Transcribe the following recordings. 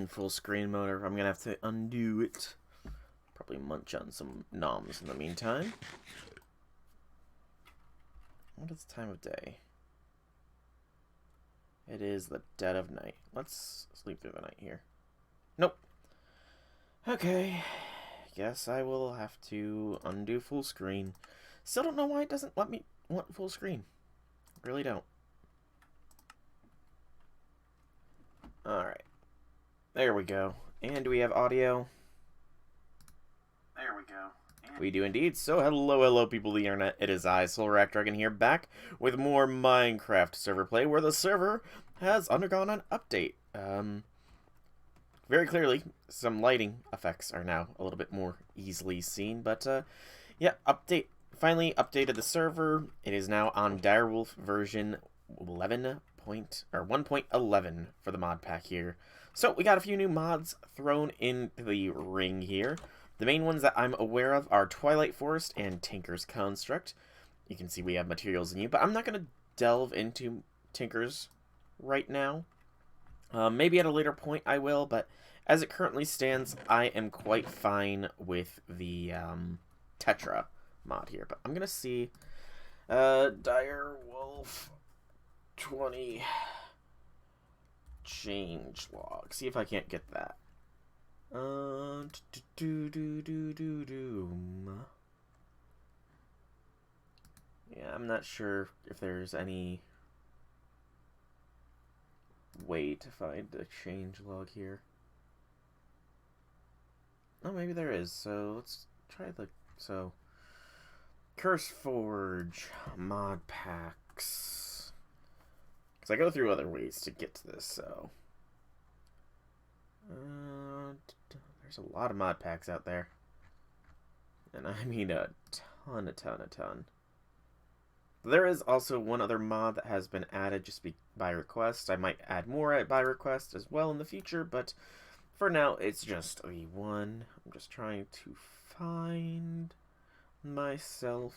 in full screen mode, or I'm going to have to undo it. Probably munch on some noms in the meantime. What is the time of day? It is the dead of night. Let's sleep through the night here. Nope. Okay. Guess I will have to undo full screen. Still don't know why it doesn't let me want full screen. Really don't. Alright. There we go. And do we have audio? There we go. We do indeed. So hello people of the internet. It is I, SolarRackDragon here, back with more Minecraft server play, where the server has undergone an update. Very clearly, some lighting effects are now a little bit more easily seen, but yeah, finally updated the server. It is now on Direwolf version 1.11 for the mod pack here. So we got a few new mods thrown into the ring here. The main ones that I'm aware of are Twilight Forest and Tinker's Construct. You can see we have materials in you, but I'm not going to delve into Tinker's right now. Maybe at a later point I will, but as it currently stands, I am quite fine with the Tetra mod here. But I'm going to see Direwolf20 change log. See if I can't get that. Yeah, I'm not sure if there's any way to find a change log here. Oh, maybe there is. So let's try CurseForge mod packs. Because I go through other ways to get to this, so. There's a lot of mod packs out there. And I mean a ton. There is also one other mod that has been added just by request. I might add more by request as well in the future, but for now it's just the one. I'm just trying to find myself.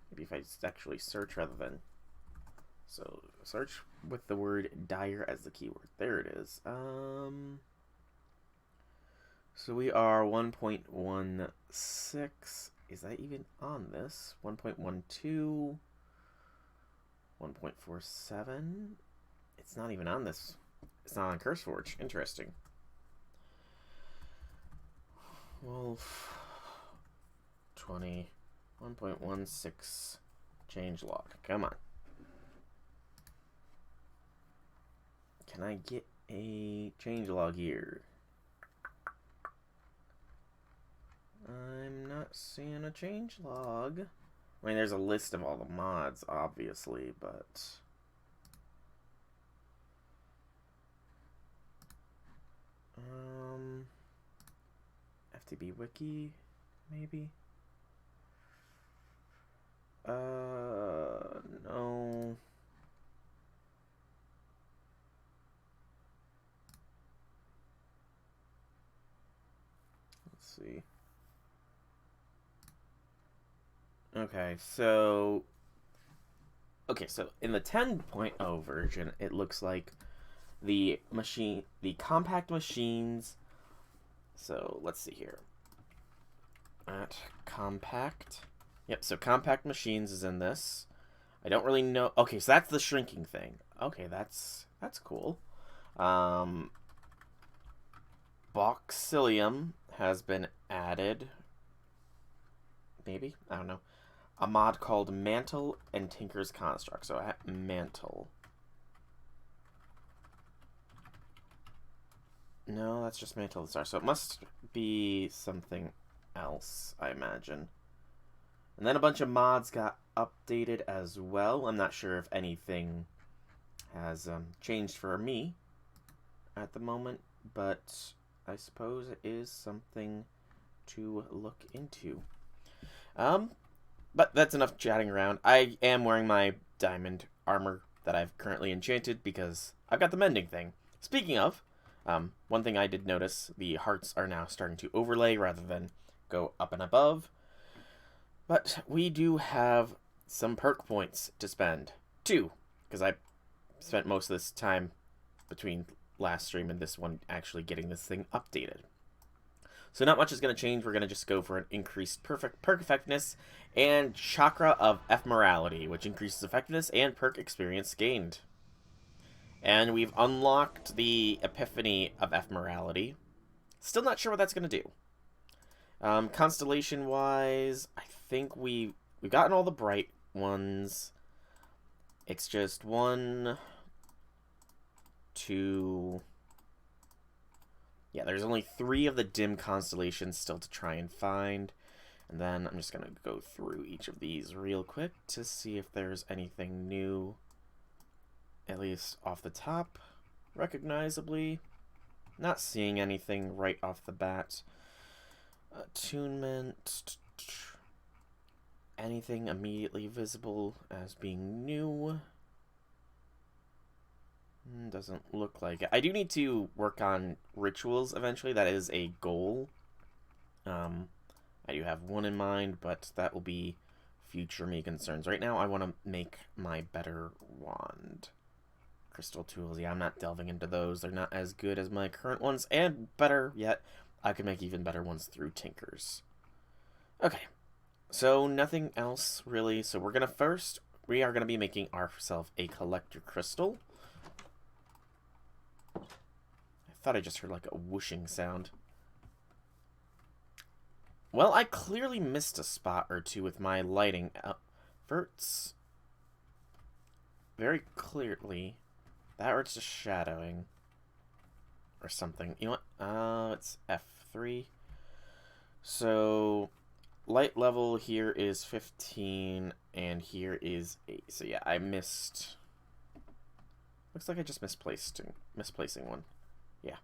Maybe if I just actually search rather than... So, search with the word dire as the keyword. There it is. So we are 1.16. Is that even on this? 1.12. 1.47. It's not even on this. It's not on CurseForge. Interesting. Wolf 20. 1.16 change log. Come on. Can I get a change log here? I'm not seeing a change log. I mean, there's a list of all the mods, obviously, but... FTB Wiki, maybe? No. Let's see. Okay, so in the 10.0 version, it looks like the compact machines. So let's see here. At compact. Yep, so compact machines is in this. I don't really know. Okay, so that's the shrinking thing. Okay, that's cool. Boxilium has been added. Maybe? I don't know. A mod called Mantle and Tinker's Construct. So Mantle. No, that's just Mantle the Star. So it must be something else, I imagine. And then a bunch of mods got updated as well. I'm not sure if anything has changed for me at the moment, but I suppose it is something to look into. But that's enough chatting around. I am wearing my diamond armor that I've currently enchanted because I've got the mending thing. Speaking of, one thing I did notice, the hearts are now starting to overlay rather than go up and above. But we do have some perk points to spend. 2, because I spent most of this time between last stream and this one actually getting this thing updated. So not much is going to change. We're going to just go for an increased perk effectiveness and Chakra of Ephemerality, which increases effectiveness and perk experience gained. And we've unlocked the Epiphany of Ephemerality. Still not sure what that's going to do. Constellation-wise, I think we've gotten all the bright ones. It's just 1, 2... Yeah, there's only 3 of the dim constellations still to try and find. And then I'm just going to go through each of these real quick to see if there's anything new. At least off the top, recognizably. Not seeing anything right off the bat. Attunement. Anything immediately visible as being new? Doesn't look like it. I do need to work on rituals eventually. That is a goal. I do have one in mind, but that will be future me concerns. Right now, I want to make my better wand. Crystal tools, yeah, I'm not delving into those. They're not as good as my current ones, and better yet, I can make even better ones through tinkers. Okay, so nothing else really. So we are gonna be making ourselves a collector crystal. I thought I just heard like a whooshing sound. Well, I clearly missed a spot or two with my lighting efforts. Very clearly. That or it's just shadowing. Or something. You know what? It's F3. So, light level here is 15, and here is 8. So yeah, I missed... Looks like I just misplacing one. Yeah.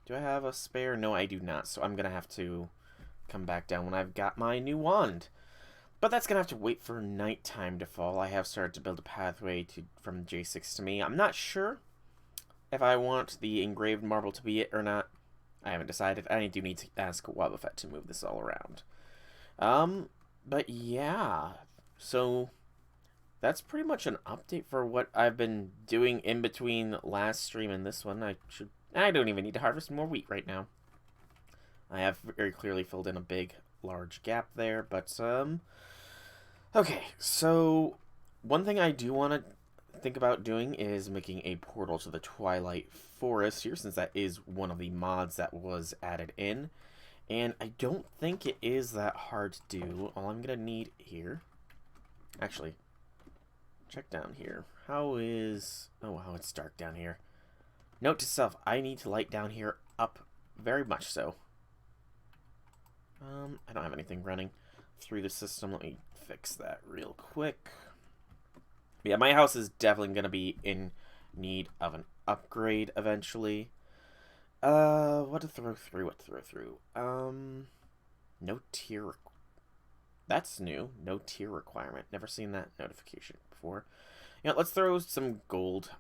Do I have a spare? No, I do not. So I'm going to have to come back down when I've got my new wand. But that's going to have to wait for nighttime to fall. I have started to build a pathway from J6 to me. I'm not sure if I want the engraved marble to be it or not. I haven't decided. I do need to ask Wobbuffet to move this all around. But yeah. So that's pretty much an update for what I've been doing in between last stream and this one. I don't even need to harvest more wheat right now. I have very clearly filled in a large gap there, but, okay, so one thing I do want to think about doing is making a portal to the Twilight Forest here, since that is one of the mods that was added in, and I don't think it is that hard to do. All I'm going to need here, actually, check down here. How is, oh wow, it's dark down here. Note to self, I need to light down here up very much so. I don't have anything running through the system. Let me fix that real quick. Yeah, my house is definitely going to be in need of an upgrade eventually. What to throw through? No tier. That's new. No tier requirement. Never seen that notification before. You know, let's throw some gold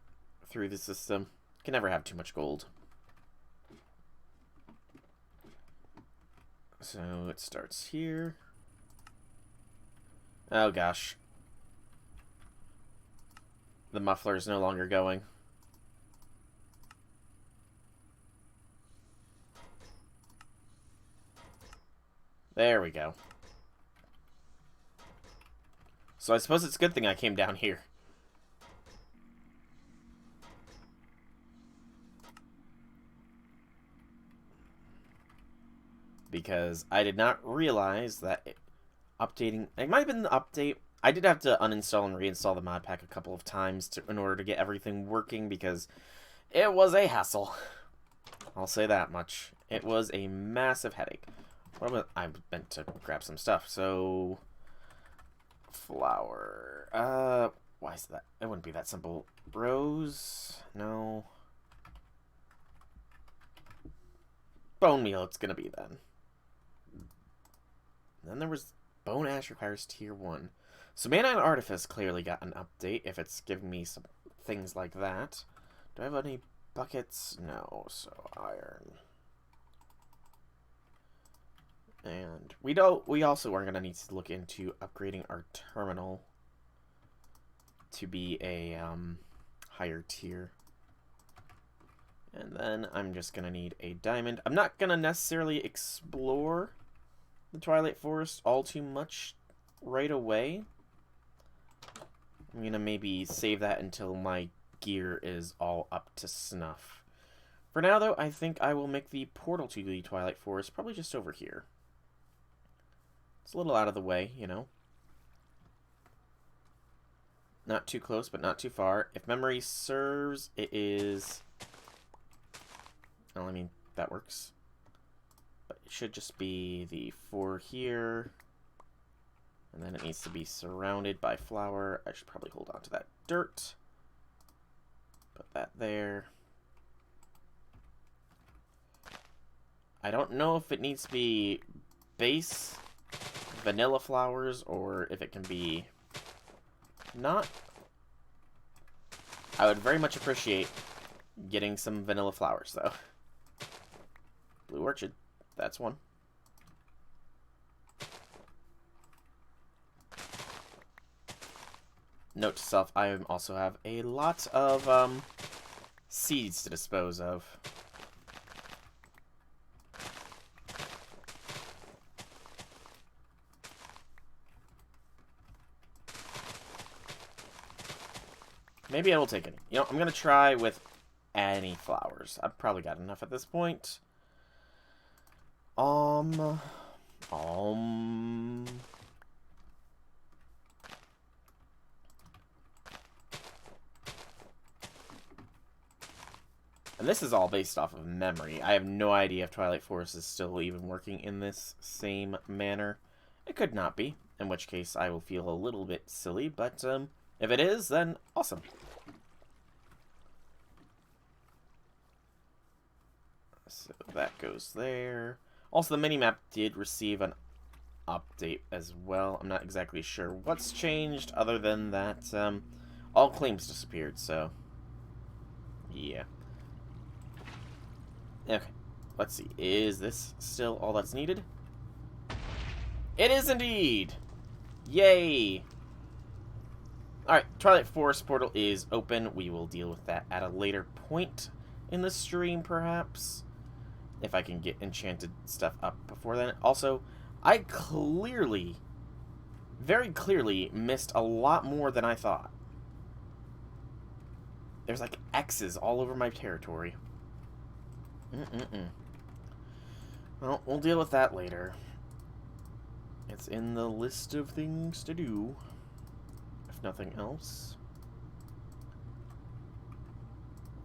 through the system. Can never have too much gold. So it starts here. Oh gosh. The muffler is no longer going. There we go. So I suppose it's a good thing I came down here. Because I did not realize that updating... It might have been the update. I did have to uninstall and reinstall the mod pack a couple of times in order to get everything working, because it was a hassle. I'll say that much. It was a massive headache. I meant to grab some stuff. So, flour. Why is that? It wouldn't be that simple. Rose? No. Bone meal it's gonna be then. Then there was Bone Ash requires tier 1. So Mana and Artifice clearly got an update if it's giving me some things like that. Do I have any buckets? No, so iron. And we also are going to need to look into upgrading our terminal to be a higher tier. And then I'm just going to need a diamond. I'm not going to necessarily explore the Twilight Forest all too much right away. I'm going to maybe save that until my gear is all up to snuff. For now, though, I think I will make the portal to the Twilight Forest probably just over here. It's a little out of the way, you know. Not too close, but not too far. If memory serves, it is... Well, I mean, that works. But it should just be the 4 here. And then it needs to be surrounded by flour. I should probably hold on to that dirt. Put that there. I don't know if it needs to be base vanilla flowers or if it can be not. I would very much appreciate getting some vanilla flowers, though. Blue orchid. That's one. Note to self, I also have a lot of seeds to dispose of. Maybe I will take any. You know, I'm going to try with any flowers. I've probably got enough at this point. And this is all based off of memory. I have no idea if Twilight Forest is still even working in this same manner. It could not be, in which case I will feel a little bit silly, but if it is, then awesome. So that goes there. Also, the minimap did receive an update as well. I'm not exactly sure what's changed, other than that all claims disappeared, so yeah. Okay, let's see. Is this still all that's needed? It is indeed! Yay! Alright, Twilight Forest portal is open. We will deal with that at a later point in the stream, perhaps. If I can get enchanted stuff up before then. Also, I clearly, very clearly, missed a lot more than I thought. There's like X's all over my territory. Well, we'll deal with that later. It's in the list of things to do, if nothing else.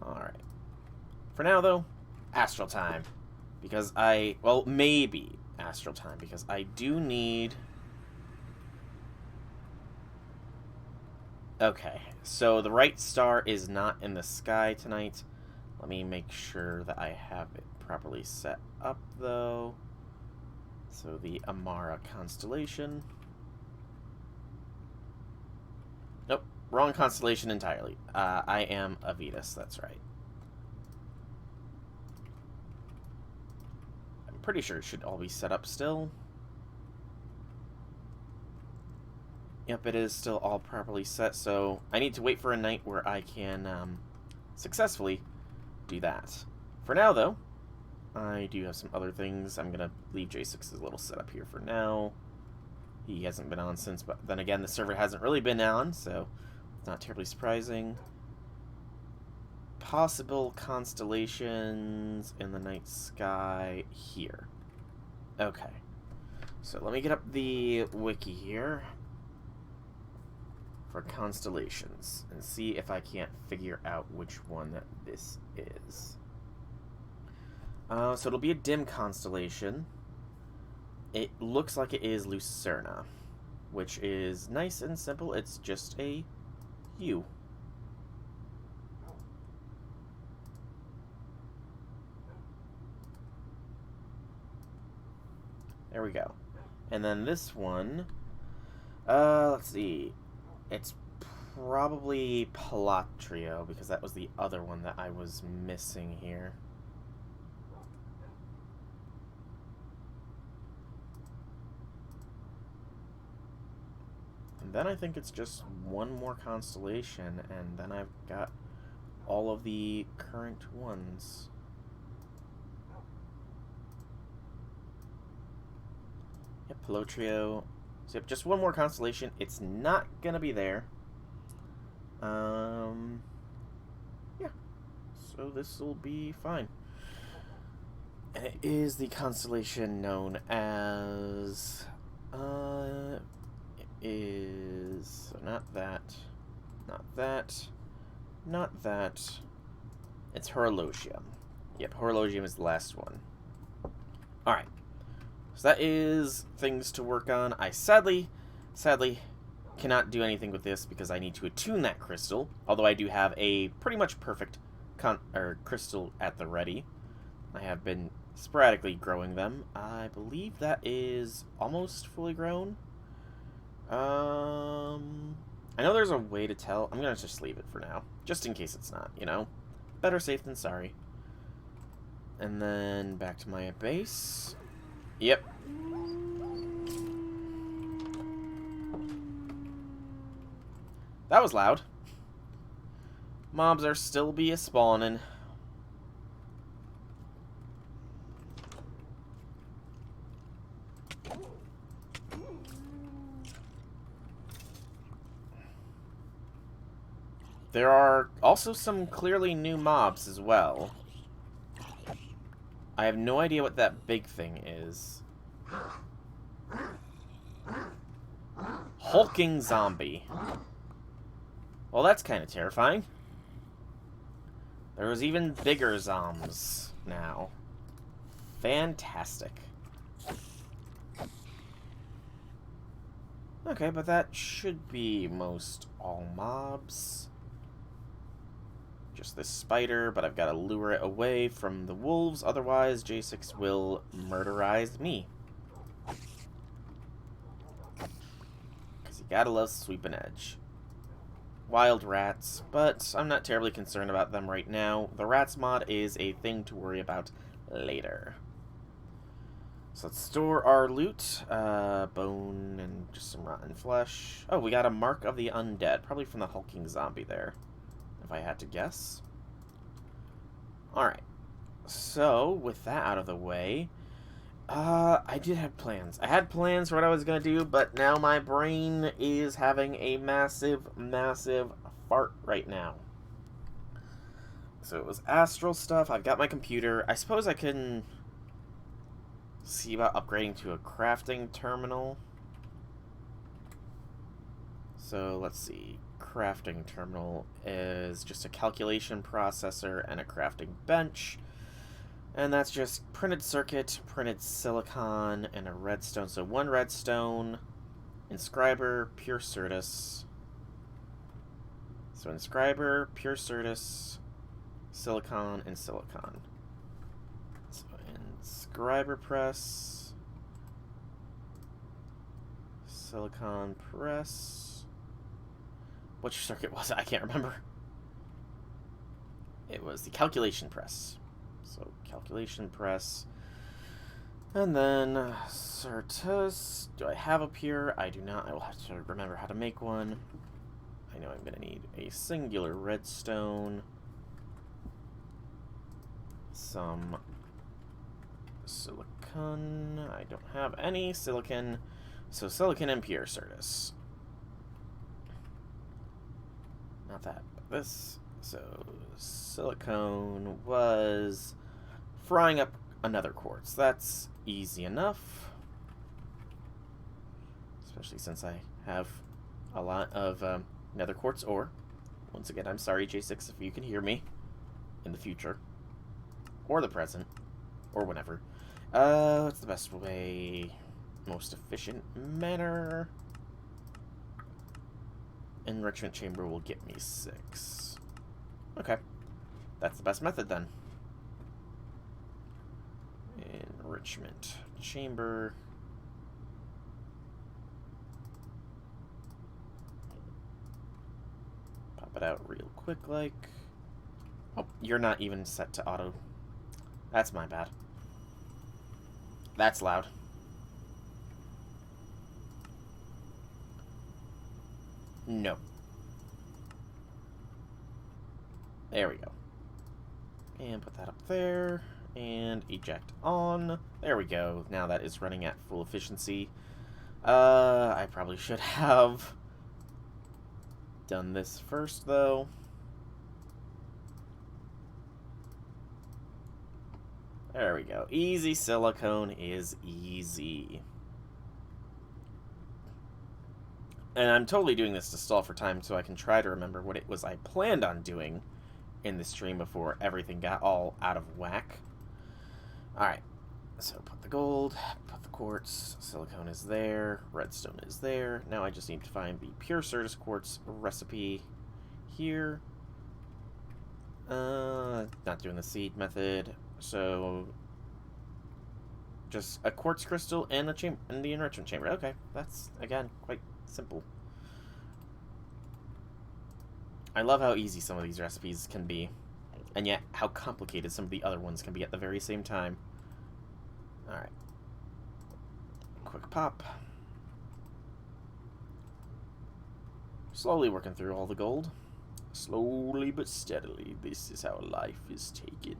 Alright. For now, though, Astral time. Because well, maybe Astral time, because I do need... Okay, so the right star is not in the sky tonight. Let me make sure that I have it properly set up, though. So the Amara constellation. Nope, wrong constellation entirely. I am Avitus, that's right. I'm pretty sure it should all be set up still. Yep, it is still all properly set, so I need to wait for a night where I can successfully do that. For now, though, I do have some other things. I'm going to leave J6's little setup here for now. He hasn't been on since, but then again, the server hasn't really been on, so it's not terribly surprising. Possible constellations in the night sky here. Okay. So let me get up the wiki here for constellations and see if I can't figure out which one that this is. So it'll be a dim constellation. It looks like it is Lucerna, which is nice and simple. It's just a U. There we go. And then this one, let's see. It's probably Palatrio, because that was the other one that I was missing here. And then I think it's just one more constellation, and then I've got all of the current ones. Yep, Pelotrio. So yep, just one more constellation. It's not gonna be there. Yeah. So this will be fine. And it is the constellation known as... It is... So not that. Not that. Not that. It's Horologium. Yep, Horologium is the last one. Alright. So that is things to work on. I sadly cannot do anything with this because I need to attune that crystal. Although I do have a pretty much perfect crystal at the ready. I have been sporadically growing them. I believe that is almost fully grown. I know there's a way to tell. I'm gonna just leave it for now, just in case it's not, you know? Better safe than sorry. And then back to my base. Yep. That was loud. Mobs are still be a-spawning. There are also some clearly new mobs as well. I have no idea what that big thing is. Hulking zombie. Well, that's kind of terrifying. There's even bigger zombs now. Fantastic. Okay, but that should be most all mobs. Just this spider, but I've got to lure it away from the wolves, otherwise J6 will murderize me. Because you gotta love sweeping edge. Wild rats, but I'm not terribly concerned about them right now. The rats mod is a thing to worry about later. So let's store our loot. Bone and just some rotten flesh. Oh, we got a Mark of the Undead, probably from the hulking zombie there, if I had to guess. Alright, so with that out of the way, I did have plans. I had plans for what I was going to do, but now my brain is having a massive fart right now. So it was Astral stuff. I've got my computer. I suppose I can see about upgrading to a crafting terminal. So let's see. Crafting terminal is just a calculation processor and a crafting bench. And that's just printed circuit, printed silicon, and a redstone. So one redstone, inscriber, pure certus. So inscriber, pure certus, silicon, and silicon. So inscriber press, silicon press. Which circuit was it? I can't remember. It was the calculation press. So calculation press. And then certus. Do I have a pure? I do not. I will have to remember how to make one. I know I'm going to need a singular redstone. Some silicon. I don't have any silicon. So silicon and pure certus. Not that, but this. So silicone was frying up another quartz. That's easy enough. Especially since I have a lot of nether quartz ore. Once again, I'm sorry, J6, if you can hear me in the future. Or the present. Or whenever. What's the best way? Most efficient manner? Enrichment chamber will get me 6. Okay. That's the best method then. Enrichment chamber. Pop it out real quick like. Oh, you're not even set to auto. That's my bad. That's loud. No. There we go. And put that up there. And eject on. There we go. Now that is running at full efficiency. I probably should have done this first, though. There we go. Easy silicone is easy. And I'm totally doing this to stall for time so I can try to remember what it was I planned on doing in the stream before everything got all out of whack. Alright, so put the gold, put the quartz, silicone is there, redstone is there. Now I just need to find the pure Certus quartz recipe here. Not doing the seed method, so just a quartz crystal and the enrichment chamber. Okay, that's, again, quite simple. I love how easy some of these recipes can be, and yet how complicated some of the other ones can be at the very same time. Alright. Quick pop. Slowly working through all the gold. Slowly but steadily, this is how life is taken.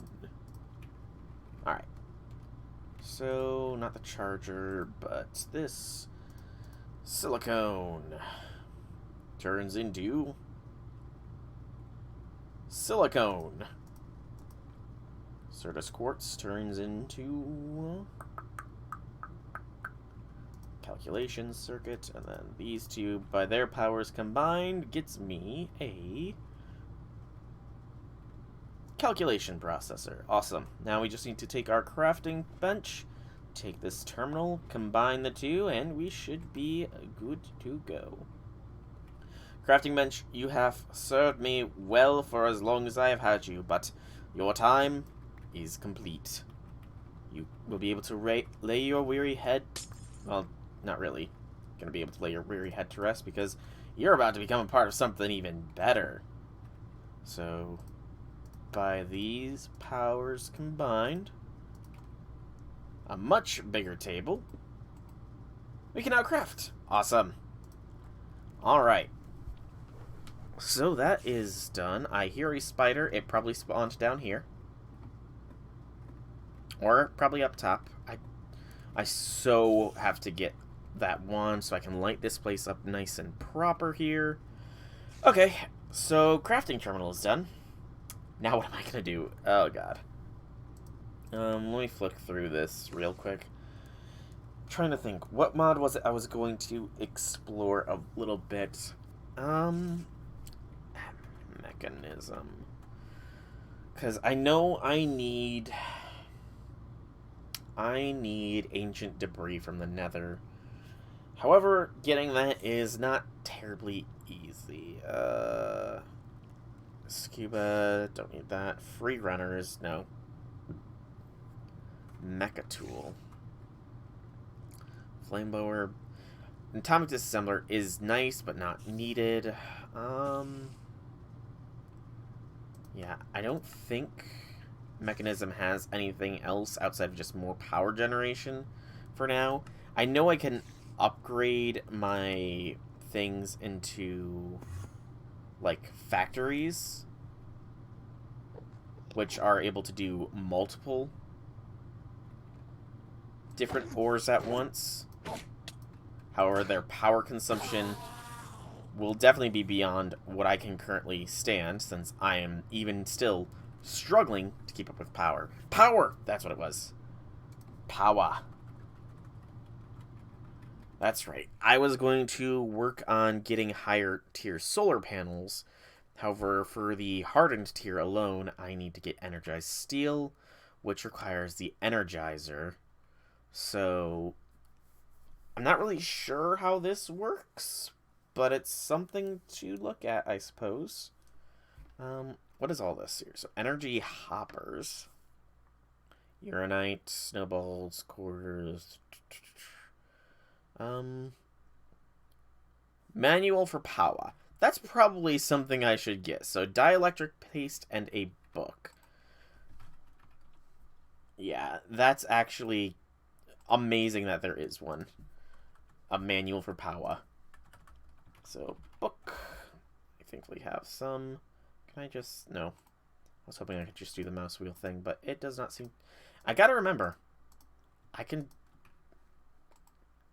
Alright. So, not the charger, but this silicone turns into silicone. Certus quartz turns into calculation circuit, and then these two, by their powers combined, gets me a calculation processor. Awesome. Now we just need to take our crafting bench, take this terminal, combine the two, and we should be good to go. Crafting bench, you have served me well for as long as I have had you, but your time is complete. You will be able to lay your weary head... Well, not really gonna be able to lay your weary head to rest, because you're about to become a part of something even better. So, by these powers combined, a much bigger table, we can now craft. Awesome. Alright. So that is done. I hear a spider. It probably spawned down here. Or probably up top. I so have to get that wand so I can light this place up nice and proper here. Okay, so crafting terminal is done. Now what am I gonna do? Oh god. Let me flick through this real quick. I'm trying to think, what mod was it I was going to explore a little bit? Mechanism. Because I know I need ancient debris from the nether. However, getting that is not terribly easy. Scuba, don't need that. Free runners, no. Mecha tool. Flamebower. Atomic disassembler is nice, but not needed. Yeah, I don't think Mechanism has anything else outside of just more power generation for now. I know I can upgrade my things into, like, factories, which are able to do multiple different ores at once. However, their power consumption will definitely be beyond what I can currently stand, since I am even still struggling to keep up with power. Power! That's what it was. Power. That's right. I was going to work on getting higher tier solar panels. However, for the hardened tier alone, I need to get energized steel, which requires the energizer. So, I'm not really sure how this works, but it's something to look at, I suppose. What is all this here? So, energy hoppers. Uranite, snowballs, quarters. Manual for power. That's probably something I should get. So, dielectric paste and a book. Yeah, that's actually amazing that there is one. A manual for power. So, book. I think we have some. Can I just... No. was hoping I could just do the mouse wheel thing, but it does not seem... I gotta remember, I can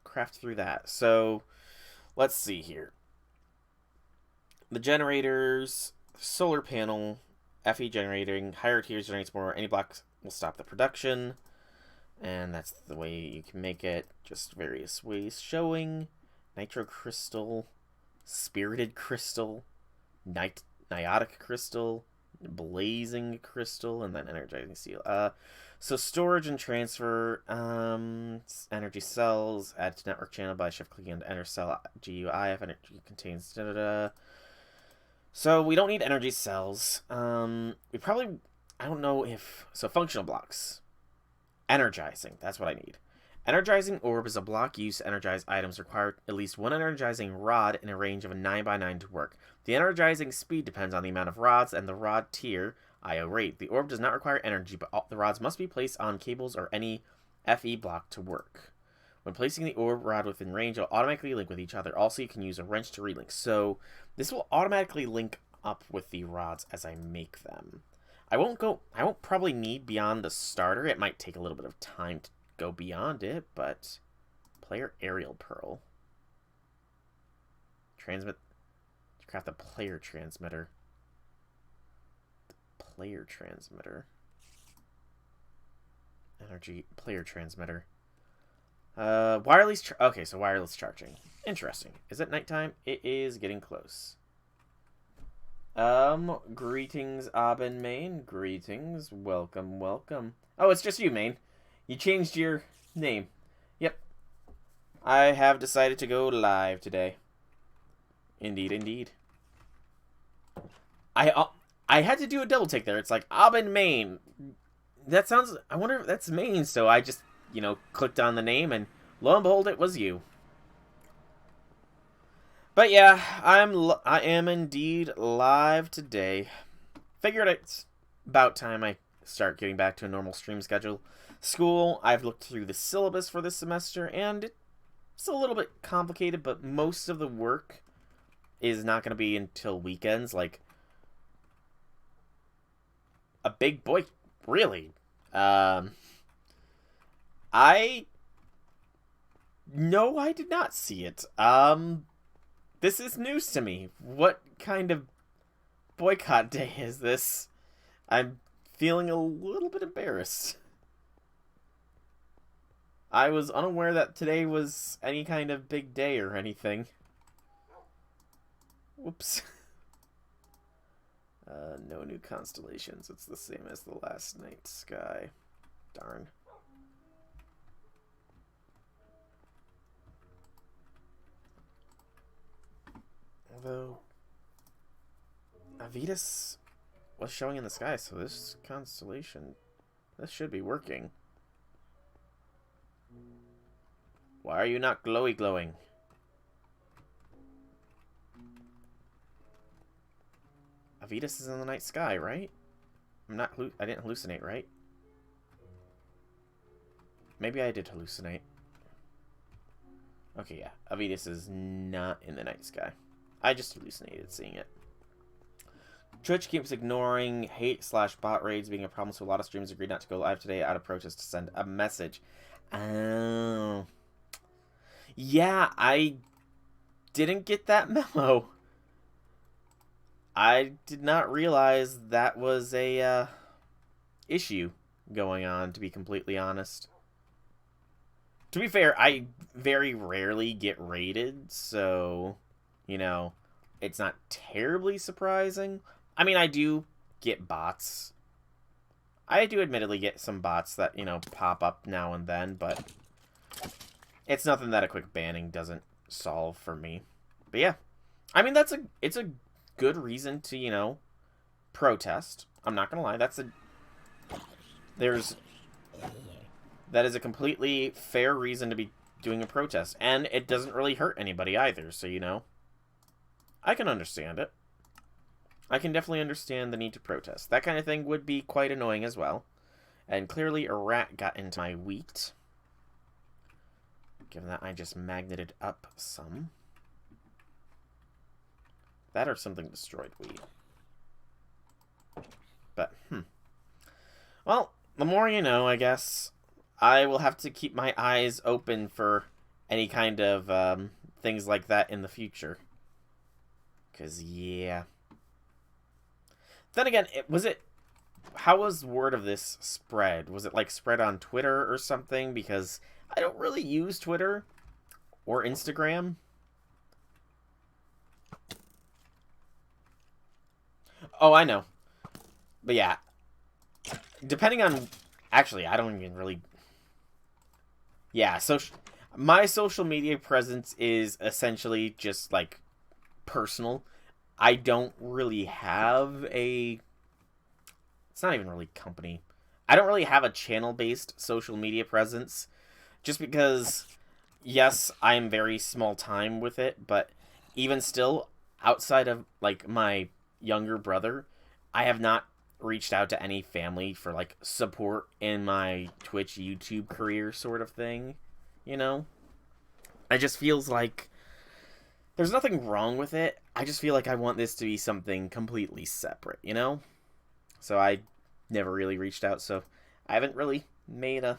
craft through that. So, let's see here. The generators, solar panel, FE generating, higher tiers generates more. Any blocks will stop the production. And that's the way you can make it. Just various ways showing. Nitro crystal, spirited crystal, niotic crystal, blazing crystal, and then energizing steel. So storage and transfer, energy cells, add to network channel by shift clicking on the enter cell GUI if energy contains da da da. So we don't need energy cells. We probably, I don't know if, so functional blocks. Energizing, that's what I need. Energizing orb is a block used to energize items. Require at least one energizing rod in a range of a 9x9 to work. The energizing speed depends on the amount of rods and the rod tier IO rate. The orb does not require energy, but all the rods must be placed on cables or any FE block to work. When placing the orb rod within range, it will automatically link with each other. Also, you can use a wrench to relink. So this will automatically link up with the rods as I make them. I won't probably need beyond the starter. It might take a little bit of time to go beyond it, but player aerial pearl. Transmit, craft the player transmitter. Player transmitter. Energy player transmitter. Wireless. Okay, so wireless charging. Interesting. Is it nighttime? It is getting close. Greetings, Abin Main. Greetings. Welcome, welcome. Oh, it's just you, Main. You changed your name. Yep. I have decided to go live today. Indeed, indeed. I had to do a double take there. It's like, Abin Main. That sounds... I wonder if that's Main, so I just, you know, clicked on the name, and lo and behold, it was you. But yeah, I am indeed live today. Figured it's about time I start getting back to a normal stream schedule. School, I've looked through the syllabus for this semester, and it's a little bit complicated, but most of the work is not going to be until weekends. Like, a big boy, really. No, I did not see it. This is news to me. What kind of boycott day is this? I'm feeling a little bit embarrassed. I was unaware that today was any kind of big day or anything. Whoops. No new constellations. It's the same as the last night sky. Darn. Although Avitus was showing in the sky, so this constellation, this should be working. Why are you not glowing? Avitus is in the night sky, right? I didn't hallucinate, right? Maybe I did hallucinate. Okay, yeah. Avitus is not in the night sky. I just hallucinated seeing it. Twitch keeps ignoring hate/bot raids being a problem, so a lot of streamers agreed not to go live today out of protest to send a message. Oh. Yeah, I didn't get that memo. I did not realize that was a issue going on, to be completely honest. To be fair, I very rarely get raided, so... You know, it's not terribly surprising. I mean, I do get bots. I do admittedly get some bots that, you know, pop up now and then, but it's nothing that a quick banning doesn't solve for me. But yeah, I mean, it's a good reason to, you know, protest. I'm not gonna lie, that is a completely fair reason to be doing a protest, and it doesn't really hurt anybody either, so, you know. I can understand it. I can definitely understand the need to protest. That kind of thing would be quite annoying as well. And clearly a rat got into my wheat. Given that I just magneted up some. That or something destroyed wheat. But, well, the more you know, I guess. I will have to keep my eyes open for any kind of things like that in the future. Because, yeah. Then again, how was word of this spread? Was it, like, spread on Twitter or something? Because I don't really use Twitter or Instagram. Oh, I know. But yeah, depending on... Actually, I don't even really... Yeah, so my social media presence is essentially just, like, personal. I don't really have a... It's not even really company. I don't really have a channel-based social media presence. Just because, yes, I'm very small time with it, but even still, outside of, like, my younger brother, I have not reached out to any family for, like, support in my Twitch, YouTube career sort of thing, you know? It just feels like there's nothing wrong with it. I just feel like I want this to be something completely separate, you know? So I never really reached out, so I haven't really made a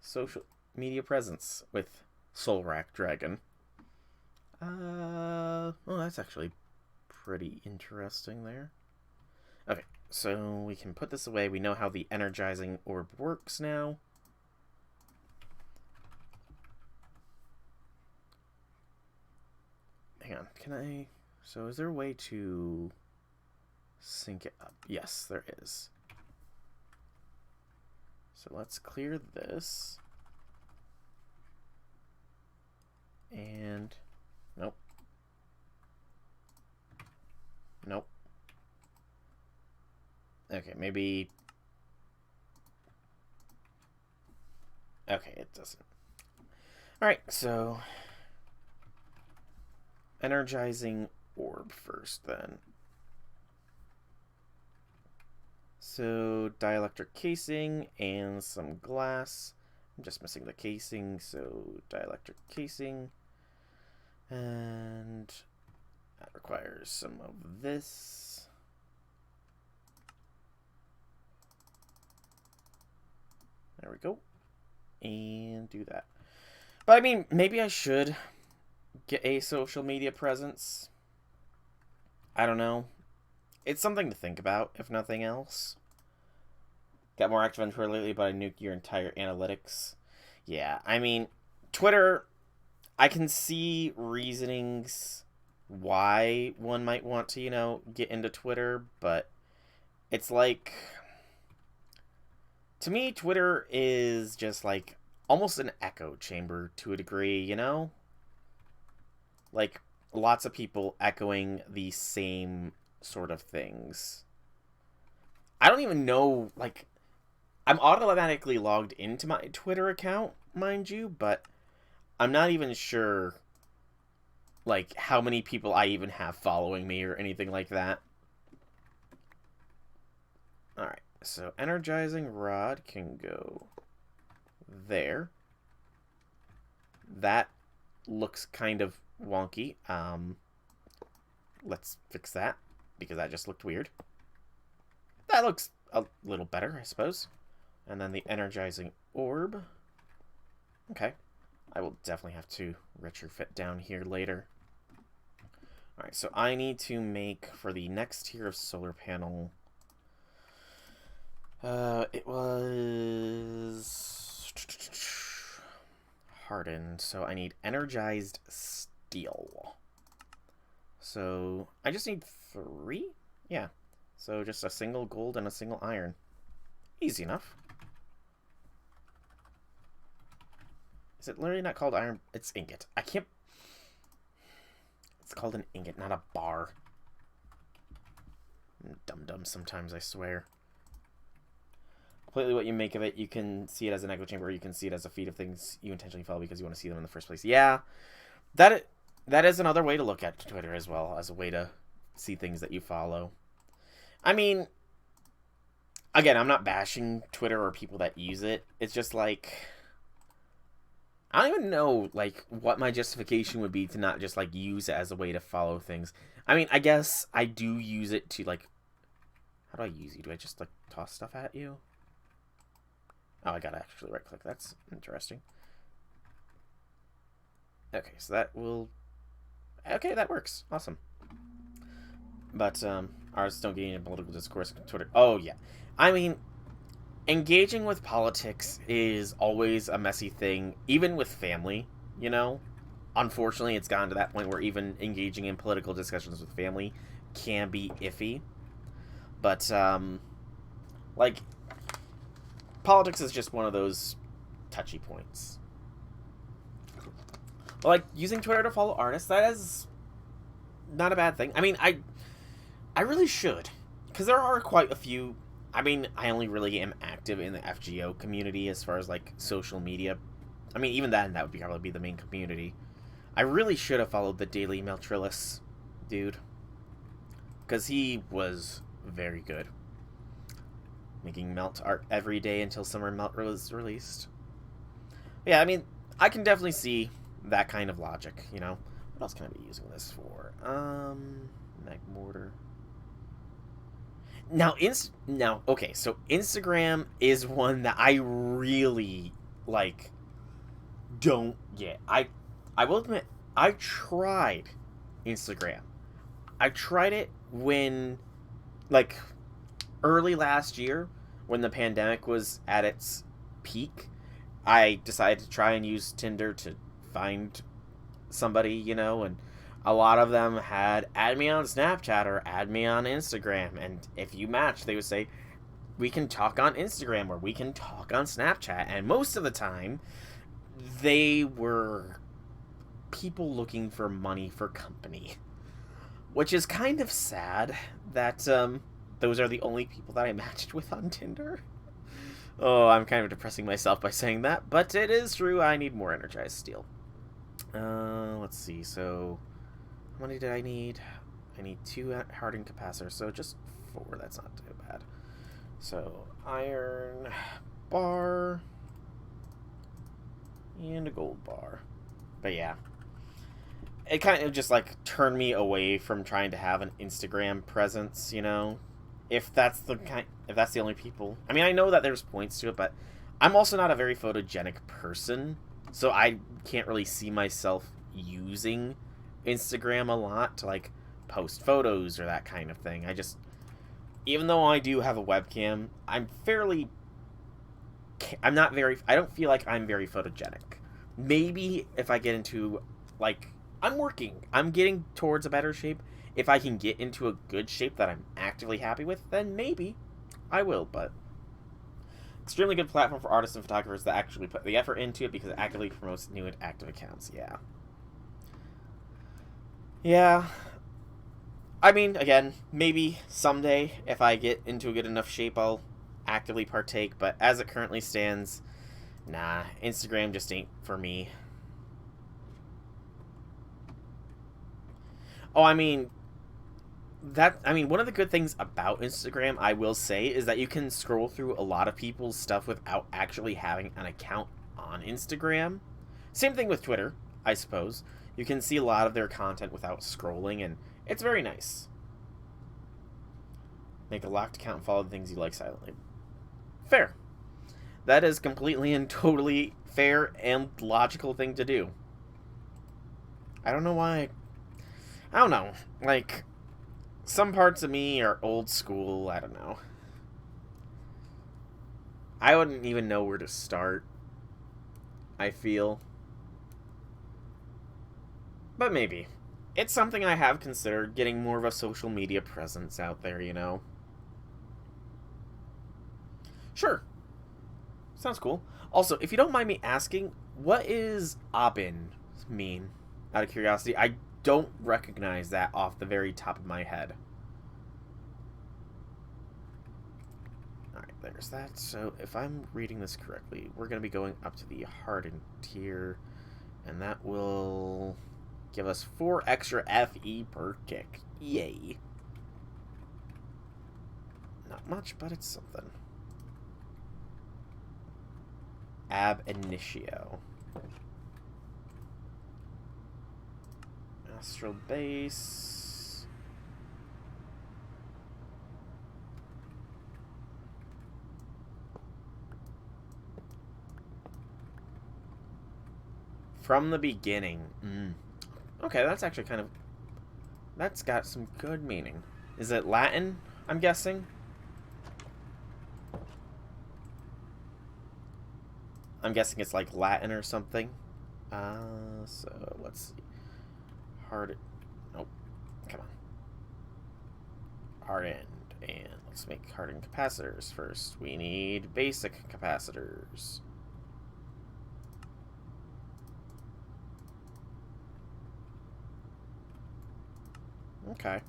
social media presence with Soulrack Dragon. Well, that's actually pretty interesting there. Okay, so we can put this away. We know how the energizing orb works now. Hang on, can I... So is there a way to sync it up? Yes, there is. So let's clear this. And... Nope. Nope. Okay, maybe... Okay, it doesn't. Alright, so... Energizing orb first, then. So, dielectric casing and some glass. I'm just missing the casing, so dielectric casing. And that requires some of this. There we go. And do that. But I mean, maybe I should get a social media presence. I don't know. It's something to think about, if nothing else. Got more active on Twitter lately, but I nuked your entire analytics. Yeah, I mean, Twitter, I can see reasonings why one might want to, you know, get into Twitter, but it's like... To me, Twitter is just, like, almost an echo chamber to a degree, you know? Like, lots of people echoing the same sort of things. I don't even know, like... I'm automatically logged into my Twitter account, mind you, but I'm not even sure, like, how many people I even have following me or anything like that. Alright, so energizing rod can go there. That looks kind of wonky. Let's fix that, because that just looked weird. That looks a little better, I suppose. And then the energizing orb. Okay. I will definitely have to retrofit down here later. Alright, so I need to make, for the next tier of solar panel... it was... hardened, so I need energized steel. So, I just need 3? Yeah. So just a single gold and a single iron. Easy enough. Is it literally not called iron? It's ingot. I can't... It's called an ingot, not a bar. I'm dumb sometimes, I swear. Completely what you make of it. You can see it as an echo chamber, or you can see it as a feed of things you intentionally follow because you want to see them in the first place. Yeah, that is another way to look at Twitter as well, as a way to see things that you follow. I mean, again, I'm not bashing Twitter or people that use it. It's just like... I don't even know, like, what my justification would be to not just, like, use it as a way to follow things. I mean, I guess I do use it to, like... How do I use you? Do I just, like, toss stuff at you? Oh, I gotta actually right-click. That's interesting. Okay, so that will... Okay, that works. Awesome. But, artists don't engage in political discourse on Twitter. Oh, yeah. I mean, engaging with politics is always a messy thing, even with family, you know? Unfortunately, it's gotten to that point where even engaging in political discussions with family can be iffy. But, like, politics is just one of those touchy points. But, like, using Twitter to follow artists, that is not a bad thing. I mean, I really should. Because there are quite a few... I mean, I only really am active in the FGO community as far as, like, social media. I mean, even then, that would probably be the main community. I really should have followed the Daily Meltrilus dude. Because he was very good. Making melt art every day until Summer Melt was released. Yeah, I mean, I can definitely see that kind of logic, you know? What else can I be using this for? Mag Mortar. Now, okay, so Instagram is one that I really, like, don't get. I will admit, I tried Instagram. I tried it when, like, early last year, when the pandemic was at its peak. I decided to try and use Tinder to find somebody, you know, and a lot of them had add me on Snapchat or add me on Instagram, and if you match, they would say, we can talk on Instagram or we can talk on Snapchat, and most of the time, they were people looking for money for company, which is kind of sad that those are the only people that I matched with on Tinder. Oh, I'm kind of depressing myself by saying that, but it is true. I need more energized steel. Let's see. So, how many did I need? I need 2 hardened capacitors, so just 4. That's not too bad. So, iron bar and a gold bar. But yeah, it kind of just like turned me away from trying to have an Instagram presence, you know. If that's the only people. I mean, I know that there's points to it, but I'm also not a very photogenic person, so I can't really see myself using Instagram a lot to, like, post photos or that kind of thing. Even though I do have a webcam, I don't feel like I'm very photogenic. Maybe if I get into, like, I'm getting towards a better shape. If I can get into a good shape that I'm actively happy with, then maybe I will, but extremely good platform for artists and photographers that actually put the effort into it because it actively promotes new and active accounts. Yeah. I mean, again, maybe someday if I get into a good enough shape, I'll actively partake, but as it currently stands, nah, Instagram just ain't for me. Oh, I mean, one of the good things about Instagram, I will say, is that you can scroll through a lot of people's stuff without actually having an account on Instagram. Same thing with Twitter, I suppose. You can see a lot of their content without scrolling, and it's very nice. Make a locked account and follow the things you like silently. Fair. That is completely and totally fair and logical thing to do. I don't know why. I don't know. Like, some parts of me are old school. I don't know. I wouldn't even know where to start, I feel. But maybe. It's something I have considered, getting more of a social media presence out there, you know? Sure. Sounds cool. Also, if you don't mind me asking, what is Abin mean? Out of curiosity, I don't recognize that off the very top of my head. Alright, there's that. So, if I'm reading this correctly, we're going to be going up to the hardened tier, and that will give us 4 extra FE per kick. Yay. Not much, but it's something. Ab Initio. Astral base. From the beginning. Okay, that's actually kind of... That's got some good meaning. Is it Latin, I'm guessing? I'm guessing it's like Latin or something. So let's see. Nope. Come on. Hardened. And let's make hardened capacitors first. We need basic capacitors. Okay.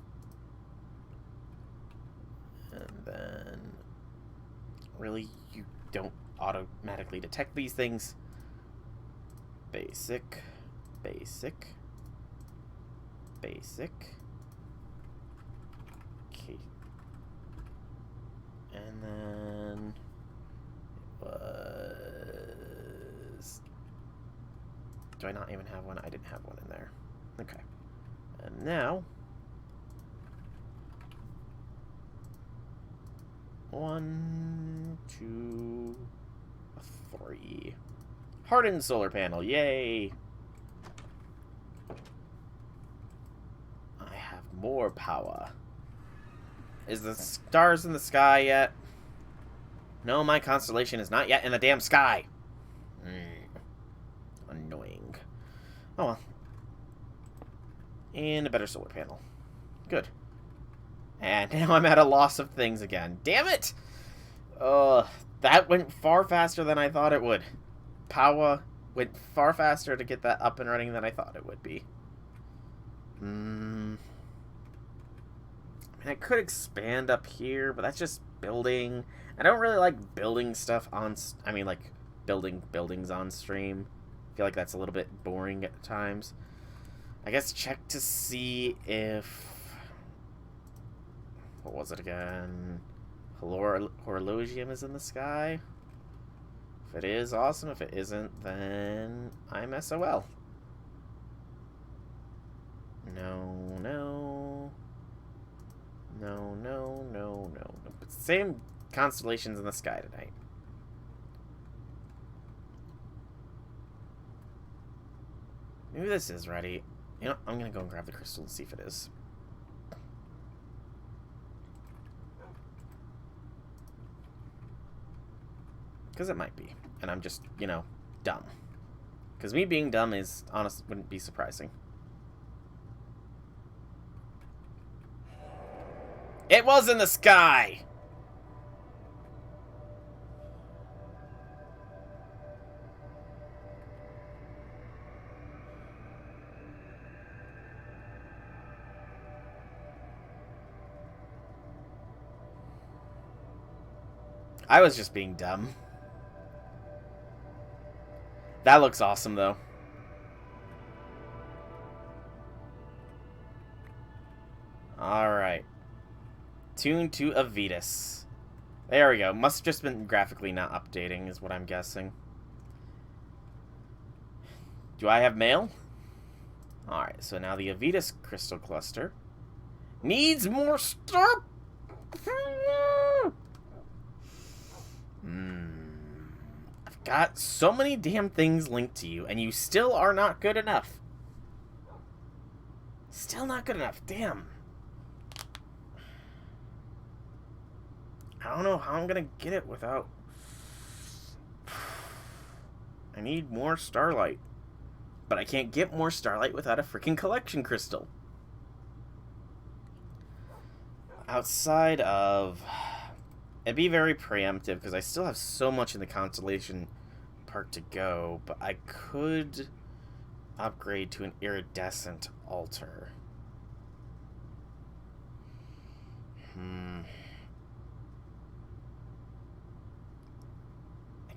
And then... Really? You don't automatically detect these things? Basic. Basic. Basic. Okay. And then... It was... Do I not even have one? I didn't have one in there. Okay. And now... 1, 2, 3. Hardened solar panel, yay! I have more power. Is the stars in the sky yet? No, my constellation is not yet in the damn sky. Annoying. Oh well. And a better solar panel. Good. And now I'm at a loss of things again. Damn it! That went far faster than I thought it would. Power went far faster to get that up and running than I thought it would be. I mean, I could expand up here, but that's just building. I don't really like building stuff on... I mean, like, building buildings on stream. I feel like that's a little bit boring at times. I guess check to see if... What was it again? Horologium is in the sky? If it is, awesome. If it isn't, then I'm SOL. No, no. No, no, no, no. It's the same constellations in the sky tonight. Maybe this is ready. You know, I'm gonna go and grab the crystal and see if it is. Because it might be. And I'm just, you know, dumb. Because me being dumb is, honestly, wouldn't be surprising. It was in the sky! I was just being dumb. That looks awesome, though. Alright. Tune to Avitus. There we go. Must have just been graphically not updating, is what I'm guessing. Do I have mail? Alright, so now the Avitus crystal cluster needs more star... I've got so many damn things linked to you, and you still are not good enough. Still not good enough. Damn. I don't know how I'm gonna get it without... I need more starlight. But I can't get more starlight without a freaking collection crystal. Outside of... It'd be very preemptive, because I still have so much in the constellation part to go, but I could upgrade to an iridescent altar. I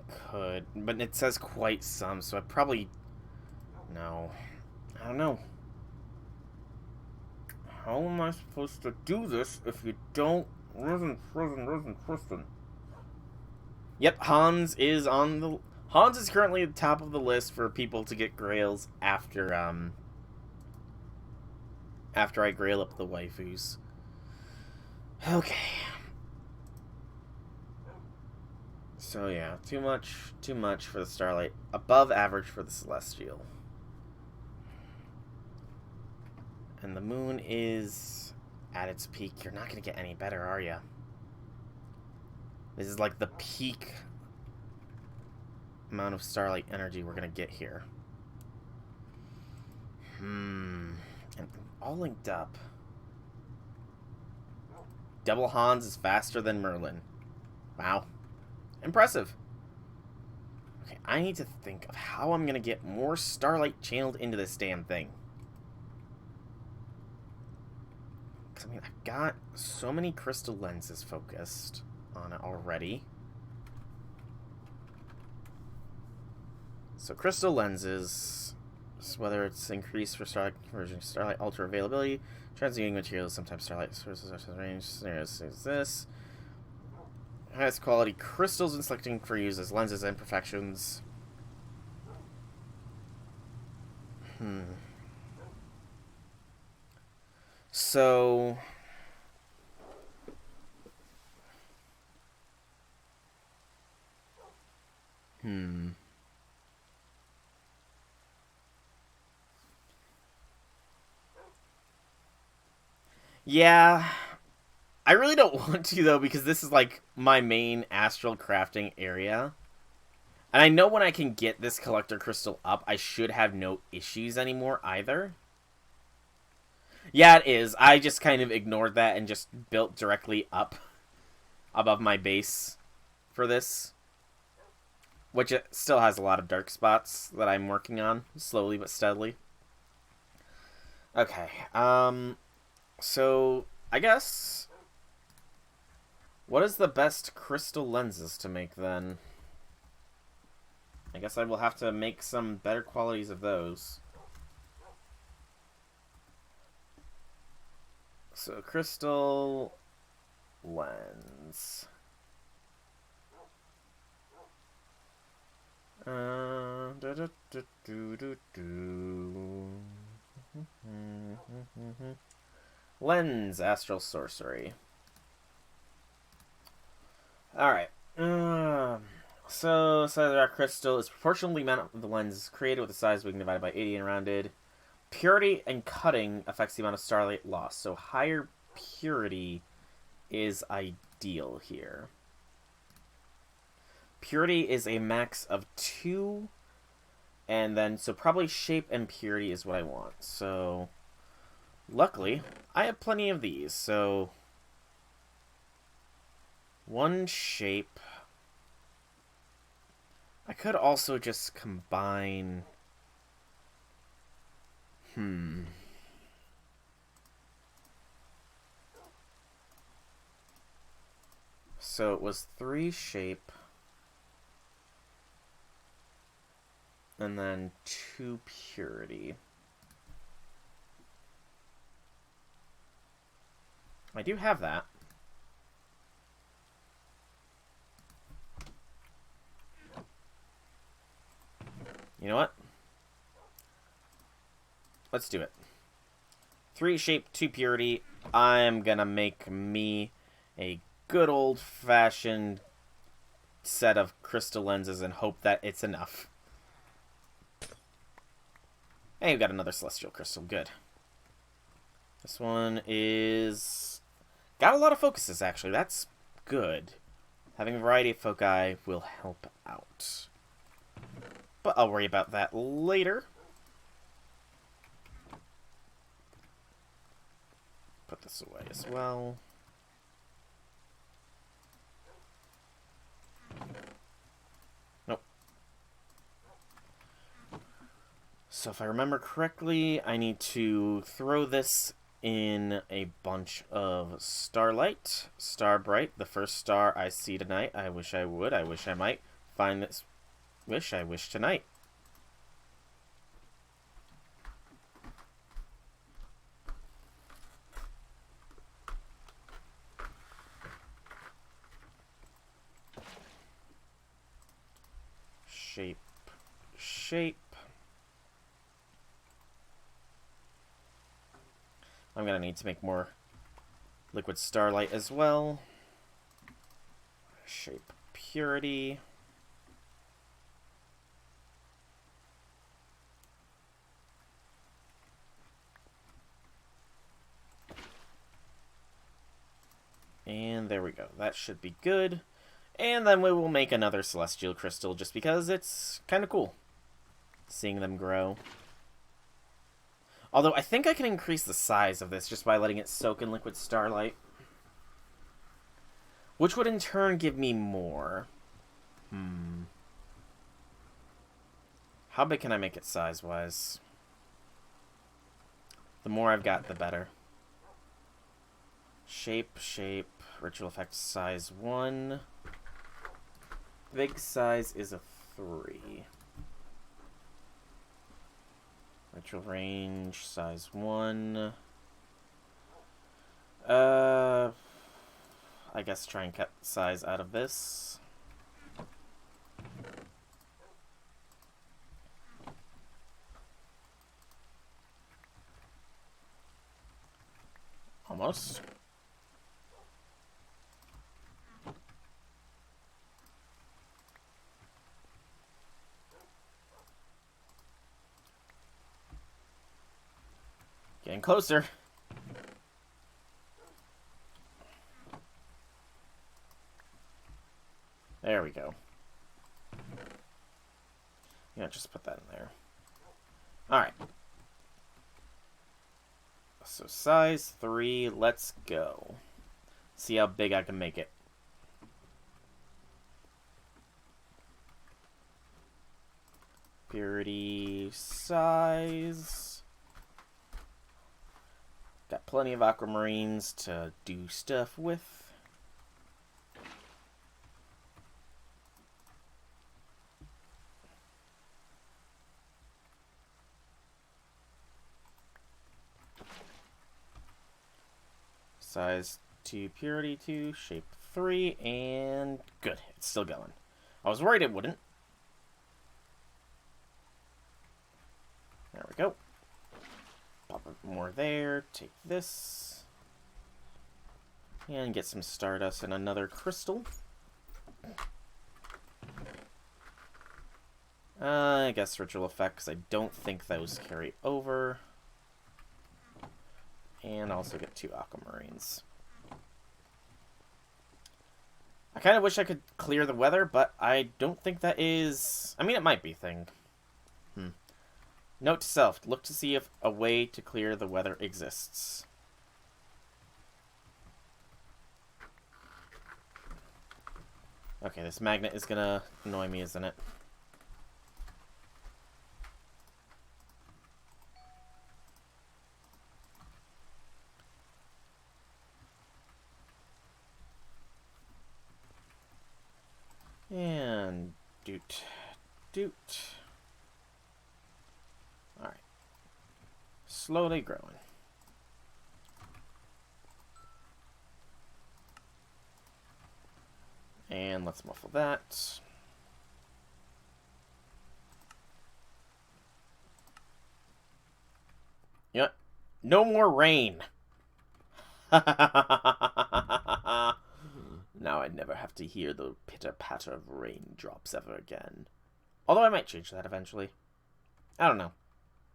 could, but it says quite some, so I probably... No. I don't know. How am I supposed to do this if you don't... Kristen. Yep, Hans is on the... Hans is currently at the top of the list for people to get grails after, after I grail up the waifus. Okay. So yeah, too much for the Starlight. Above average for the Celestial. And the moon is at its peak. You're not going to get any better, are you? This is like the peak amount of starlight energy we're going to get here. And all linked up. Double Hans is faster than Merlin. Wow. Impressive. Okay, I need to think of how I'm going to get more starlight channeled into this damn thing. Because, I mean, I've got so many crystal lenses focused on it already. So, crystal lenses, whether it's increased for starlight conversion, starlight ultra availability, transmuting materials, sometimes starlight sources are range scenarios is this. Highest quality crystals when selecting for use as lenses and perfections. So yeah, I really don't want to, though, because this is, like, my main astral crafting area. And I know when I can get this collector crystal up, I should have no issues anymore, either. Yeah, it is. I just kind of ignored that and just built directly up above my base for this. Which it still has a lot of dark spots that I'm working on, slowly but steadily. Okay, so, I guess... What is the best crystal lenses to make, then? I guess I will have to make some better qualities of those. So, crystal lens. Lens, Astral Sorcery. Alright. So, size of the rock crystal is proportionally amount of the lens created with the size we can divide by 80 and rounded. Purity and cutting affects the amount of starlight lost. So, higher purity is ideal here. Purity is a max of 2. And then, so probably shape and purity is what I want. So, luckily, I have plenty of these. So, one shape. I could also just combine... So, it was 3 shape. And then 2 purity. I do have that. You know what? Let's do it. 3 shape, 2 purity. I'm gonna make me a good old-fashioned set of crystal lenses and hope that it's enough. Hey, we've got another celestial crystal. Good. This one is... got a lot of focuses, actually. That's good. Having a variety of foci will help out. But I'll worry about that later. Put this away as well. Nope. So if I remember correctly, I need to throw this in a bunch of starlight. Starbright, the first star I see tonight. I wish I would. I wish I might find this. I wish tonight. Shape. Shape. I'm gonna need to make more liquid starlight as well. Shape. Purity. we go. That should be good. And then we will make another celestial crystal just because it's kind of cool seeing them grow. Although I think I can increase the size of this just by letting it soak in liquid starlight. Which would in turn give me more. How big can I make it size-wise? The more I've got, the better. Shape, ritual effect size 1. Big size is a 3. Ritual range size 1. I guess try and cut size out of this. Almost. Getting closer. There we go. Yeah, just put that in there. Alright. So size 3, let's go. See how big I can make it. Purity size. Got plenty of aquamarines to do stuff with. Size 2, purity 2, shape 3, and good. It's still going. I was worried it wouldn't. There we go. Pop up more there. Take this. And get some stardust and another crystal. I guess ritual effects. I don't think those carry over. And also get 2 aquamarines. I kind of wish I could clear the weather, but I don't think that is... I mean, it might be a thing. Note to self, look to see if a way to clear the weather exists. Okay, this magnet is gonna annoy me, isn't it? And doot. Alright. Slowly growing. And let's muffle that. Yep. No more rain. Now I never have to hear the pitter-patter of raindrops ever again. Although I might change that eventually. I don't know.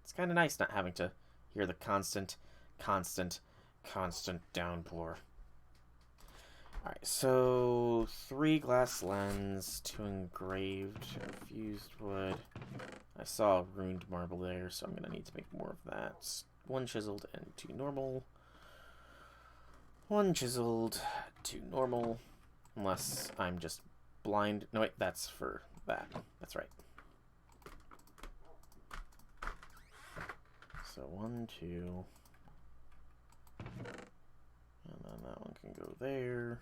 It's kind of nice not having to hear the constant downpour. Alright, so 3 glass lens, 2 engraved, infused wood. I saw ruined marble there, so I'm going to need to make more of that. 1 chiseled and 2 normal. 1 chiseled, 2 normal. Unless I'm just blind. No, wait, that's for that. That's right. So 1, 2. And then that one can go there.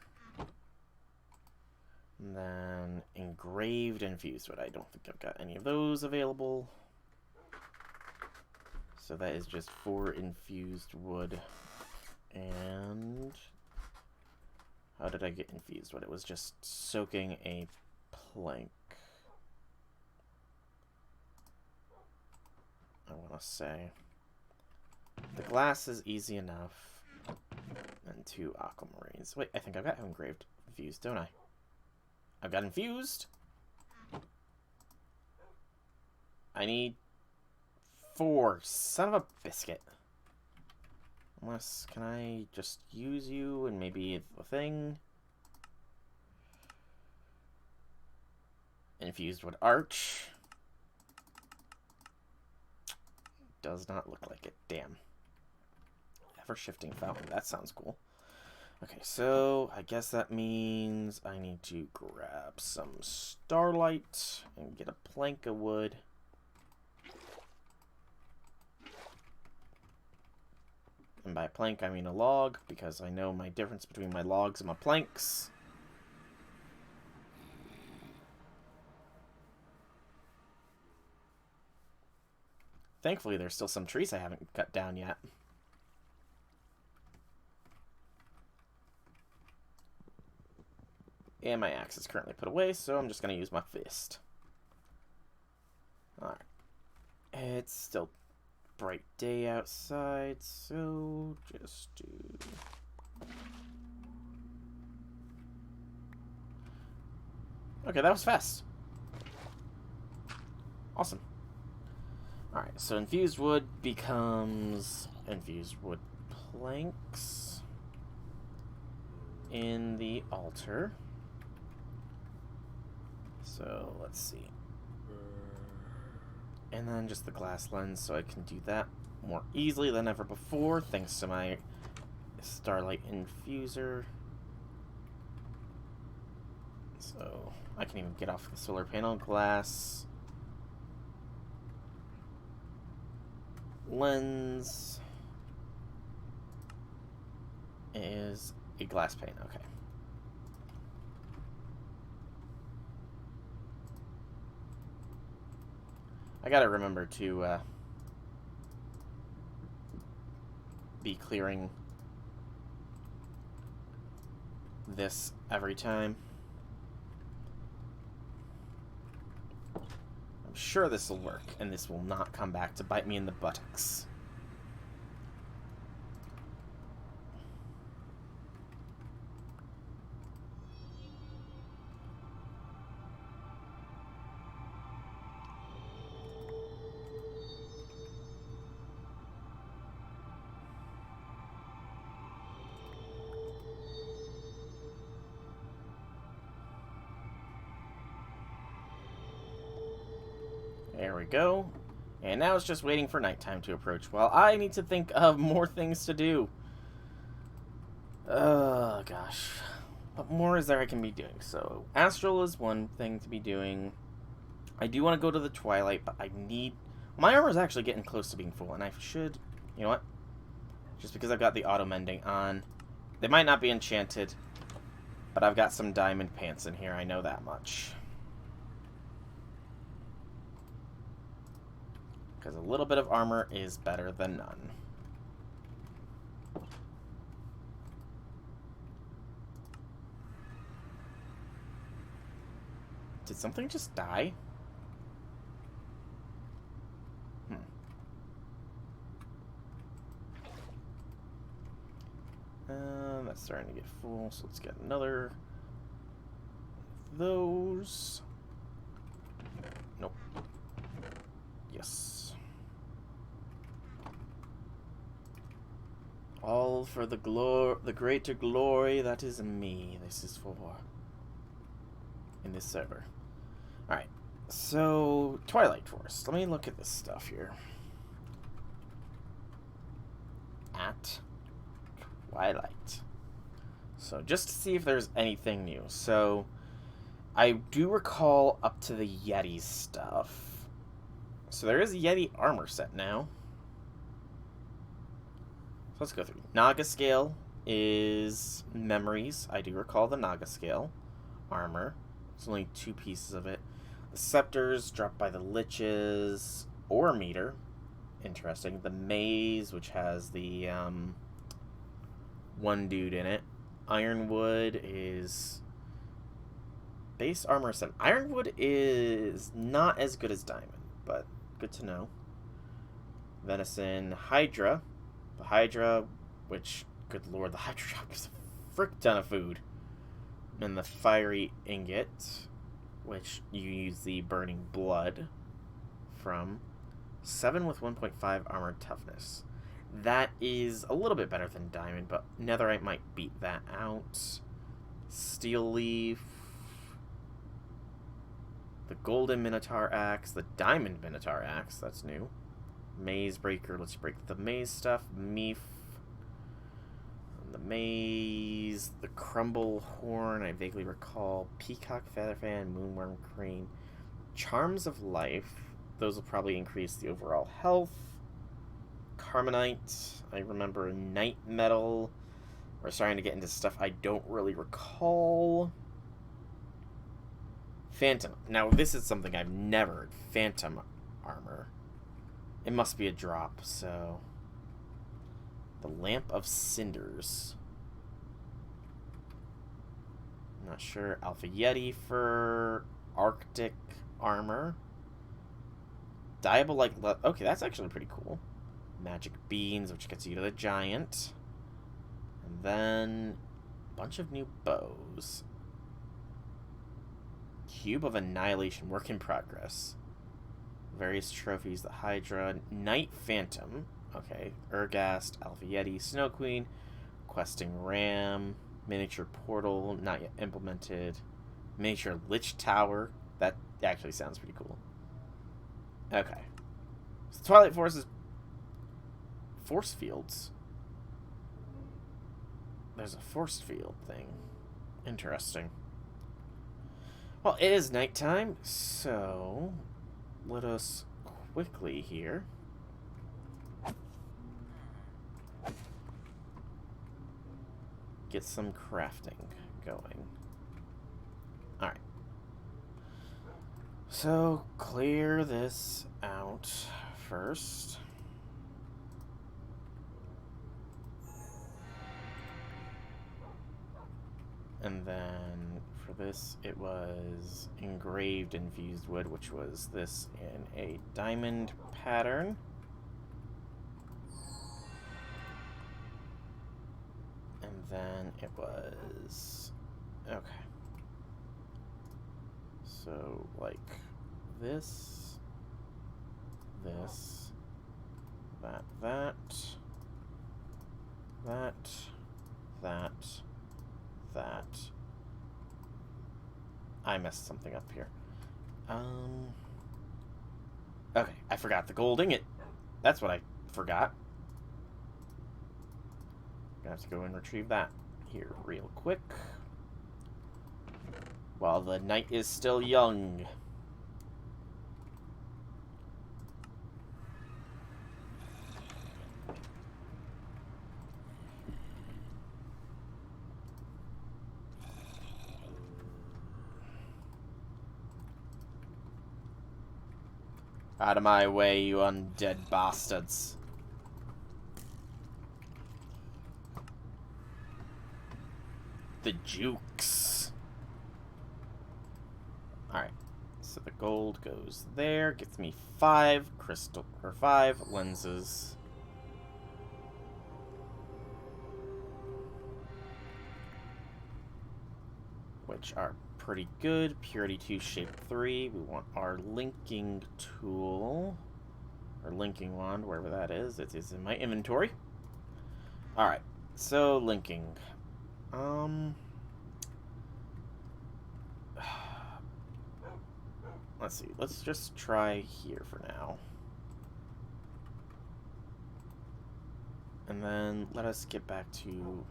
And then engraved and infused wood. I don't think I've got any of those available. So that is just 4 infused wood. And how did I get infused wood? It was just soaking a plank. I want to say. The glass is easy enough. And 2 aquamarines. Wait, I think I've got engraved infused, don't I? I've got infused. I need 4. Son of a biscuit. Unless, can I just use you and maybe the thing? Infused wood arch. Does not look like it. Damn. Ever-shifting fountain. That sounds cool. Okay, so I guess that means I need to grab some starlight and get a plank of wood. And by plank, I mean a log, because I know my difference between my logs and my planks. Thankfully, there's still some trees I haven't cut down yet. And my axe is currently put away, so I'm just going to use my fist. Alright. It's still bright day outside, so just do... Okay, that was fast. Awesome. Alright, so infused wood becomes infused wood planks in the altar. So, let's see. And then just the glass lens, so I can do that more easily than ever before, thanks to my starlight infuser. So, I can even get off the solar panel glass. Lens is a glass pane, okay. I gotta remember to be clearing this every time. I'm sure this will work, and this will not come back to bite me in the buttocks. There we go. And now it's just waiting for nighttime to approach while I need to think of more things to do. Oh, gosh. What more is there I can be doing? So, Astral is one thing to be doing. I do want to go to the Twilight, but I need... My armor is actually getting close to being full, and I should... You know what? Just because I've got the auto-mending on. They might not be enchanted, but I've got some diamond pants in here, I know that much. Because a little bit of armor is better than none. Did something just die? That's starting to get full, so let's get another of those. Nope. Yes. All for the greater glory that is me. This is for in this server. Alright, so Twilight Forest. Let me look at this stuff here. At Twilight. So just to see if there's anything new. So I do recall up to the Yeti stuff. So there is a Yeti armor set now. So let's go through. Naga Scale is memories. I do recall the Naga Scale armor. There's only 2 pieces of it. The scepters dropped by the liches. Ore meter. Interesting. The maze, which has the one dude in it. Ironwood is base armor set. Ironwood is not as good as diamond, but good to know. Venison, Hydra. The Hydra, which, good lord, the Hydra drops a frick ton of food. And the fiery ingot, which you use the burning blood from. 7 with 1.5 armor toughness. That is a little bit better than diamond, but netherite might beat that out. Steel leaf. The Golden Minotaur Axe, the Diamond Minotaur Axe, that's new. Maze Breaker, let's break the maze stuff. Meef. The maze, the Crumble Horn, I vaguely recall. Peacock Feather Fan, Moonworm Crane. Charms of Life, those will probably increase the overall health. Carmonite, I remember Night Metal. We're starting to get into stuff I don't really recall. Phantom. Now, this is something I've never heard. Phantom Armor. It must be a drop, so... The Lamp of Cinders. I'm not sure. Alpha Yeti for Arctic Armor. Diable-like... Okay, that's actually pretty cool. Magic Beans, which gets you to the Giant. And then... a bunch of new bows. Cube of Annihilation, work in progress. Various trophies, the Hydra, Night Phantom, okay, Urgast, Alpha Yeti, Snow Queen, Questing Ram, Miniature Portal, not yet implemented, Miniature Lich Tower, that actually sounds pretty cool. Okay. So Twilight Force force fields. There's a force field thing. Interesting. Well, it is nighttime, so let us quickly here get some crafting going. Alright. So, clear this out first. And then for this, it was engraved infused wood, which was this in a diamond pattern. And then it was... okay. So, like, this, that, I messed something up here. Okay, I forgot the gold ingot. That's what I forgot. Gonna have to go and retrieve that here real quick. While the night is still young. Out of my way, you undead bastards. The jukes. Alright. So the gold goes there. Gets me 5 crystal, or 5 lenses. Which are pretty good. Purity 2, Shape 3. We want our linking tool. Or linking wand, wherever that is. It is in my inventory. Alright. So, linking. Let's see. Let's just try here for now. And then let us get back to...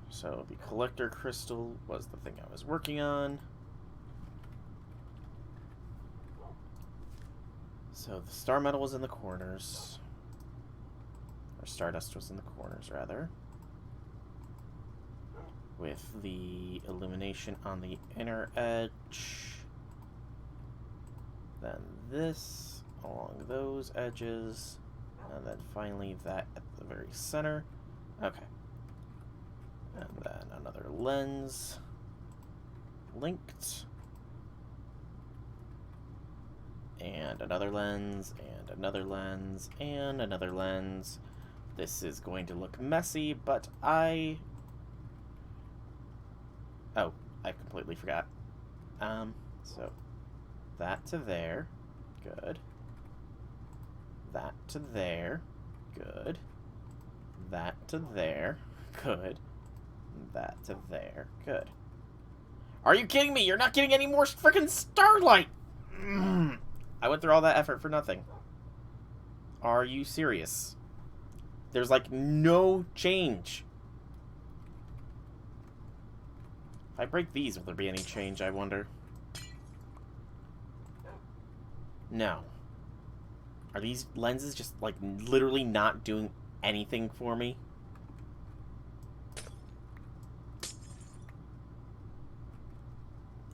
so the collector crystal was the thing I was working on. So the star metal was in the corners. Or stardust was in the corners, rather. With the illumination on the inner edge. Then this along those edges. And then finally that at the very center. Okay. And then another lens. Linked. And another lens. And another lens. And another lens. This is going to look messy, but oh, I completely forgot. So that to there. Good. That to there. Good. That to there. Good. That to there. Good. Are you kidding me? You're not getting any more freaking starlight! I went through all that effort for nothing. Are you serious? There's like no change. If I break these, will there be any change, I wonder? No. Are these lenses just, like, literally not doing anything for me?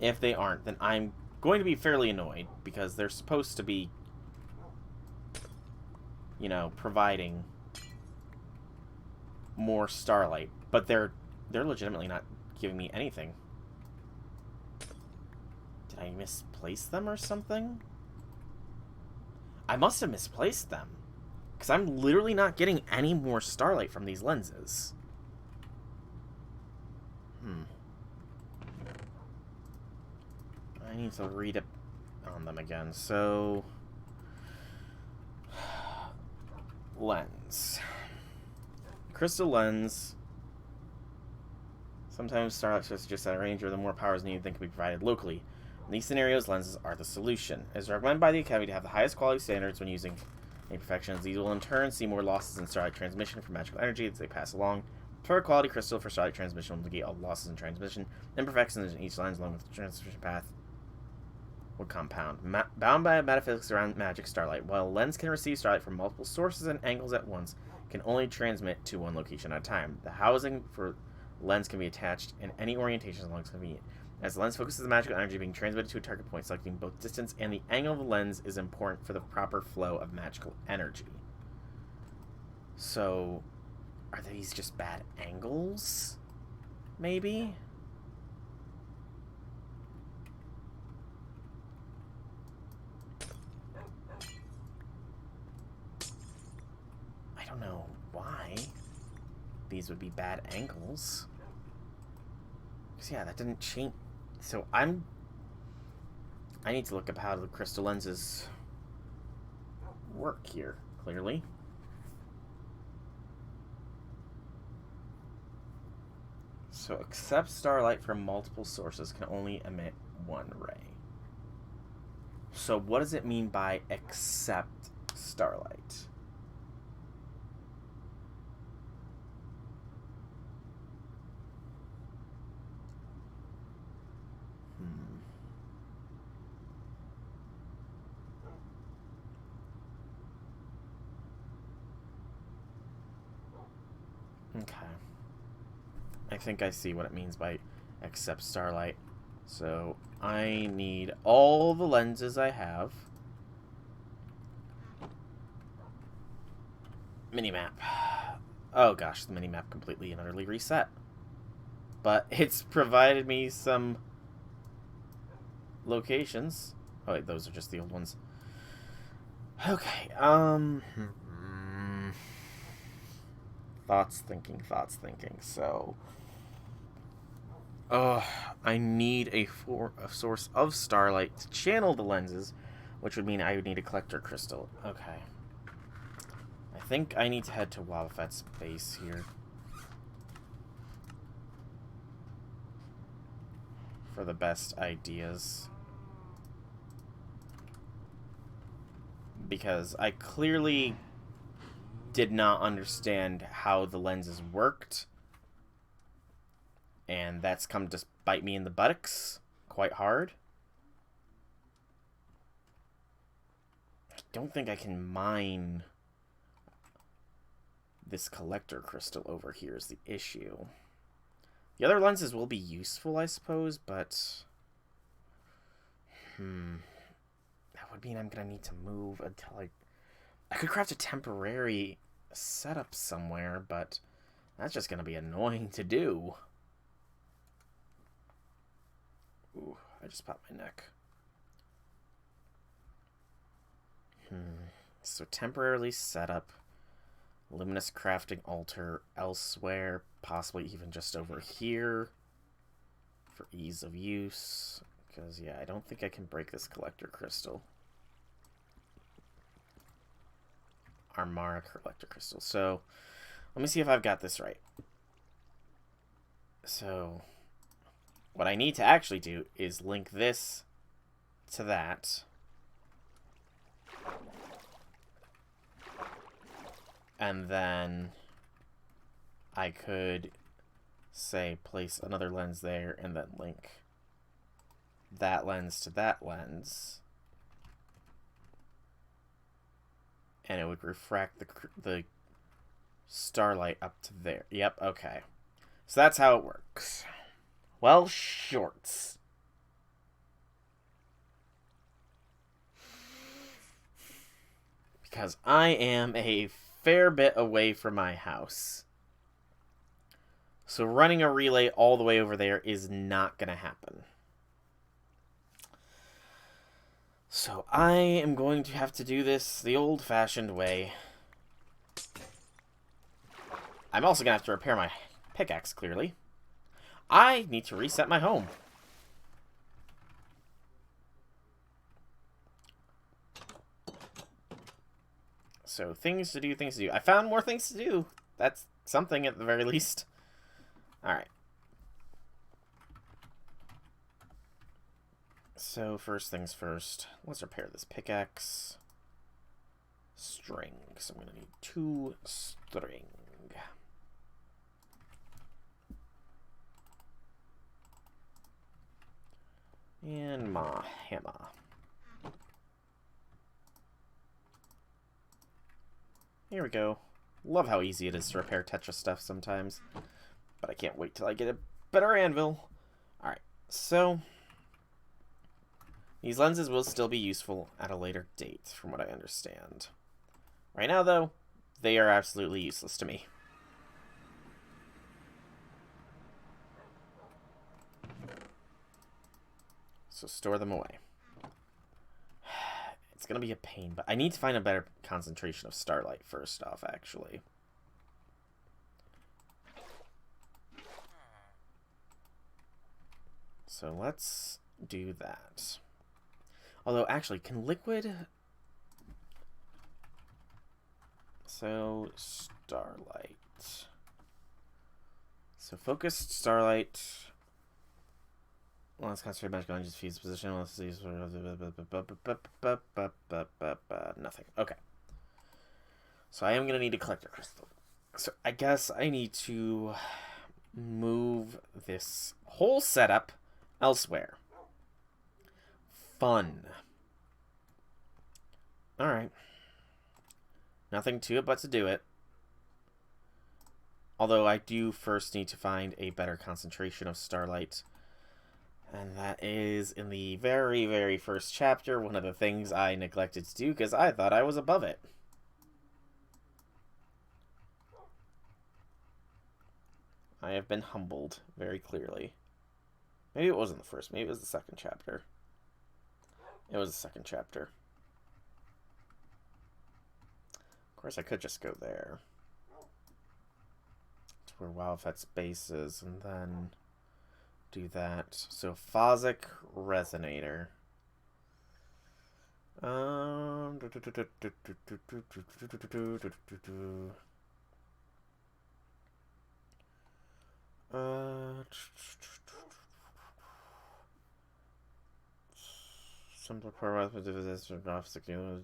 If they aren't, then I'm going to be fairly annoyed, because they're supposed to be, you know, providing more starlight. But they're legitimately not giving me anything. Did I misplace them or something? I must have misplaced them. Because I'm literally not getting any more starlight from these lenses. I need to read it on them again. So... lens. Crystal lens. Sometimes starlight sources just at a range where the more power is needed than can be provided locally. In these scenarios, lenses are the solution. It is recommended by the Academy to have the highest quality standards when using imperfections. These will in turn see more losses in starlight transmission from magical energy as they pass along. For quality crystal for starlight transmission will negate all losses in transmission. Imperfections in each lens along with the transmission path will compound. Bound by metaphysics around magic starlight, while a lens can receive starlight from multiple sources and angles at once, can only transmit to one location at a time. The housing for lens can be attached in any orientation as long as convenient. As the lens focuses the magical energy being transmitted to a target point, selecting both distance and the angle of the lens is important for the proper flow of magical energy. So, are these just bad angles? Maybe? I don't know why these would be bad angles. Because, yeah, that didn't change. So, I need to look up how the crystal lenses work here, clearly. So, accept starlight from multiple sources can only emit one ray. So, what does it mean by accept starlight? Okay. I think I see what it means by accept starlight. So, I need all the lenses I have. Minimap. Oh gosh, the minimap completely and utterly reset. But it's provided me some locations. Oh wait, those are just the old ones. Okay, Thoughts thinking. So, I need a source of starlight to channel the lenses, which would mean I would need a collector crystal. Okay. I think I need to head to Wobbuffet's base here. For the best ideas. Because I clearly did not understand how the lenses worked. And that's come to bite me in the buttocks quite hard. I don't think I can mine this collector crystal over here is the issue. The other lenses will be useful, I suppose, but... that would mean I'm going to need to move until I could craft a temporary setup somewhere, but that's just going to be annoying to do. Ooh, I just popped my neck. So temporarily set up luminous crafting altar elsewhere, possibly even just over here for ease of use. Because, yeah, I don't think I can break this collector crystal. Armara collector crystal. So, let me see if I've got this right. So, what I need to actually do is link this to that. And then I could, say, place another lens there and then link that lens to that lens. And it would refract the starlight up to there. Yep, okay. So that's how it works. Well, shorts. Because I am a fair bit away from my house. So running a relay all the way over there is not going to happen. So I am going to have to do this the old-fashioned way. I'm also going to have to repair my pickaxe, clearly. I need to reset my home. So, things to do, things to do. I found more things to do. That's something at the very least. Alright. So, first things first. Let's repair this pickaxe. String. So, I'm going to need 2 string. And my hammer. Here we go. Love how easy it is to repair Tetra stuff sometimes. But I can't wait till I get a better anvil. Alright, so these lenses will still be useful at a later date, from what I understand. Right now, though, they are absolutely useless to me. So store them away. It's going to be a pain, but I need to find a better concentration of starlight first off, actually. So let's do that. Although, actually, can liquid... So, starlight. So, focused starlight... Well, let's concentrate magic on just fuse position. Let's see. Nothing. Okay. So I am going to need a collector crystal. So I guess I need to move this whole setup elsewhere. Fun. Alright. Nothing to it but to do it. Although I do first need to find a better concentration of starlight. And that is, in the very, very first chapter, one of the things I neglected to do because I thought I was above it. I have been humbled, very clearly. Maybe it wasn't the first, maybe it was the second chapter. It was the second chapter. Of course, I could just go there. To where Wildfet's base is, and then... do that. So, phasic resonator. Simpler power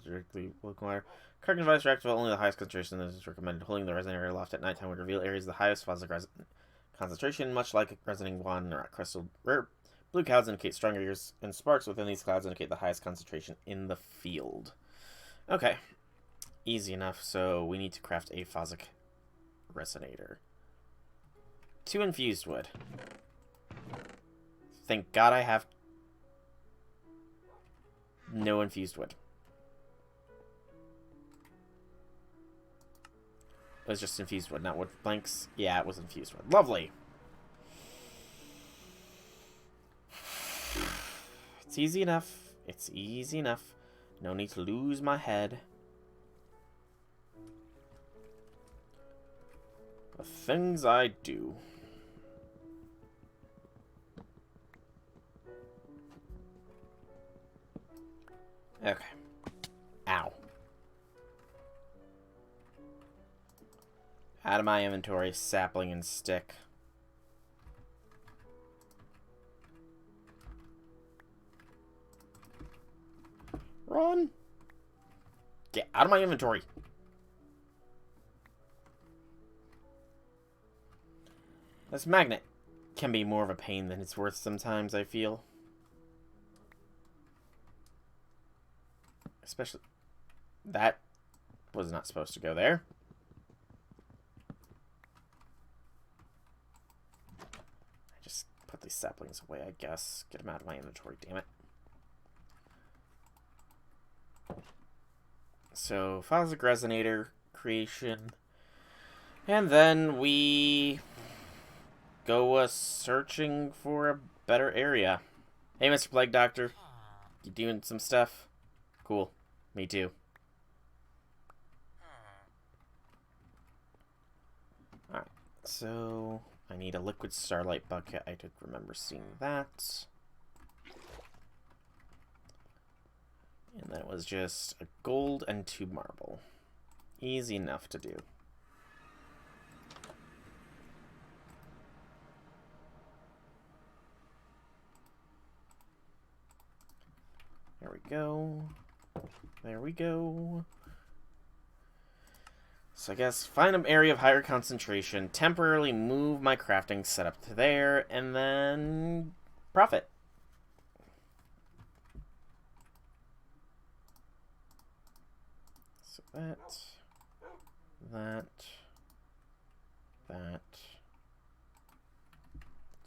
directly will require current device reactive only the highest concentration that is recommended. Holding the resonator aloft at nighttime would reveal areas of the highest phasic concentration, much like a resonating wand or crystal. Rare blue clouds indicate stronger areas, and sparks within these clouds indicate the highest concentration in the field. Okay. Easy enough, so we need to craft a phasic resonator. 2 infused wood. Thank God I have no infused wood. It was just infused wood, not wood planks. Yeah, it was infused wood. Lovely. It's easy enough. It's easy enough. No need to lose my head. The things I do. Okay. Ow. Out of my inventory, sapling and stick. Get out of my inventory. This magnet can be more of a pain than it's worth sometimes, I feel. Especially... That was not supposed to go there. I just put these saplings away, I guess. Get them out of my inventory, damn it. So, Phasic Resonator creation. And then we go searching for a better area. Hey, Mr. Plague Doctor. You doing some stuff? Cool. Me too. Alright, so I need a liquid starlight bucket. I did remember seeing that. And that was just a gold and 2 marble. Easy enough to do. There we go. There we go. So I guess find an area of higher concentration, temporarily move my crafting setup to there, and then profit. So that,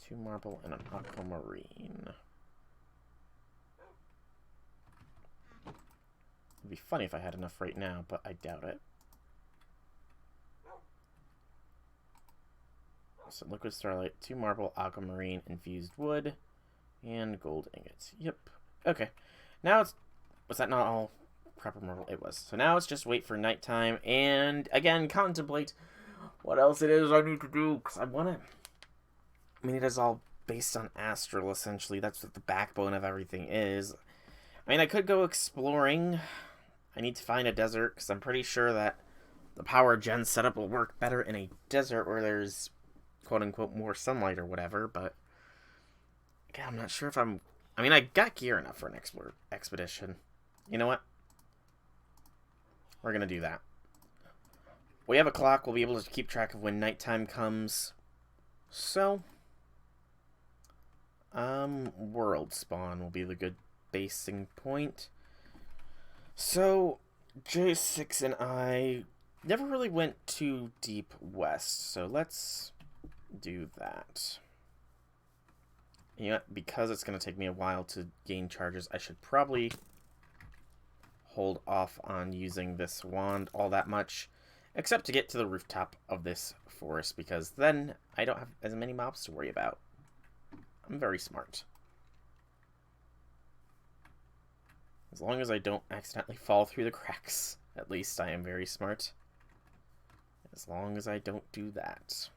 2 marble and an aquamarine. It'd be funny if I had enough right now, but I doubt it. So liquid starlight, 2 marble, aquamarine, infused wood, and gold ingots. Yep. Okay. Now it's... Was that not all proper marble? It was. So now it's just wait for nighttime, and again, contemplate what else it is I need to do, because I want to... I mean, it is all based on Astral, essentially. That's what the backbone of everything is. I mean, I could go exploring. I need to find a desert, because I'm pretty sure that the power gen setup will work better in a desert where there's quote-unquote more sunlight or whatever, but again, I'm not sure if I'm... I mean, I got gear enough for an expedition. You know what? We're gonna do that. We have a clock. We'll be able to keep track of when nighttime comes. So, world spawn will be the good basing point. So, J6 and I never really went too deep west, so let's do that. You know, because it's going to take me a while to gain charges, I should probably hold off on using this wand all that much, except to get to the rooftop of this forest, because then I don't have as many mobs to worry about. I'm very smart. As long as I don't accidentally fall through the cracks, at least I am very smart. As long as I don't do that.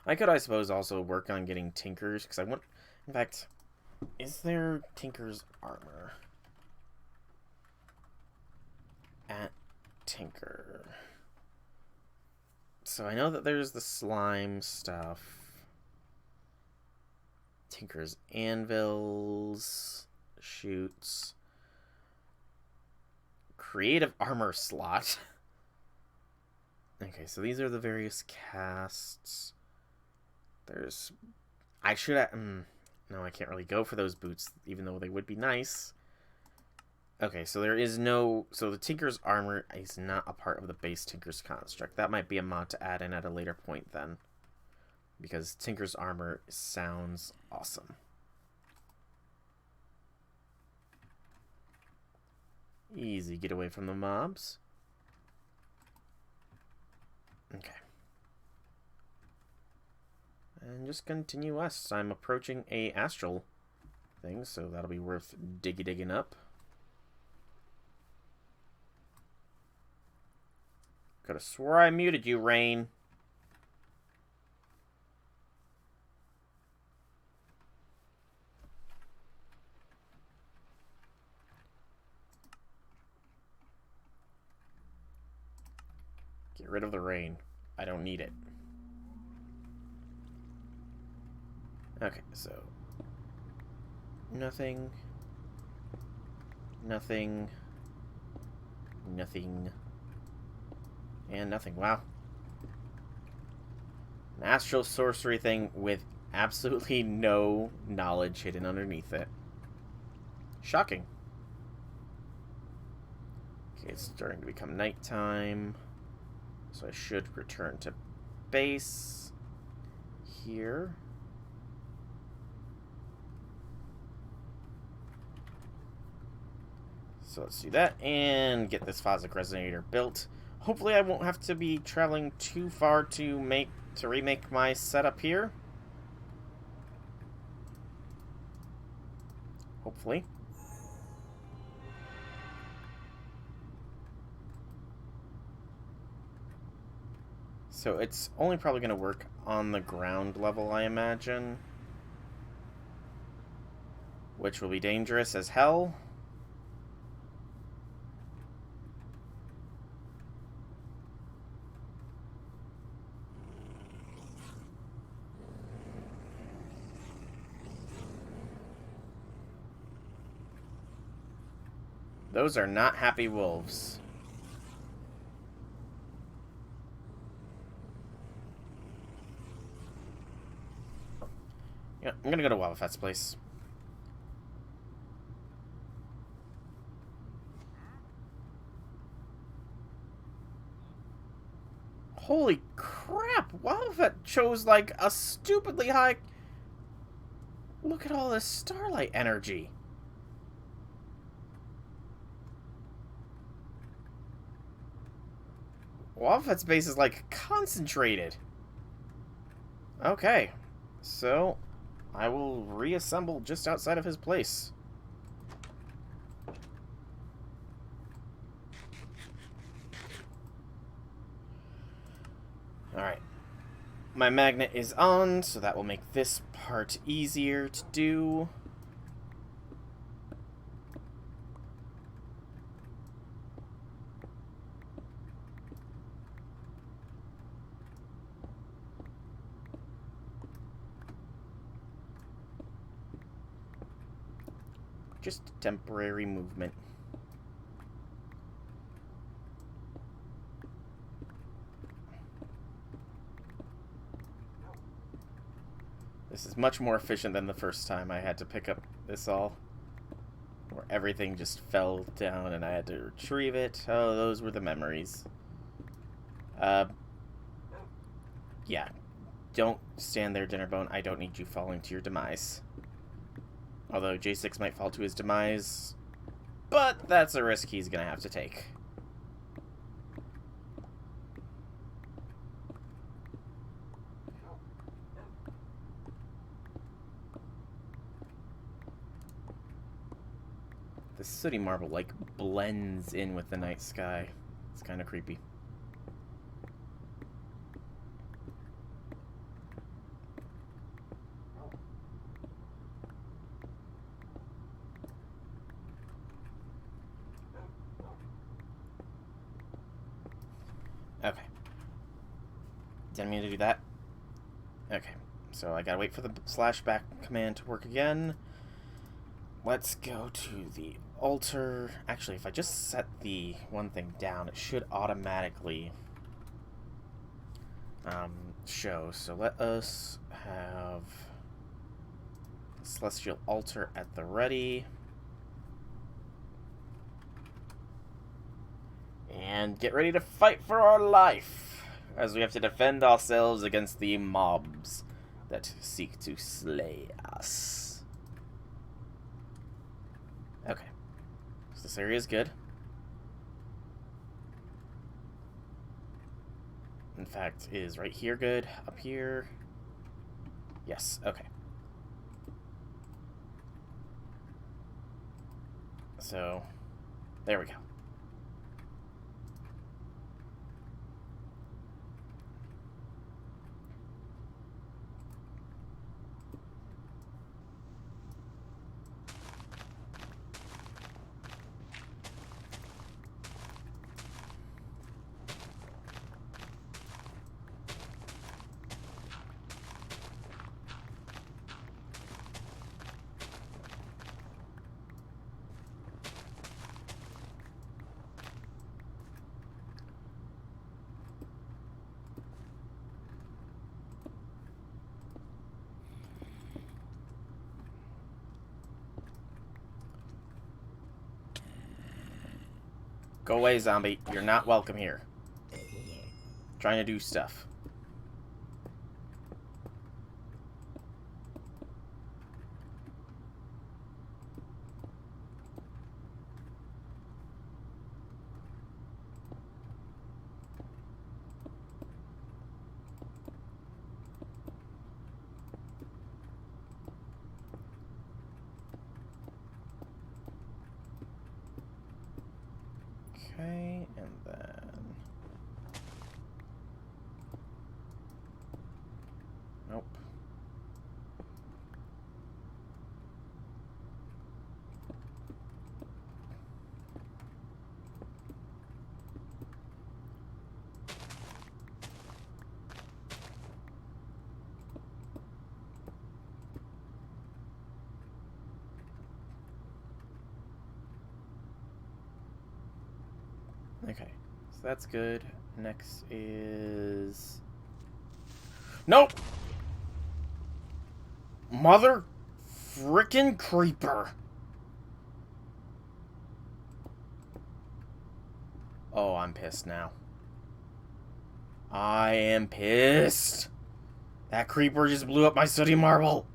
I could, I suppose, also work on getting Tinkers, because I want... In fact, is there Tinker's armor? At Tinker. So I know that there's the slime stuff. Tinker's anvils, shoots, creative armor slot. Okay, so these are the various casts. There's... I should have... no, I can't really go for those boots, even though they would be nice. Okay, so there is no... So the Tinker's armor is not a part of the base Tinker's construct. That might be a mod to add in at a later point then. Because Tinker's armor sounds awesome. Easy, get away from the mobs. Okay. And just continue west. I'm approaching a Astral thing, so that'll be worth digging up. Could have swore I muted you, Rain. Get rid of the rain. I don't need it. Okay, so nothing. Nothing. Nothing. And nothing. Wow. An astral sorcery thing with absolutely no knowledge hidden underneath it. Shocking. Okay, it's starting to become nighttime. So I should return to base here. So let's do that and get this phasic resonator built. Hopefully I won't have to be traveling too far to remake my setup here. Hopefully. So it's only probably going to work on the ground level, I imagine. Which will be dangerous as hell. Those are not happy wolves. Yeah, I'm gonna go to Wobbuffet's place. Holy crap! Wobbuffet chose like a stupidly high... Look at all this starlight energy. Wobbuffet's base is like concentrated. Okay, so I will reassemble just outside of his place. Alright. My magnet is on, so that will make this part easier to do. Just temporary movement. This is much more efficient than the first time I had to pick up this all. Where everything just fell down and I had to retrieve it. Oh, those were the memories. Yeah. Don't stand there, Dinnerbone. I don't need you falling to your demise. Although J6 might fall to his demise. But that's a risk he's gonna have to take. The sooty marble, like, blends in with the night sky. It's kind of creepy. Okay. Didn't mean to do that. Okay. So I gotta wait for the /back command to work again. Let's go to the altar. Actually, if I just set the one thing down, it should automatically show. So let us have the celestial altar at the ready. And get ready to fight for our life, as we have to defend ourselves against the mobs that seek to slay us. Okay. So this area is good. In fact, is right here good? Up here? Yes, okay. So, there we go. Go away, zombie. You're not welcome here. Trying to do stuff. Okay, and then... Nope. Okay, so that's good. Next is... Nope! Mother frickin' creeper! Oh, I'm pissed now. I am pissed! That creeper just blew up my sooty marble!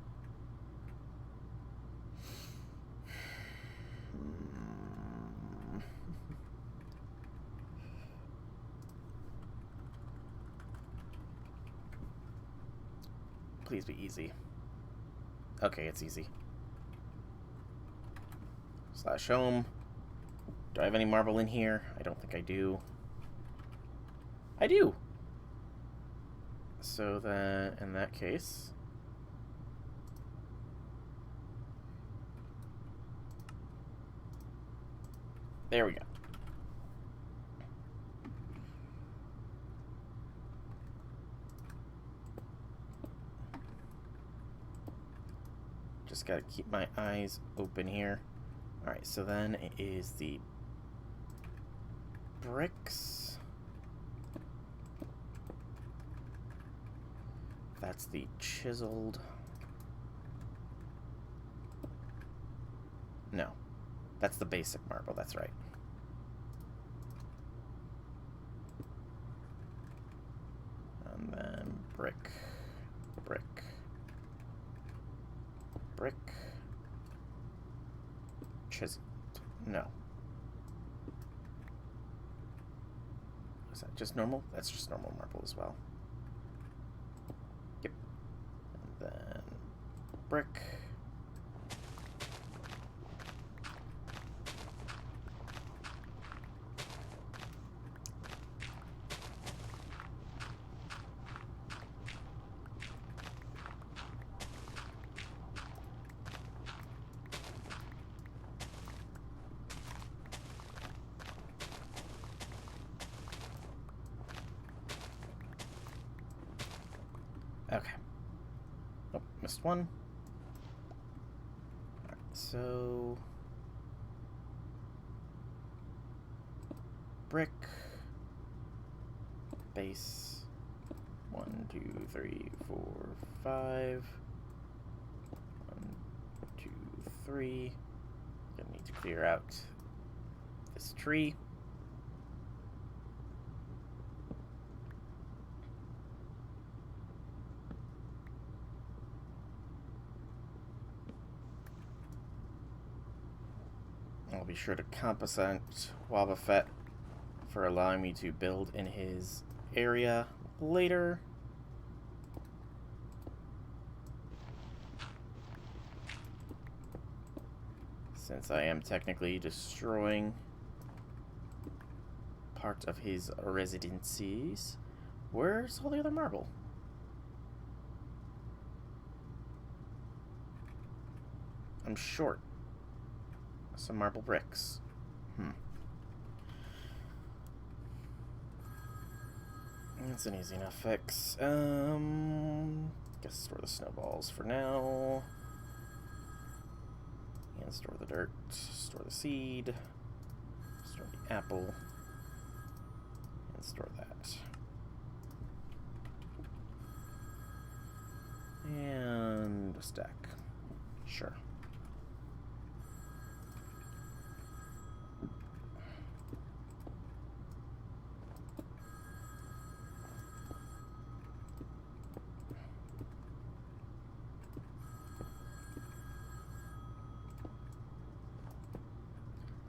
Please be easy. Okay, it's easy. Slash home. Do I have any marble in here? I don't think I do. I do! So then, in that case... There we go. Just gotta keep my eyes open here. Alright, so then it is the bricks. That's the chiseled. No. That's the basic marble, that's right. And then brick, brick, brick, chiseled. No. Is that just normal? That's just normal marble as well. Yep. And then brick. Okay. Oh, missed one. Alright, so... brick. Base. 1, 2, 3, 4, 5. 1, 2, 3. Gonna need to clear out this tree. I'll be sure to compensate Wobbuffet for allowing me to build in his area later. Since I am technically destroying part of his residencies. Where's all the other marble? I'm short some marble bricks. That's an easy enough fix. Guess store the snowballs for now. And store the dirt. Store the seed. Store the apple. And store that. And a stack. Sure.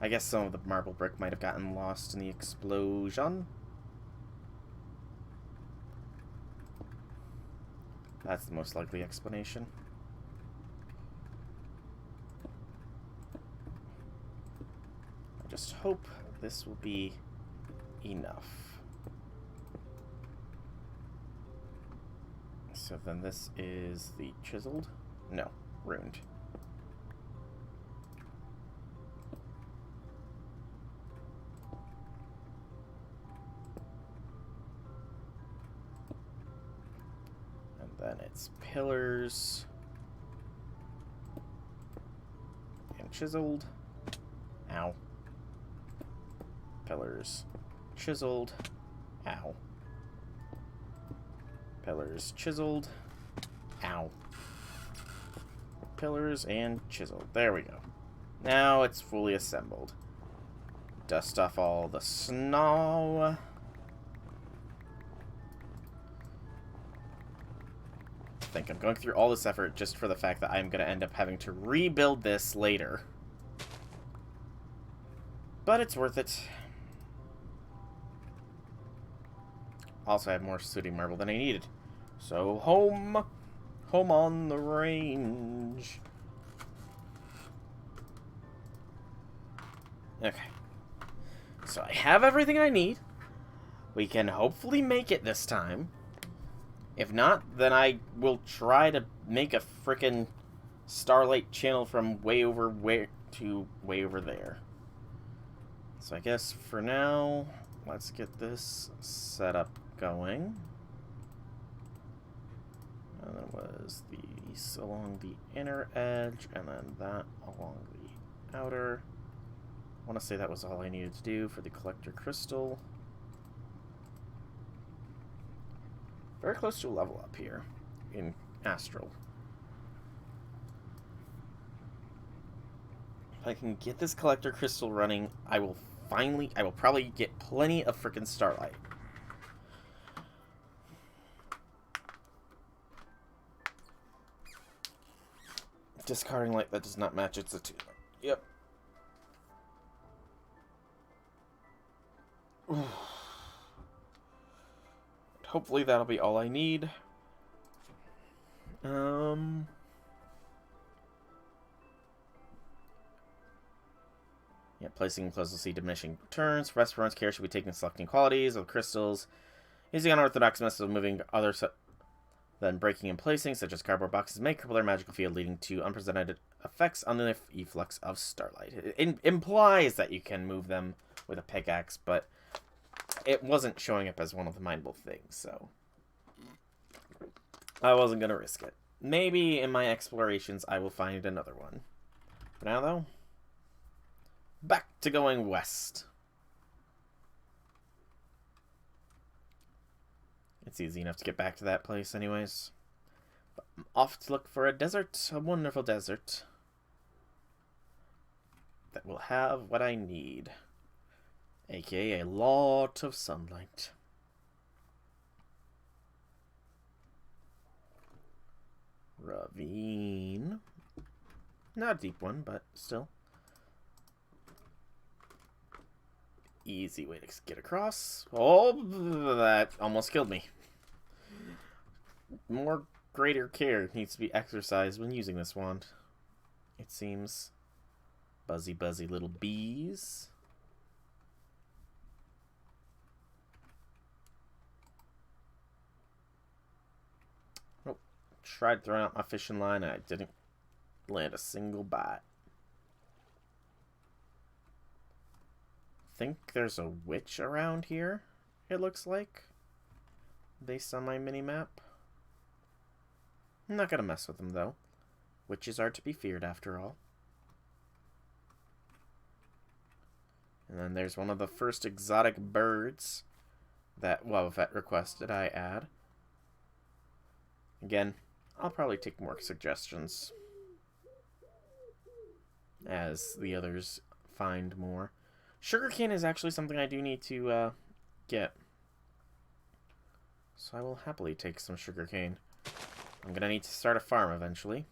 I guess some of the marble brick might have gotten lost in the explosion. That's the most likely explanation. I just hope this will be enough. So then this is the chiseled? No, ruined. And then it's pillars. And chiseled. Ow. Pillars. Chiseled. Ow. Pillars chiseled. Ow. Pillars and chiseled. There we go. Now it's fully assembled. Dust off all the snow. I think I'm going through all this effort just for the fact that I'm going to end up having to rebuild this later. But it's worth it. Also, I have more sooty marble than I needed. So, home. Home on the range. Okay. So, I have everything I need. We can hopefully make it this time. If not, then I will try to make a frickin' Starlight channel from way over where to way over there. So, I guess for now, let's get this set up going. And it was these along the inner edge, and then that along the outer. I want to say that was all I needed to do for the collector crystal. Very close to a level up here in Astral. If I can get this collector crystal running, I will probably get plenty of frickin' Starlight. Discarding light that does not match its attunement. Yep. Hopefully that'll be all I need. Yeah, placing close to see diminishing returns. For restaurants, care should be taken selecting qualities of crystals. Using unorthodox methods of moving other than breaking and placing, such as cardboard boxes, may cripple their magical field, leading to unprecedented effects on the efflux of Starlight. It implies that you can move them with a pickaxe, but it wasn't showing up as one of the mindable things, so I wasn't going to risk it. Maybe in my explorations I will find another one. For now, though, back to going west. It's easy enough to get back to that place anyways. But I'm off to look for a desert, a wonderful desert, that will have what I need. AKA a lot of sunlight. Ravine. Not a deep one, but still. Easy way to get across. Oh, that almost killed me. More greater care needs to be exercised when using this wand, it seems. Buzzy, buzzy little bees. Oh, tried throwing out my fishing line and I didn't land a single bite. I think there's a witch around here, it looks like, based on my mini-map. I'm not gonna mess with them, though. Witches are to be feared, after all. And then there's one of the first exotic birds that Wobbuffet requested I add. Again, I'll probably take more suggestions as the others find more. Sugarcane is actually something I do need to get. So I will happily take some sugarcane. I'm going to need to start a farm eventually.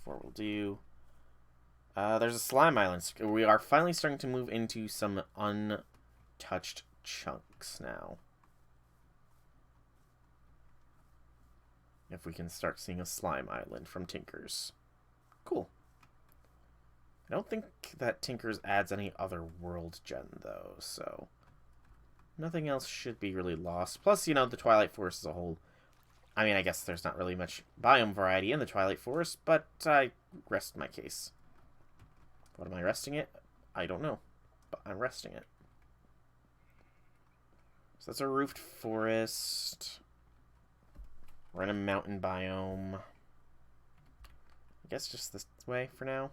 before we'll do. There's a slime island. We are finally starting to move into some untouched chunks now. If we can start seeing a slime island from Tinker's. Cool. I don't think that Tinker's adds any other world gen, though, so nothing else should be really lost. Plus, you know, the Twilight Forest as a whole. I mean, I guess there's not really much biome variety in the Twilight Forest, but I rest my case. What am I resting it? I don't know, but I'm resting it. So that's a roofed forest. We're in a mountain biome. I guess just this way for now.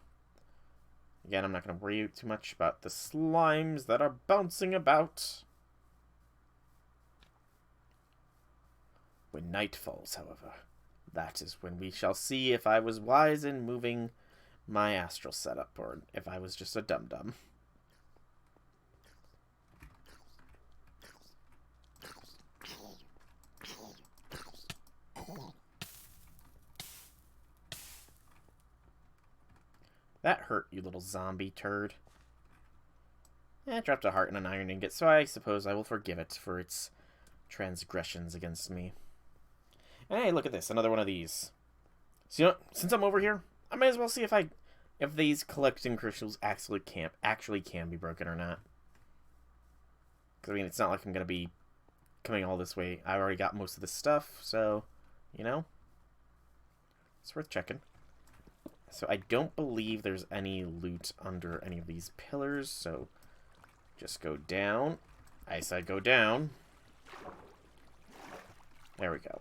Again, I'm not going to worry too much about the slimes that are bouncing about. When night falls, however, that is when we shall see if I was wise in moving my astral setup, or if I was just a dum-dum. That hurt, you little zombie turd. Yeah, it dropped a heart and an iron ingot, so I suppose I will forgive it for its transgressions against me. And hey, look at this, another one of these. So, you know, since I'm over here, I might as well see if these collecting crystals actually can be broken or not. Because, I mean, it's not like I'm going to be coming all this way. I've already got most of this stuff, so, you know, it's worth checking. So I don't believe there's any loot under any of these pillars, so just go down. I said go down. There we go.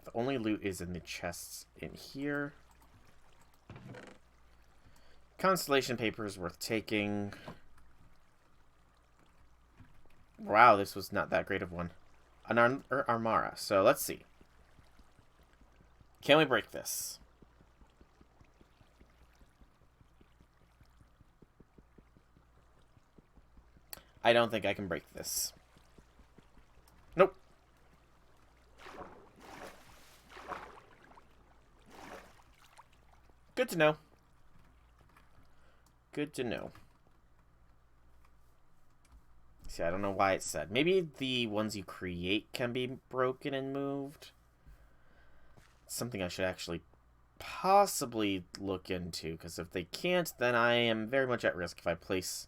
The only loot is in the chests in here. Constellation paper is worth taking. Wow, this was not that great of one. An Armara. So let's see. Can we break this? I don't think I can break this. Nope. Good to know. Good to know. See, I don't know why it said. Maybe the ones you create can be broken and moved. Something I should actually possibly look into, because if they can't, then I am very much at risk if I place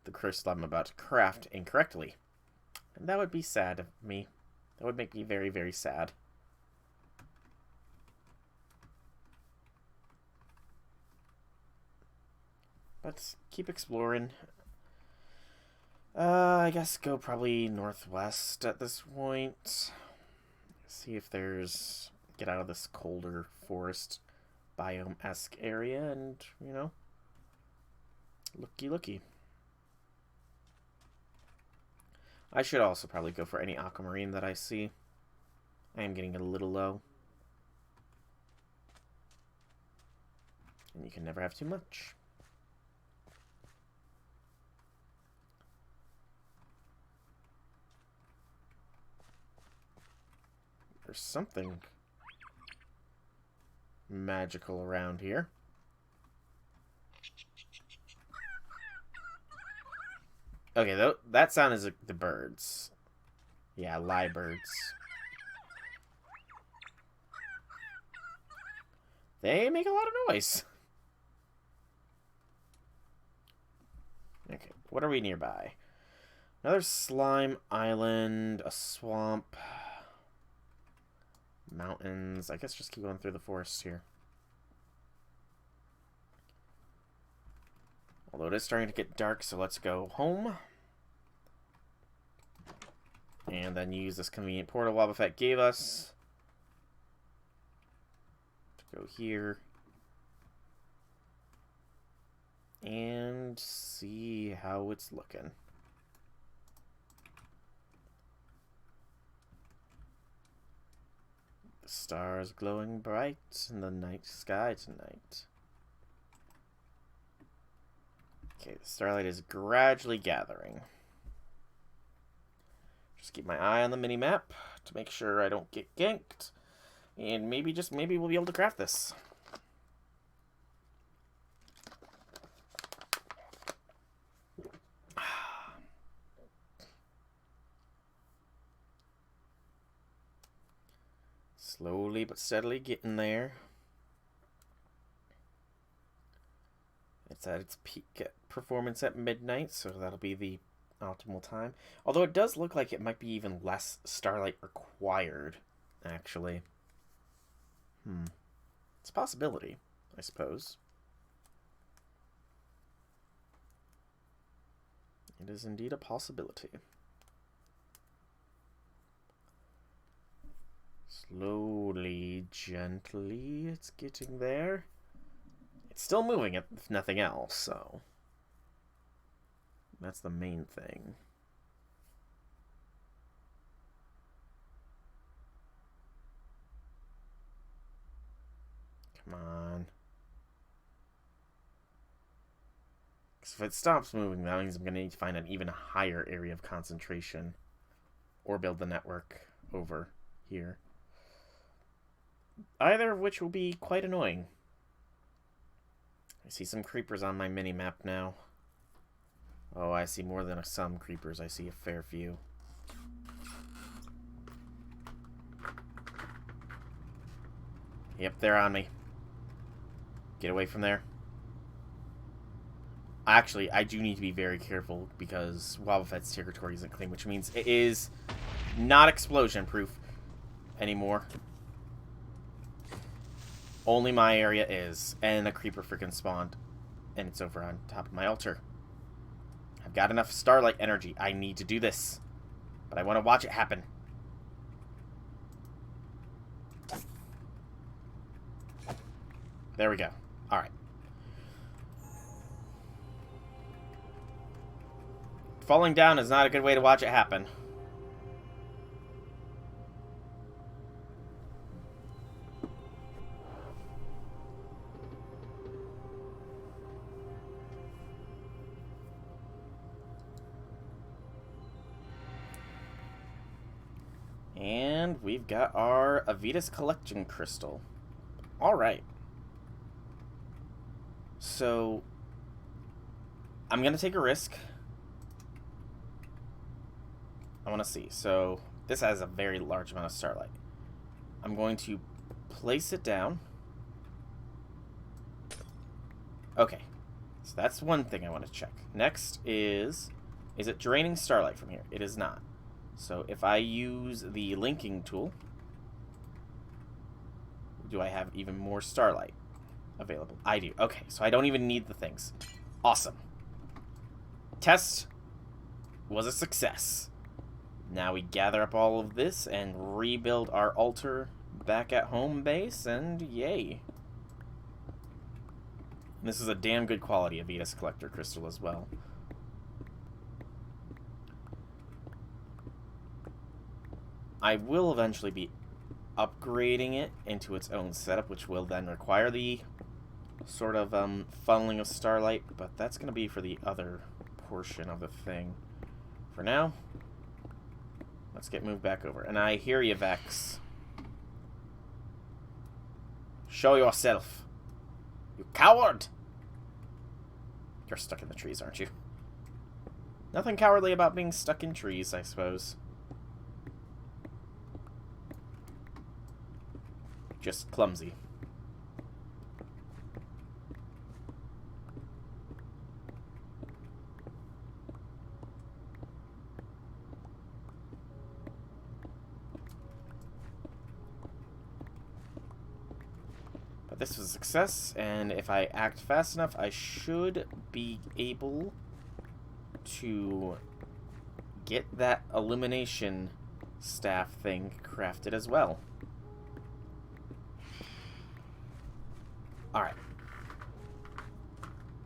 the crystal I'm about to craft incorrectly. And that would be sad of me. That would make me very, very sad. Let's keep exploring. I guess go probably northwest at this point. See if there's... Get out of this colder forest biome-esque area and, you know, looky. I should also probably go for any aquamarine that I see. I am getting a little low. And you can never have too much. There's something magical around here. Okay, that sound is the birds. Yeah, lie birds. They make a lot of noise. Okay, what are we nearby? Another slime island, a swamp, mountains. I guess just keep going through the forest here. Although it is starting to get dark, so let's go home. And then use this convenient portal Wobbuffet gave us to go here. And see how it's looking. The stars glowing bright in the night sky tonight. Okay, the starlight is gradually gathering. Just keep my eye on the mini-map to make sure I don't get ganked. And maybe, just maybe we'll be able to craft this. Slowly but steadily getting there. It's at its peak performance at midnight, so that'll be the optimal time. Although it does look like it might be even less starlight required, actually. It's a possibility, I suppose. It is indeed a possibility. Slowly, gently, it's getting there. It's still moving, if nothing else, so that's the main thing. Come on. Because if it stops moving, that means I'm going to need to find an even higher area of concentration. Or build the network over here. Either of which will be quite annoying. I see some creepers on my mini-map now. Oh, I see more than some creepers. I see a fair few. Yep, they're on me. Get away from there. Actually, I do need to be very careful because Wobbuffet's territory isn't clean, which means it is not explosion-proof anymore. Only my area is. And a creeper freaking spawned. And it's over on top of my altar. I've got enough starlight energy. I need to do this. But I want to watch it happen. There we go. Alright. Falling down is not a good way to watch it happen. And we've got our Avitus Collection Crystal. Alright. So, I'm going to take a risk. I want to see. So, this has a very large amount of starlight. I'm going to place it down. Okay. So that's one thing I want to check. Next is it draining starlight from here? It is not. So if I use the linking tool, do I have even more starlight available? I do. Okay, so I don't even need the things. Awesome. Test was a success. Now we gather up all of this and rebuild our altar back at home base, and yay. And this is a damn good quality Avitus Collector Crystal as well. I will eventually be upgrading it into its own setup, which will then require the sort of funneling of starlight, but that's going to be for the other portion of the thing. For now, let's get moved back over. And I hear you, Vex. Show yourself. You coward! You're stuck in the trees, aren't you? Nothing cowardly about being stuck in trees, I suppose. Just clumsy. But this was a success, and if I act fast enough, I should be able to get that illumination staff thing crafted as well. Alright.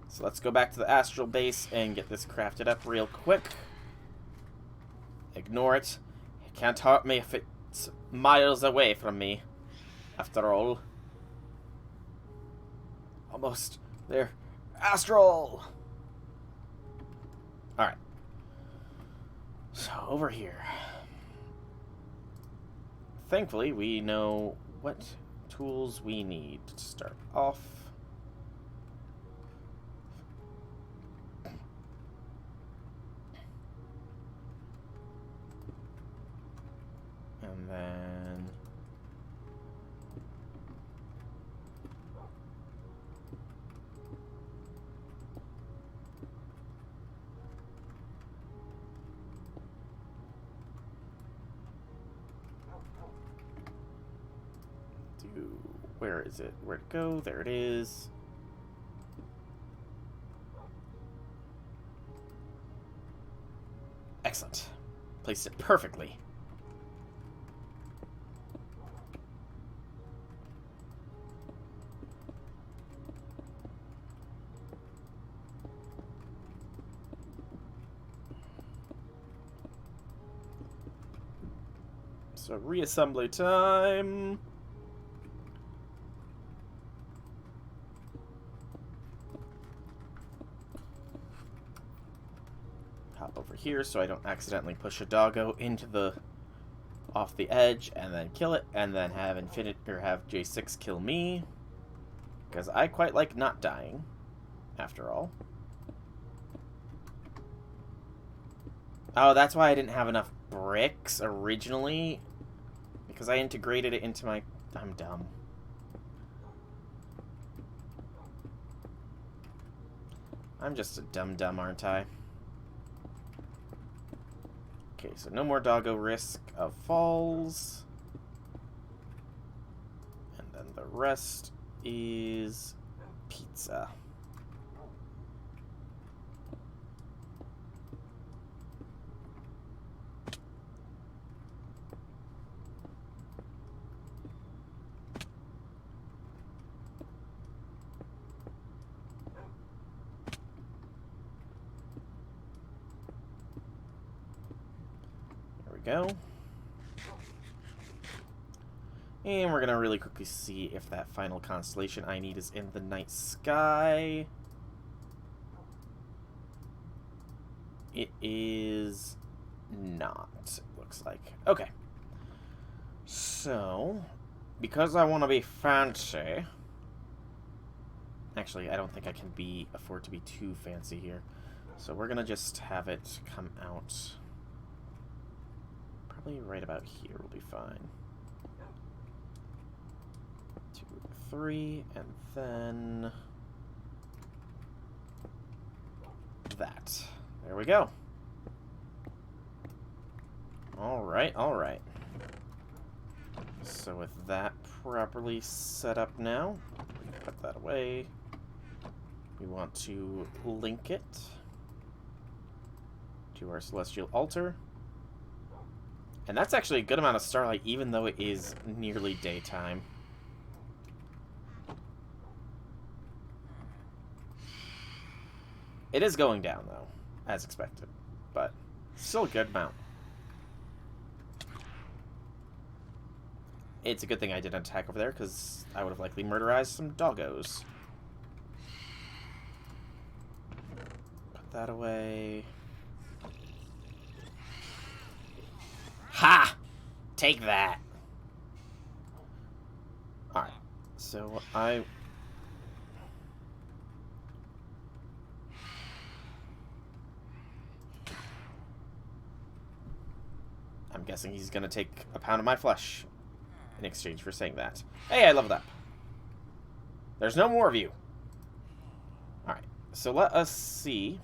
So let's go back to the Astral base and get this crafted up real quick. Ignore it. It can't hurt me if it's miles away from me. After all. Almost there. Astral! Alright. So, over here. Thankfully, we know what tools we need to start off. And then Where is it? Where'd it go? There it is. Excellent. Placed it perfectly. So reassembly time. Hop over here so I don't accidentally push a doggo into the off the edge and then kill it, and then have have J6 kill me, because I quite like not dying after all. Oh, that's why I didn't have enough bricks originally, because I integrated it into my... I'm dumb. I'm just a dumb, aren't I? Okay, so no more doggo risk of falls. And then the rest is pizza. Go. And we're gonna really quickly see if that final constellation I need is in the night sky. It is not, it looks like. Okay. So, because I want to be fancy... Actually, I don't think I can afford to be too fancy here. So we're gonna just have it come out... right about here will be fine. 2, 3, and then that. There we go. Alright, alright. So with that properly set up now, put that away. We want to link it to our celestial altar. And that's actually a good amount of starlight, even though it is nearly daytime. It is going down, though, as expected. But still a good amount. It's a good thing I didn't attack over there, because I would have likely murderized some doggos. Put that away. Ha! Take that. Alright. So I'm guessing he's gonna take a pound of my flesh in exchange for saying that. Hey, I leveled up. There's no more of you. Alright. So let us see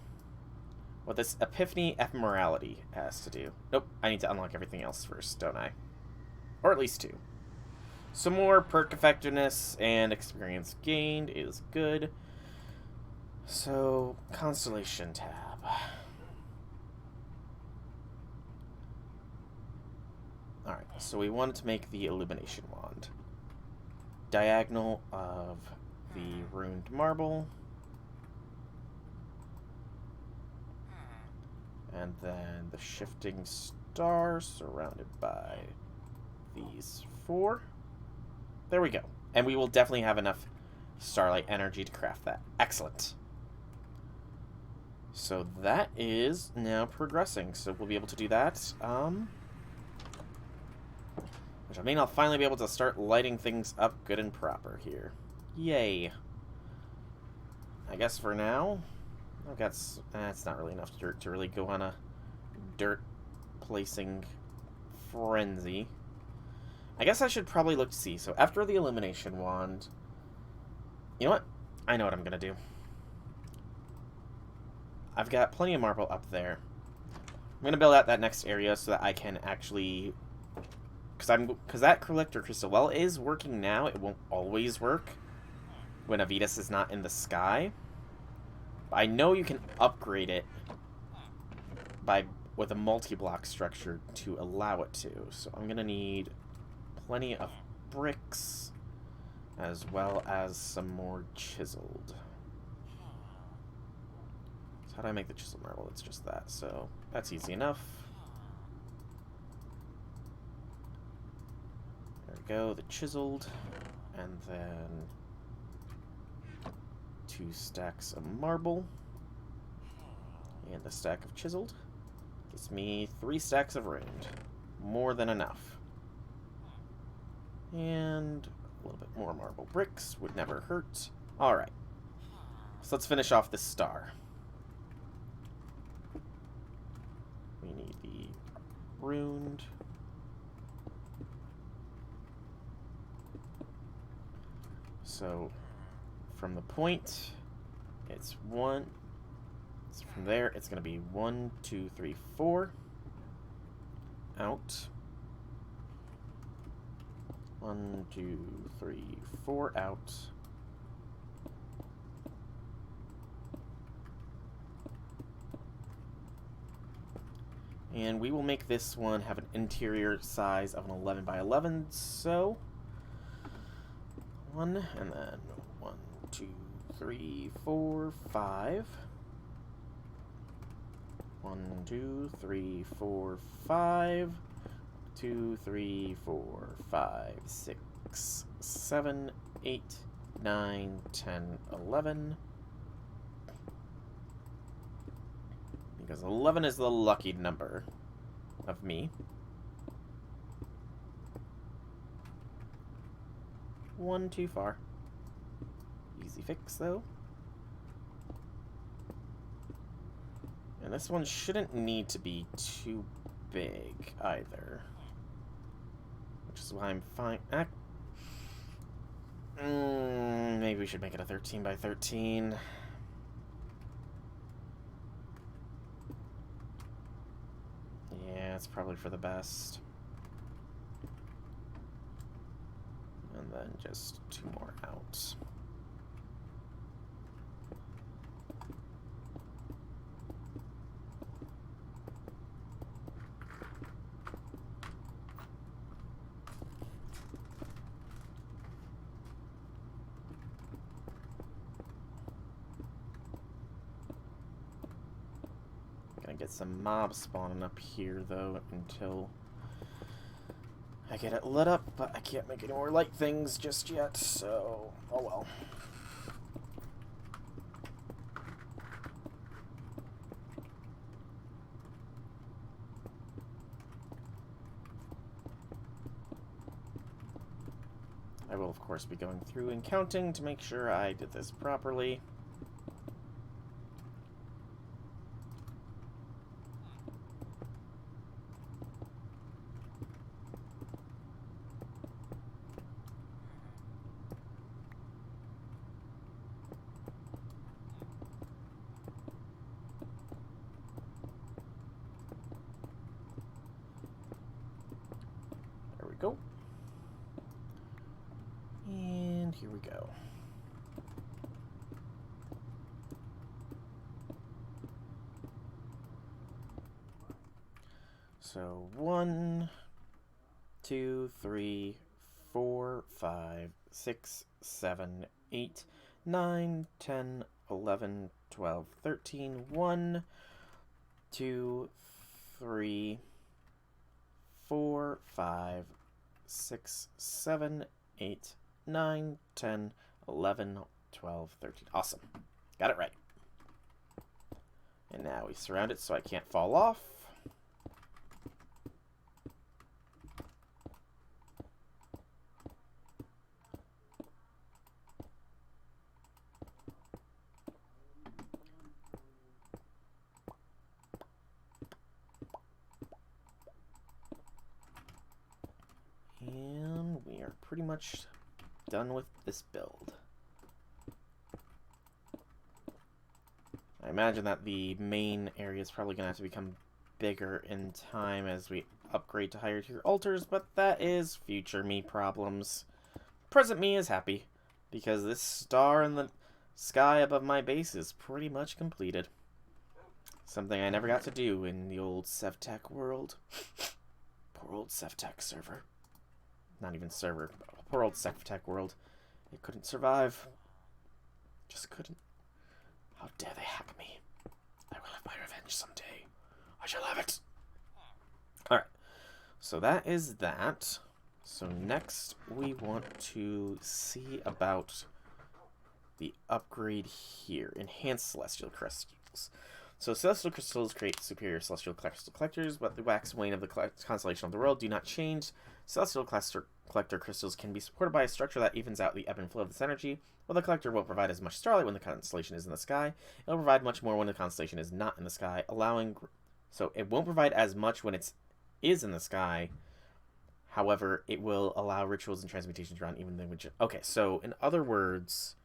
what this Epiphany Ephemerality has to do. Nope, I need to unlock everything else first, don't I? Or at least 2. Some more perk effectiveness and experience gained is good. So, Constellation tab. Alright, so we wanted to make the Illumination Wand. Diagonal of the Ruined Marble. And then the Shifting Star surrounded by these 4. There we go. And we will definitely have enough starlight energy to craft that. Excellent. So that is now progressing. So we'll be able to do that. Which I mean I'll finally be able to start lighting things up good and proper here. Yay. I guess for now... That's not really enough dirt to really go on a dirt placing frenzy. I guess I should probably look to see. So after the Illumination Wand... You know what? I know what I'm going to do. I've got plenty of marble up there. I'm going to build out that next area so that I can actually because that collector crystal, while it is working now, it won't always work when Avitas is not in the sky. But I know you can upgrade it with a multi-block structure to allow it to. So I'm gonna need plenty of bricks as well as some more chiseled. So how do I make the chiseled marble? It's just that, so that's easy enough. There we go, the chiseled, and then 2 stacks of marble, and a stack of chiseled. Gives me 3 stacks of ruined. More than enough. And a little bit more marble bricks would never hurt. Alright. So let's finish off this star. We need the ruined. So from the point, it's 1. So from there, it's going to be 1, 2, 3, 4. Out. 1, 2, 3, 4 out. And we will make this one have an interior size of an 11 by 11, so 1, and then 1, 2, 3, 4, 5. 1, 2, 3, 4, 5. 2, 3, 4, 5, 6, 7, 8, 9, 10, 11. Because 11 is the lucky number of me. 1 too far. Easy fix, though. And this one shouldn't need to be too big, either. Which is why I'm fine. Maybe we should make it a 13 by 13. Yeah, it's probably for the best. And then just 2 more out. Gonna get some mobs spawning up here, though, until I get it lit up, but I can't make any more light things just yet, so oh well. I will, of course, be going through and counting to make sure I did this properly. There we go. And here we go. So 1, 2, 3, 4, 5, 6, 7, 8, 9, 10, 11, 12, 13. 1, 2, 3, 4, 5, 6, 7, 8, 9, 10, 11, 12, 13. Awesome. Got it right. And now we surround it so I can't fall off. And we are pretty much done with this build. I imagine that the main area is probably going to have to become bigger in time as we upgrade to higher tier altars, but that is future me problems. Present me is happy, because this star in the sky above my base is pretty much completed. Something I never got to do in the old SevTech world. Poor old SevTech server. Not even server. Poor old SevTech world. It couldn't survive. Just couldn't. How dare they hack me. I will have my revenge someday. I shall have it. Alright. So that is that. So next we want to see about the upgrade here. Enhanced Celestial Crystals. So Celestial Crystals create superior Celestial Crystal Collectors, but the wax and wane of the constellation of the world do not change. Celestial Collector Crystals can be supported by a structure that evens out the ebb and flow of this energy. While the Collector won't provide as much starlight when the constellation is in the sky, it will provide much more when the constellation is not in the sky, allowing... So it won't provide as much when it is in the sky. However, it will allow rituals and transmutations around even the... Okay, so in other words...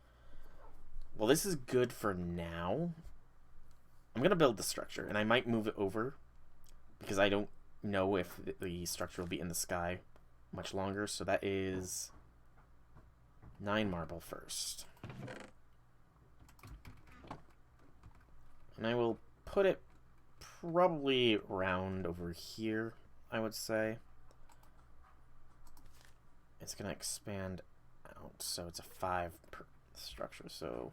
Well, this is good for now. I'm going to build the structure, and I might move it over, because I don't know if the structure will be in the sky much longer, so that is 9 marble first. And I will put it probably around over here, I would say. It's going to expand out, so it's a 5 per structure, so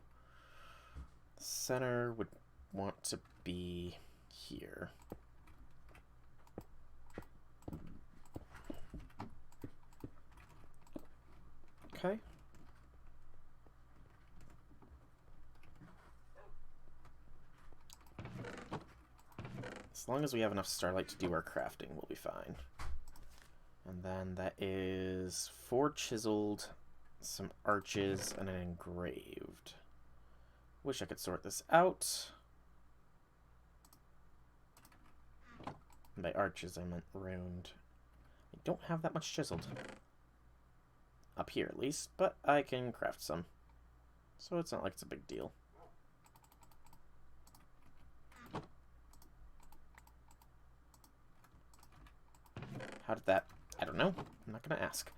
the center would want to be here. Okay. As long as we have enough starlight to do our crafting, we'll be fine. And then that is 4 chiseled, some arches, and an engraved. Wish I could sort this out. By arches, I meant round. I don't have that much chiseled. Up here, at least, but I can craft some. So it's not like it's a big deal. How did that... I don't know. I'm not going to ask.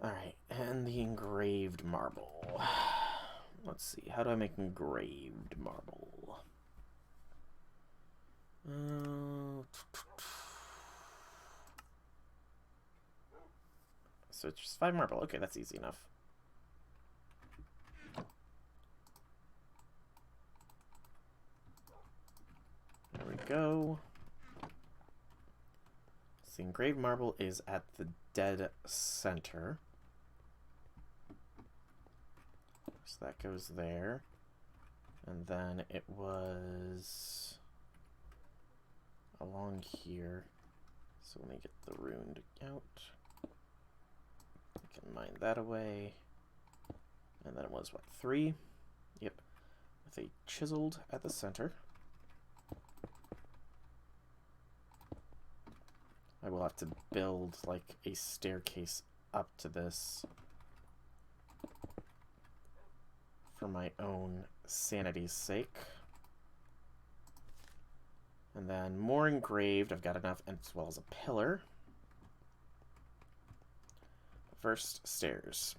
Alright, and the engraved marble. Let's see. How do I make engraved marble? So it's just 5 marble. Okay, that's easy enough. There we go. So the engraved marble is at the dead center. So that goes there. And then it was along here. So let me get the rune out. I can mine that away. And then it was, what, 3? Yep. With a chiseled at the center. I will have to build, like, a staircase up to this for my own sanity's sake. And then more engraved. I've got enough, as well as a pillar. First, stairs.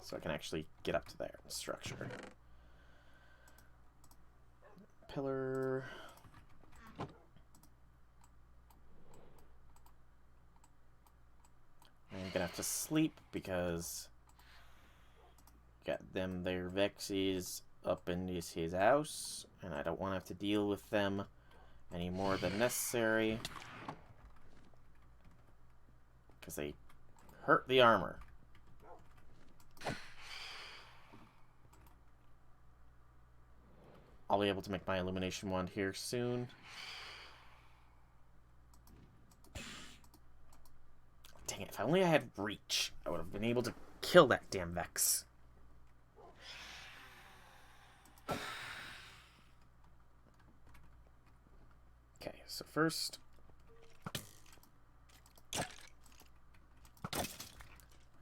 So I can actually get up to there. Structure. Pillar. I'm gonna have to sleep because got them their Vexies up in his house, and I don't want to have to deal with them any more than necessary because they hurt the armor. I'll be able to make my illumination wand here soon. Dang it, if only I had reach, I would have been able to kill that damn Vex. Okay, so first...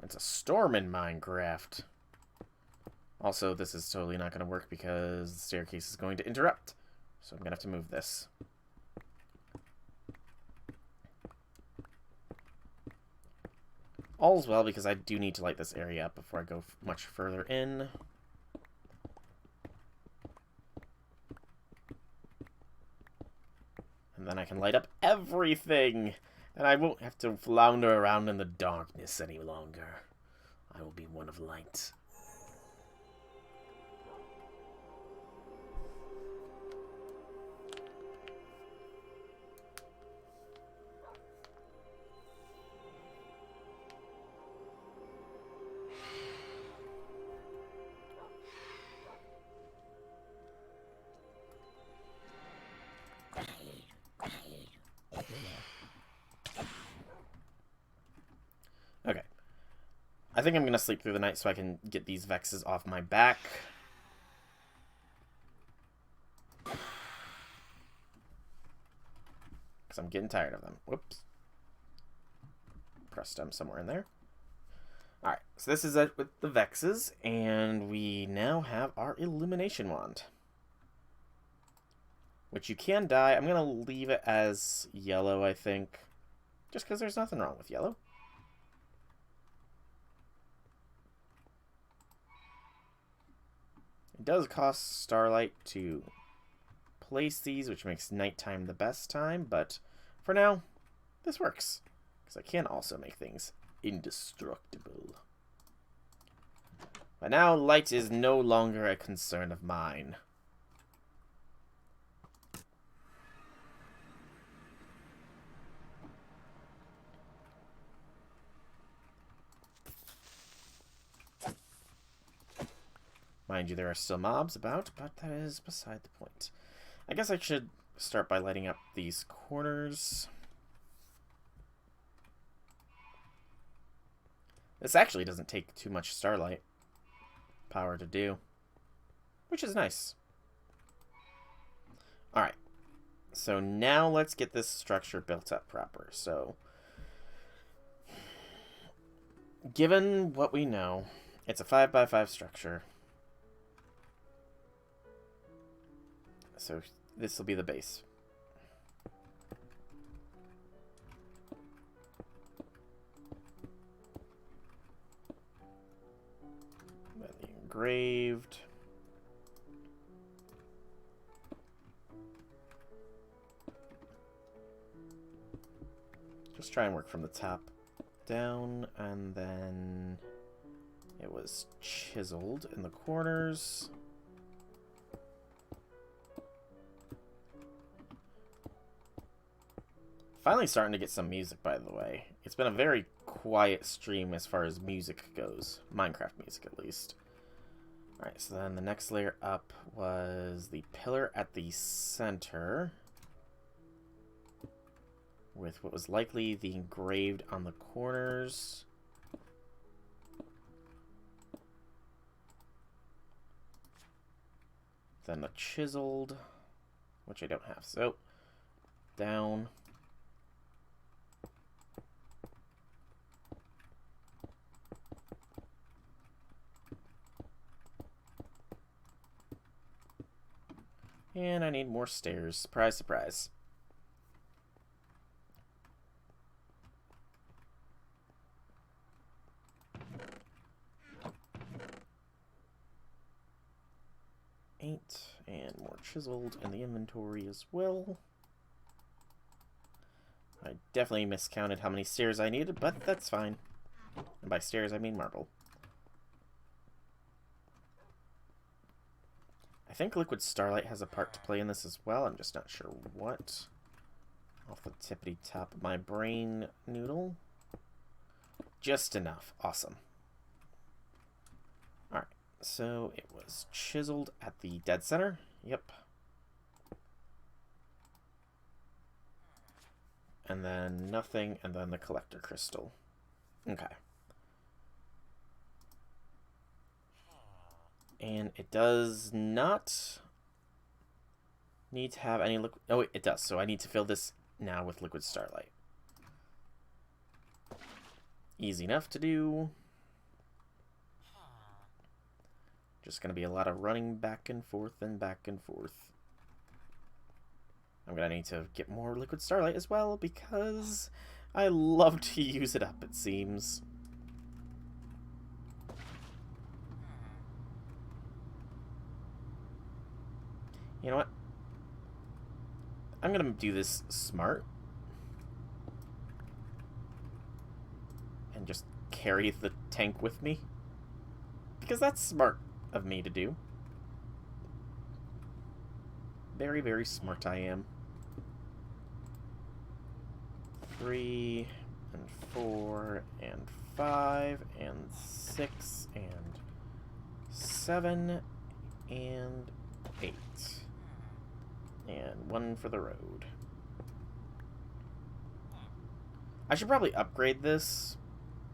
It's a storm in Minecraft. Also, this is totally not going to work because the staircase is going to interrupt. So I'm going to have to move this. All's well, because I do need to light this area up before I go much further in. And then I can light up everything! And I won't have to flounder around in the darkness any longer. I will be one of light. Okay. I think I'm going to sleep through the night so I can get these Vexes off my back. Because I'm getting tired of them. Whoops. Pressed them somewhere in there. Alright, so this is it with the Vexes, and we now have our Illumination Wand. Which you can dye. I'm going to leave it as yellow, I think. Just because there's nothing wrong with yellow. It does cost Starlight to place these, which makes nighttime the best time, but for now, this works. Because I can also make things indestructible. But now, light is no longer a concern of mine. Mind you, there are still mobs about, but that is beside the point. I guess I should start by lighting up these corners. This actually doesn't take too much Starlight power to do, which is nice. Alright, so now let's get this structure built up proper. So, given what we know, it's a 5x5 structure. So this will be the base. Then the engraved. Just try and work from the top down, and then it was chiseled in the corners. Finally starting to get some music, by the way. It's been a very quiet stream as far as music goes. Minecraft music, at least. Alright, so then the next layer up was the pillar at the center, with what was likely the engraved on the corners. Then the chiseled, which I don't have. So, down. And I need more stairs. Surprise, surprise. And more chiseled in the inventory as well. I definitely miscounted how many stairs I needed, but that's fine. And by stairs, I mean marble. I think Liquid Starlight has a part to play in this as well. I'm just not sure what. Off the tippity top of my brain noodle. Just enough. Awesome. Alright, so it was chiseled at the dead center. Yep. And then nothing, and then the collector crystal. Okay. And it does not need to have any liquid. Oh, it does. So I need to fill this now with Liquid Starlight. Easy enough to do. Just going to be a lot of running back and forth and back and forth. I'm going to need to get more Liquid Starlight as well, because I love to use it up, it seems. You know what? I'm gonna do this smart. And just carry the tank with me. Because that's smart of me to do. Very, very smart I am. 3, and 4, and 5, and 6, and 7, and 8. And 1 for the road. I should probably upgrade this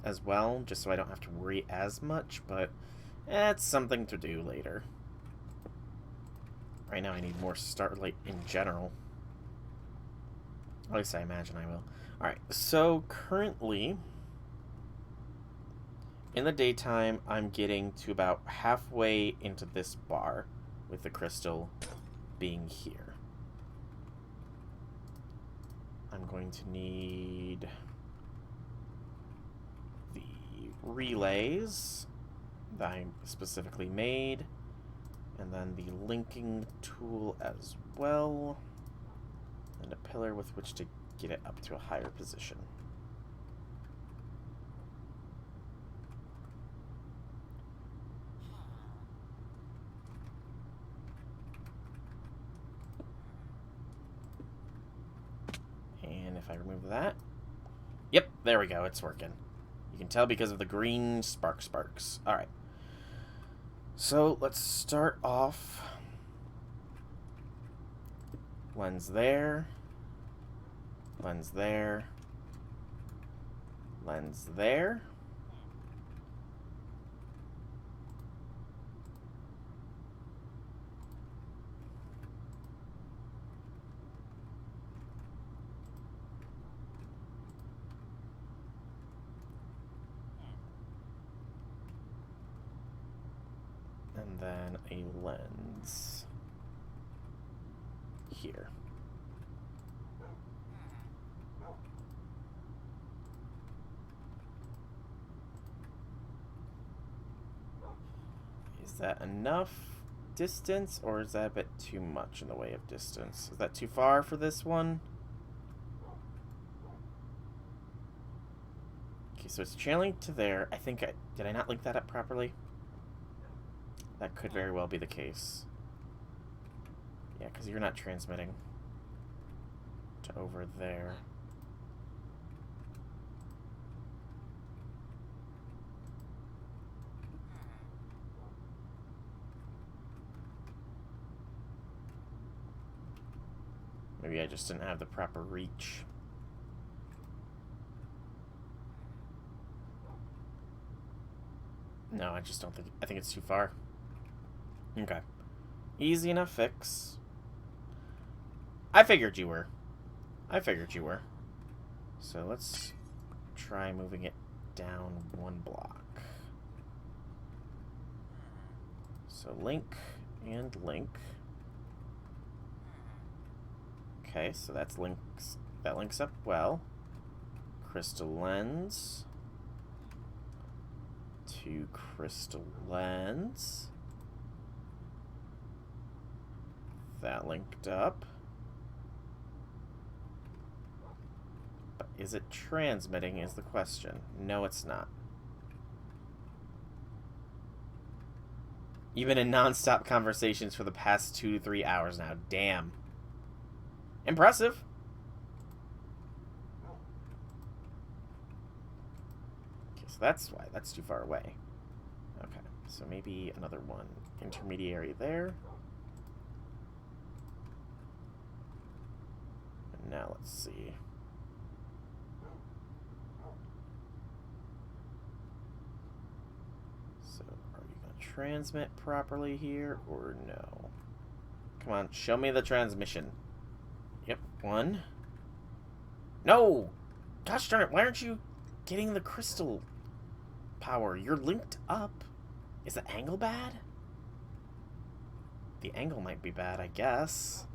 as well, just so I don't have to worry as much, but it's something to do later. Right now I need more starlight in general. At least I imagine I will. Alright, so currently, in the daytime, I'm getting to about halfway into this bar, with the crystal being here. I'm going to need the relays that I specifically made, and then the linking tool as well, and a pillar with which to get it up to a higher position. And if I remove that, yep, there we go, it's working. You can tell because of the green sparks. Alright. So let's start off. Lens there. Lens there. Lens there. And then a lens here. Is that enough distance, or is that a bit too much in the way of distance? Is that too far for this one? Okay, so it's channeling to there. I think did I not link that up properly? That could very well be the case. Yeah, because you're not transmitting to over there. Maybe I just didn't have the proper reach. No, I just don't think... I think it's too far. Okay. Easy enough fix. I figured you were. So let's try moving it down 1 block. So link and link. Okay, so that links up well. Crystal lens to crystal lens. That linked up. But is it transmitting is the question. No, it's not. You've been in non-stop conversations for the past 2 to 3 hours now. Damn. Impressive. Okay, so that's why. That's too far away. Okay, so maybe another one. Intermediary there. And now let's see. So, are you going to transmit properly here or no? Come on, show me the transmission. Yep, 1. No! Gosh darn it, why aren't you getting the crystal power? You're linked up. Is the angle bad? The angle might be bad, I guess.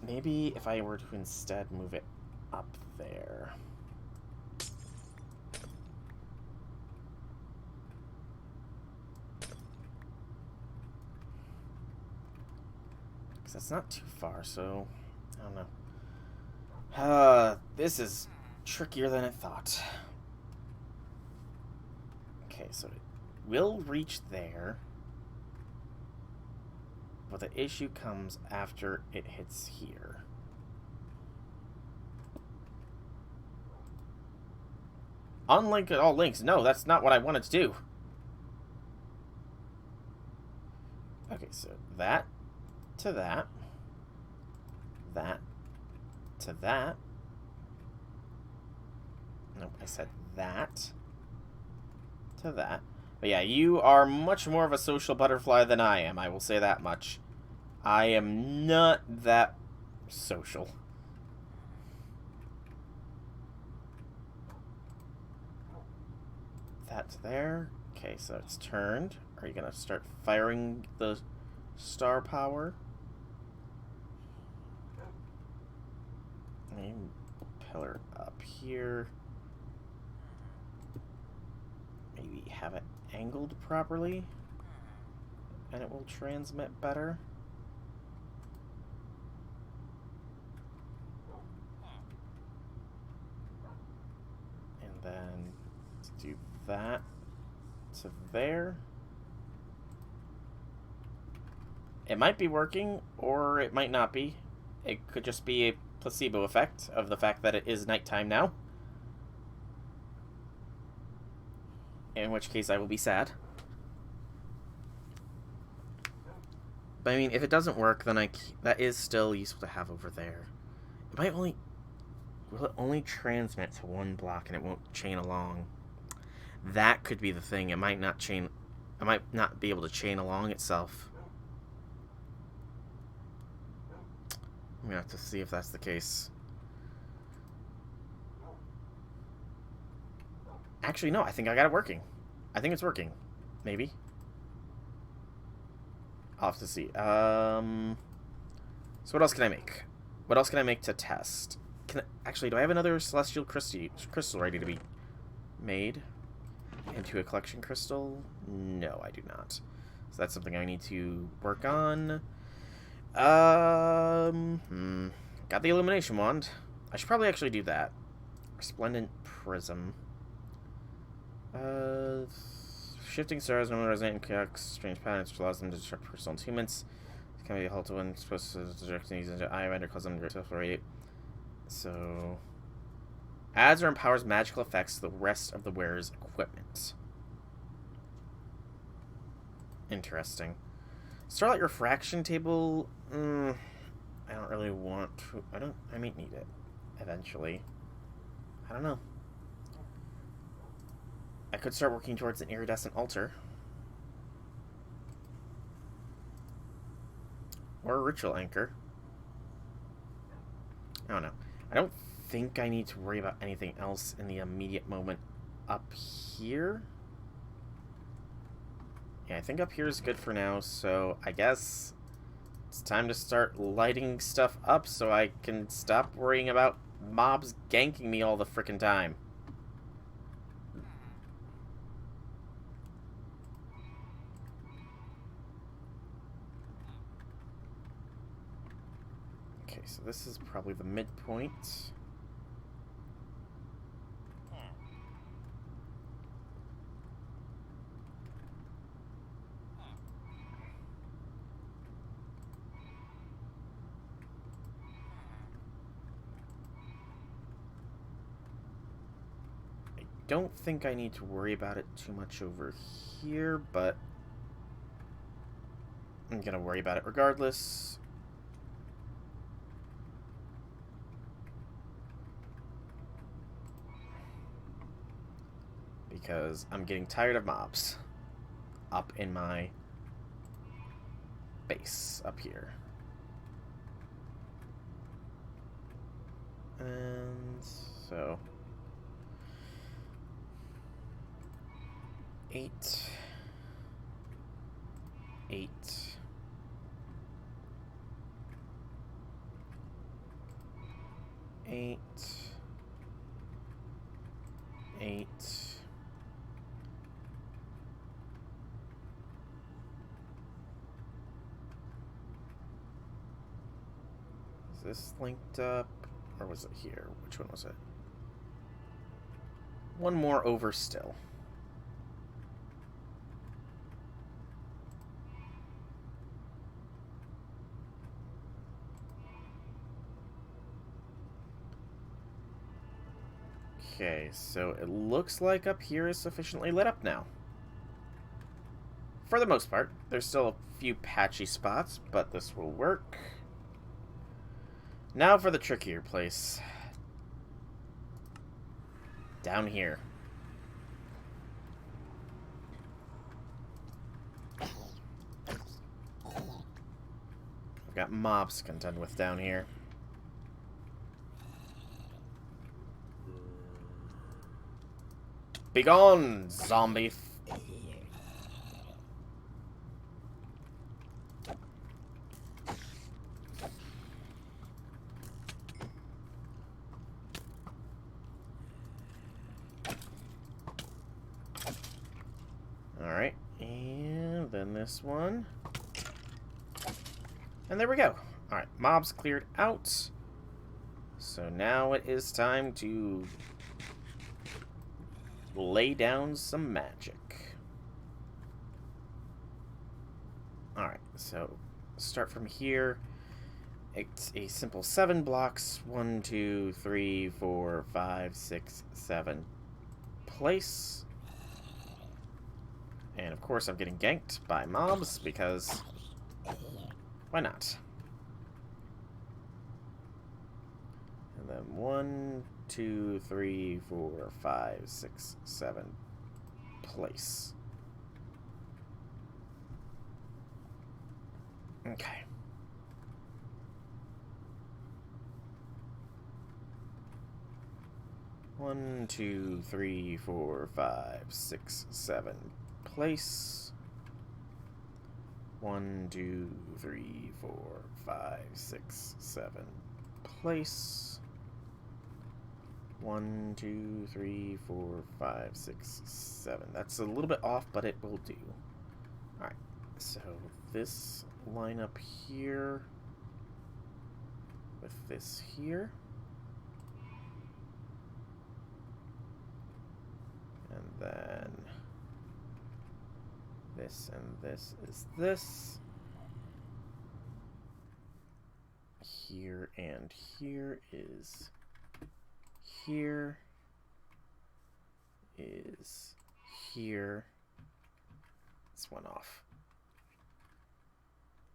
Maybe if I were to instead move it up there. Because that's not too far, so I don't know. This is trickier than I thought. Okay, so it will reach there. But the issue comes after it hits here. Unlink all links. No, that's not what I wanted to do. Okay, so that to that. That to that. Nope, I said that to that. But yeah, you are much more of a social butterfly than I am, I will say that much. I am not that social. That's there. Okay, so it's turned. Are you gonna start firing the star power? Maybe pillar up here. Maybe have it angled properly, and it will transmit better. And then let's do that to there. It might be working, or it might not be. It could just be a placebo effect of the fact that it is nighttime now. In which case I will be sad. But I mean, if it doesn't work, then that is still useful to have over there. It might only... Will it only transmit to one block and it won't chain along? That could be the thing. It might not chain... It might not be able to chain along itself. I'm gonna have to see if that's the case. Actually, no, I think I got it working. I think it's working. Maybe. I'll have to see. So what else can I make? What else can I make to test? Actually, do I have another celestial crystal ready to be made into a collection crystal? No, I do not. So that's something I need to work on. Got the illumination wand. I should probably actually do that. Resplendent prism. Shifting stars normally resonate in chaos, strange patterns, which allows them to destruct personal attunements. It can be a halt when supposed to direct these into eye render, cause them to separate. So, adds or empowers magical effects to the rest of the wearer's equipment. Interesting. Starlight refraction table. I don't really want to. I might need it eventually. I don't know. I could start working towards an iridescent altar. Or a ritual anchor. I don't know. I don't think I need to worry about anything else in the immediate moment up here. Yeah, I think up here is good for now, so I guess it's time to start lighting stuff up so I can stop worrying about mobs ganking me all the frickin' time. Okay, so this is probably the midpoint. I don't think I need to worry about it too much over here, but I'm gonna worry about it regardless. Because I'm getting tired of mobs up in my base up here. And so 8 8 8 8 Is this linked up? Or was it here? Which one was it? One more over still. Okay, so it looks like up here is sufficiently lit up now. For the most part. There's still a few patchy spots, but this will work. Now for the trickier place. Down here. I've got mobs to contend with down here. Begone, zombie. Alright, and then this one. And there we go. Alright, mobs cleared out. So now it is time to lay down some magic. Alright, so start from here. It's a simple 7 blocks. 1, 2, 3, 4, 5, 6, 7. Place. And of course I'm getting ganked by mobs because why not? And then 1, 2, 3, 4, 5, 6, 7. Place. Okay. One, 2, 3, 4, 5, 6, 7. Place. 1, 2, 3, 4, 5, 6, 7. Place. 1, 2, 3, 4, 5, 6, 7. That's a little bit off, but it will do. Alright, so this line up here with this here. And then this and this is this. Here and here is here. Is here. This one off.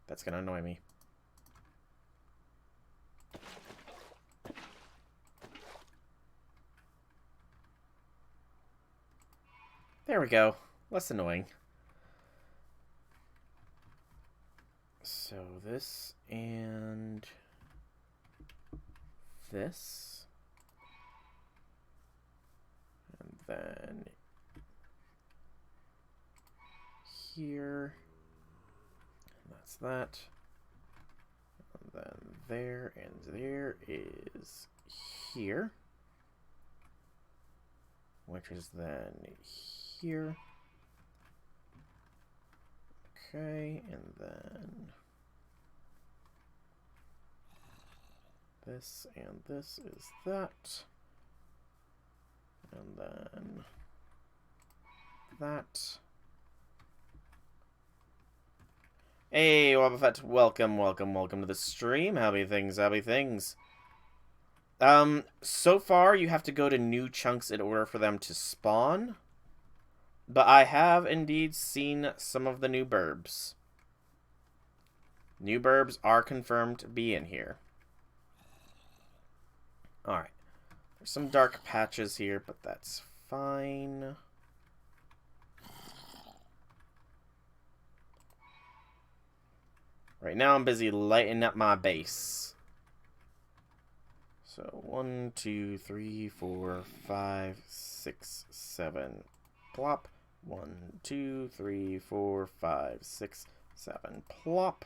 That's gonna annoy me. There we go. Less annoying. So this and this. And then here. And that's that. And then there and there is here. Which is then here. Okay, and then this and this is that. And then that. Hey, Wobbuffet, welcome to the stream. Happy things. So far you have to go to new chunks in order for them to spawn. But I have indeed seen some of the new burbs. New burbs are confirmed to be in here. Alright. There's some dark patches here, but that's fine. Right now I'm busy lighting up my base. So 1, 2, 3, 4, 5, 6, 7. Plop. 1, 2, 3, 4, 5, 6, 7. Plop.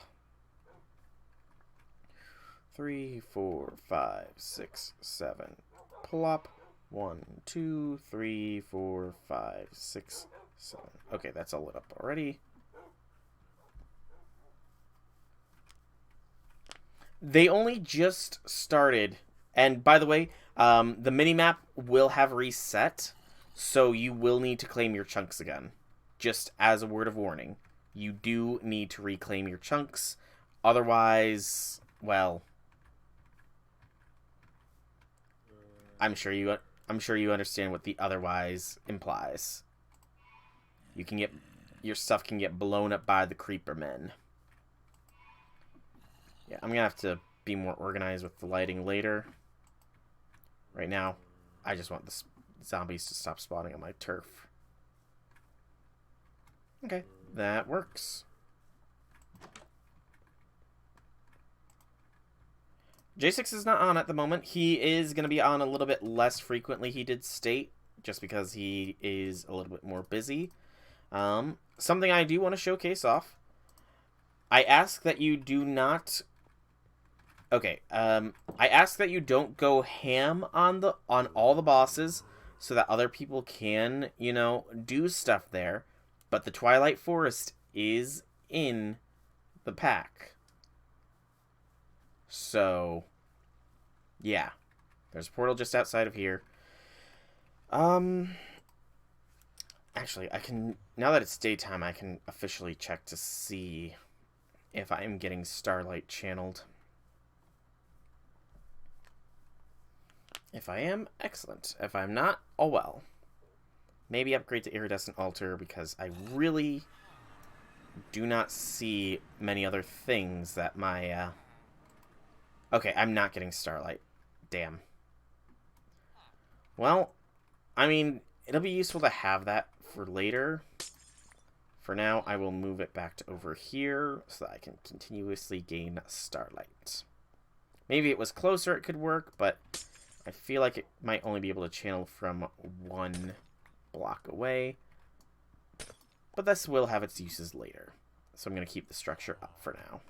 3, 4, 5, 6, 7. Plop. 1, 2, 3, 4, 5, 6, 7. Okay, that's all lit up already. They only just started. And by the way, the minimap will have reset, so you will need to claim your chunks again. Just as a word of warning. You do need to reclaim your chunks. Otherwise, well, I'm sure you understand what the otherwise implies. Your stuff can get blown up by the creeper men. Yeah, I'm gonna have to be more organized with the lighting later. Right now, I just want the zombies to stop spawning on my turf. Okay, that works. J6 is not on at the moment. He is going to be on a little bit less frequently, he did state, just because he is a little bit more busy. Something I do want to showcase off. I ask that you do not... Okay, I ask that you don't go ham on all the bosses so that other people can, you know, do stuff there. But the Twilight Forest is in the pack. So, yeah. There's a portal just outside of here. Actually, I can... Now that it's daytime, I can officially check to see if I am getting Starlight channeled. If I am, excellent. If I'm not, oh well. Maybe upgrade to Iridescent Altar, because I really do not see many other things that my... Okay, I'm not getting Starlight. Damn. Well, I mean, it'll be useful to have that for later. For now, I will move it back to over here so that I can continuously gain Starlight. Maybe it was closer, it could work, but I feel like it might only be able to channel from one block away. But this will have its uses later. So I'm going to keep the structure up for now.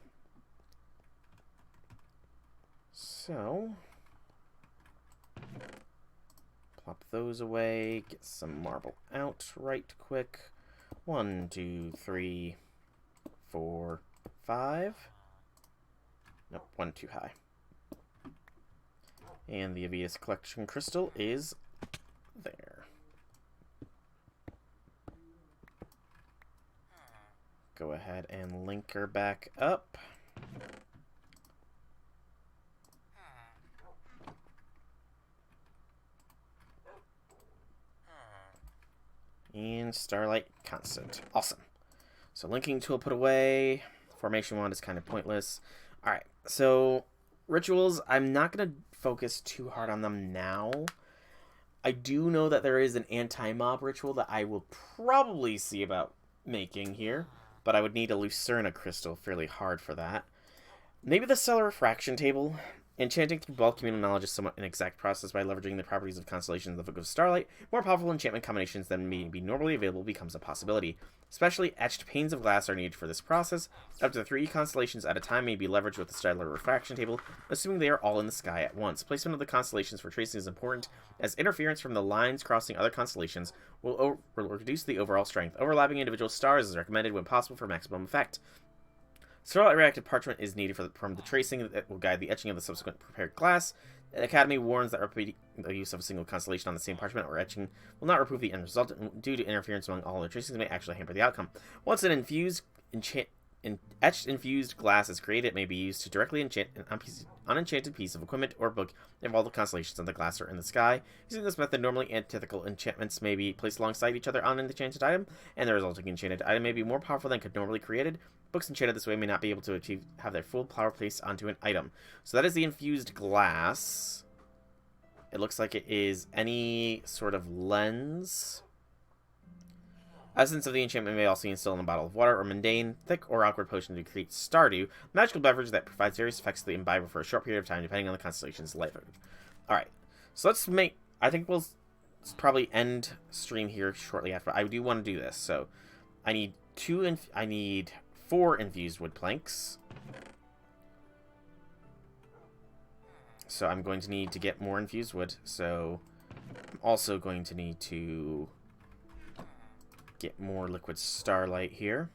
So, plop those away, get some marble out right quick. 1, 2, 3, 4, 5. Nope, 1 too high. And the Avius Collection Crystal is there. Go ahead and link her back up. And Starlight Constant. Awesome. So linking tool put away. Formation wand is kind of pointless. Alright, so rituals, I'm not going to focus too hard on them now. I do know that there is an anti-mob ritual that I will probably see about making here, but I would need a Lucerna crystal fairly hard for that. Maybe the Stellar Refraction table. Enchanting through bulk communal knowledge is somewhat an exact process. By leveraging the properties of constellations in the Book of Starlight, more powerful enchantment combinations than may be normally available becomes a possibility. Especially etched panes of glass are needed for this process. Up to 3 constellations at a time may be leveraged with the Stellar Refraction table, assuming they are all in the sky at once. Placement of the constellations for tracing is important, as interference from the lines crossing other constellations will reduce the overall strength. Overlapping individual stars is recommended when possible for maximum effect. Starlight reactive parchment is needed from the tracing that will guide the etching of the subsequent prepared glass. The Academy warns that repeating the use of a single constellation on the same parchment or etching will not improve the end result, and due to interference among all other tracings may actually hamper the outcome. Once an etched infused glass is created, it may be used to directly enchant an unenchanted piece of equipment or book if all the constellations of the glass are in the sky. Using this method, normally antithetical enchantments may be placed alongside each other on an enchanted item, and the resulting enchanted item may be more powerful than could normally created. Books enchanted this way may not be able to have their full power placed onto an item. So that is the infused glass. It looks like it is any sort of lens. Essence of the enchantment may also be instilled in a bottle of water or mundane, thick, or awkward potion to create Stardew, a magical beverage that provides various effects to the imbiber for a short period of time, depending on the constellation's life. Alright, so let's make... I think we'll probably end stream here shortly after. I do want to do this, so I need 4 infused wood planks. So I'm going to need to get more infused wood, so I'm also going to need to get more liquid starlight here.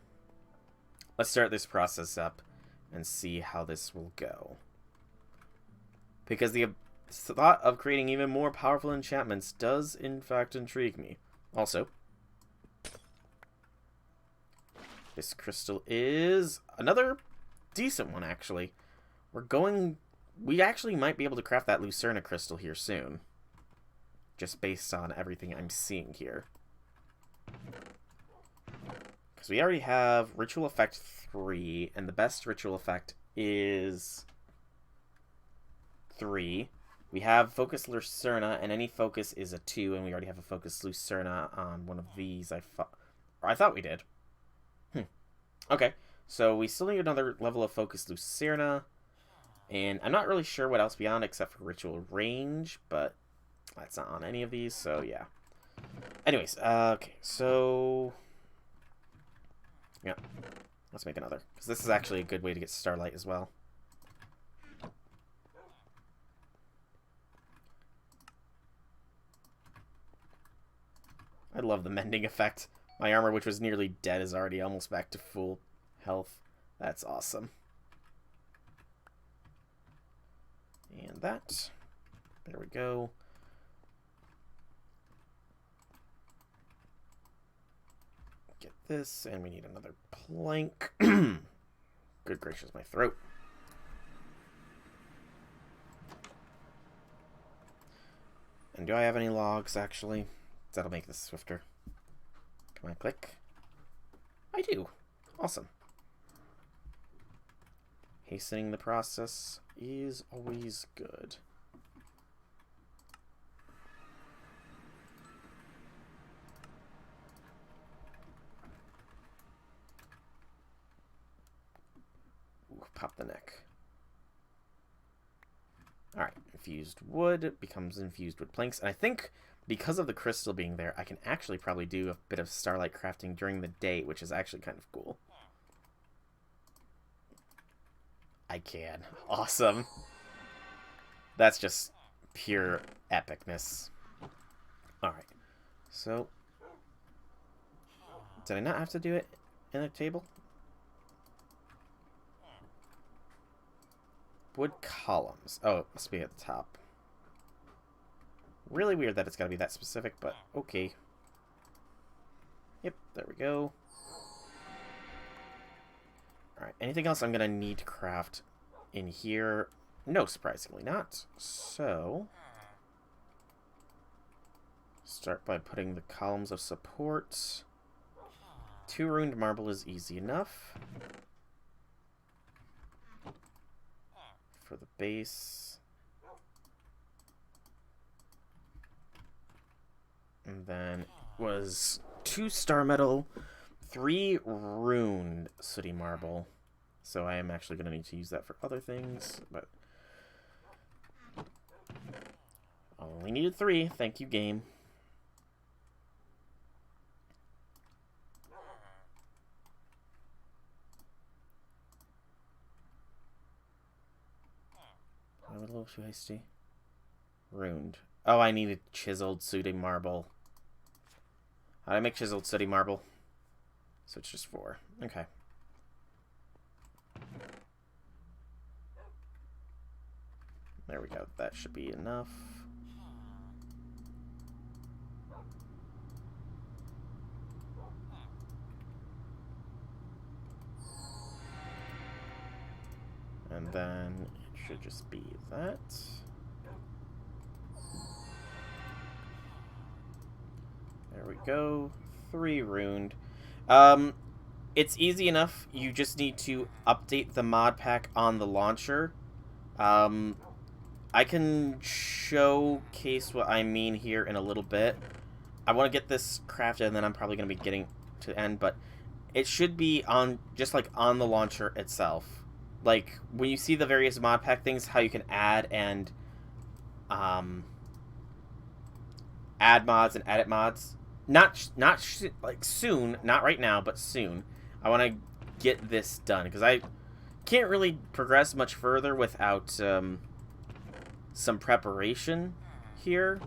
Let's start this process up and see how this will go. because the thought of creating even more powerful enchantments does in fact intrigue me. Also, this crystal is another decent one, actually. We actually might be able to craft that Lucerna crystal here soon. Just based on everything I'm seeing here. Because we already have Ritual Effect 3, and the best Ritual Effect is 3. We have Focus Lucerna, and any focus is a 2, and we already have a Focus Lucerna on one of these. I thought we did. Okay, so we still need another level of Focus Lucerna, and I'm not really sure what else beyond except for Ritual Range, but that's not on any of these, so yeah. Anyways, okay, so yeah, let's make another, because this is actually a good way to get Starlight as well. I love the mending effect. My armor, which was nearly dead, is already almost back to full health. That's awesome. And that. There we go. Get this, and we need another plank. Good gracious, my throat. And do I have any logs, actually? That'll make this swifter. Can I click? I do. Awesome. Hastening the process is always good. Ooh, pop the neck. Alright, infused wood becomes infused wood planks. And I think because of the crystal being there, I can actually probably do a bit of starlight crafting during the day, which is actually kind of cool. I can. Awesome. That's just pure epicness. Alright. So, did I not have to do it in a table? Wood columns. Oh, it must be at the top. Really weird that it's got to be that specific, but okay. Yep, there we go. Alright, anything else I'm going to need to craft in here? No, surprisingly not. So, start by putting the columns of support. 2 ruined marble is easy enough. For the base. And then was 2 star metal, 3 ruined sooty marble. So I am actually going to need to use that for other things, but only needed 3. Thank you, game. I'm a little too hasty. Ruined. Oh, I needed chiseled sooty marble. How do I make chiseled sooty marble? So it's just 4. Okay. There we go. That should be enough. And then it should just be that. There we go. 3 ruined. It's easy enough. You just need to update the mod pack on the launcher. I can showcase what I mean here in a little bit. I want to get this crafted, and then I'm probably going to be getting to the end, but it should be on, just like on the launcher itself. Like, when you see the various mod pack things, how you can add and, add mods and edit mods. Not like soon, not right now, but soon. I want to get this done, because I can't really progress much further without, some preparation here.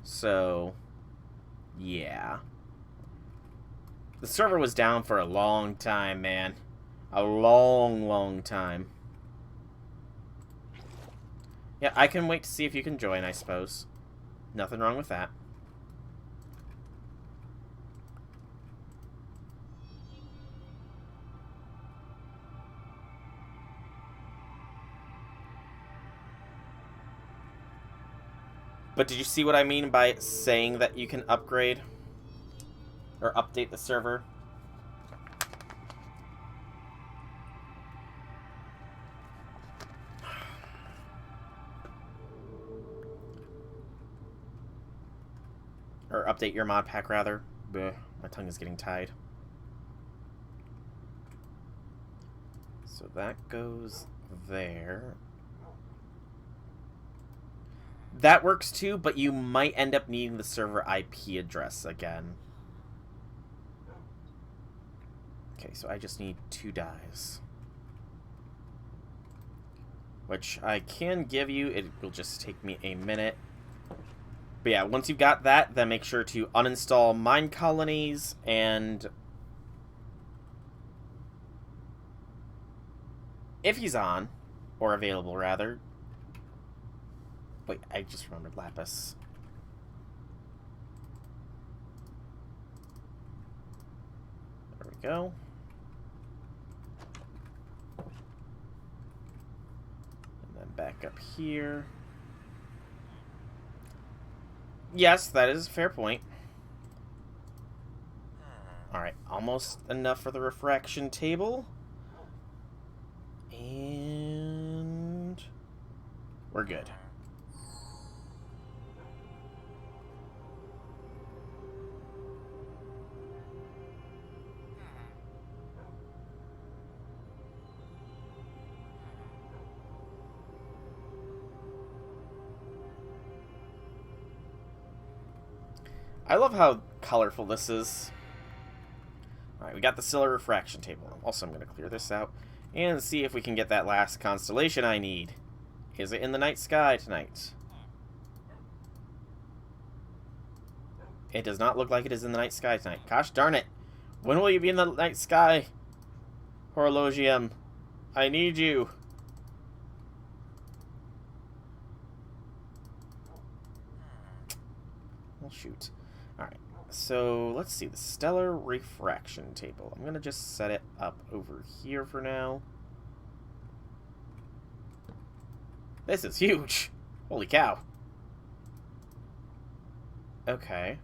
So, yeah. The server was down for a long time, man. A long, long time. Yeah, I can wait to see if you can join, I suppose. Nothing wrong with that. But did you see what I mean by saying that you can upgrade? Or update the server? Or update your mod pack, rather. Blech, my tongue is getting tied. So that goes there. That works too, but you might end up needing the server IP address again. Okay, so I just need 2 dies. Which I can give you. It will just take me a minute. But yeah, once you've got that, then make sure to uninstall Mine Colonies and... if he's on, or available rather. Wait, I just remembered Lapis. There we go. And then back up here. Yes, that is a fair point. Alright, almost enough for the refraction table. And... we're good. I love how colorful this is. Alright, we got the stellar refraction table. Also, I'm going to clear this out and see if we can get that last constellation I need. Is it in the night sky tonight? It does not look like it is in the night sky tonight. Gosh darn it. When will you be in the night sky? Horologium, I need you. Well, shoot. Alright, so let's see. The stellar refraction table. I'm going to just set it up over here for now. This is huge. Holy cow. Okay.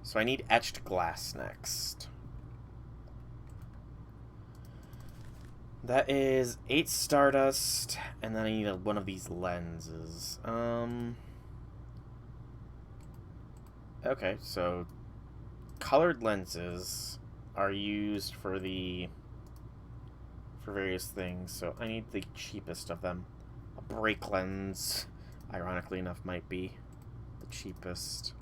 So I need etched glass next. That is 8 stardust, and then I need one of these lenses. Okay, so colored lenses are used for various things, so I need the cheapest of them. A brake lens, ironically enough, might be the cheapest.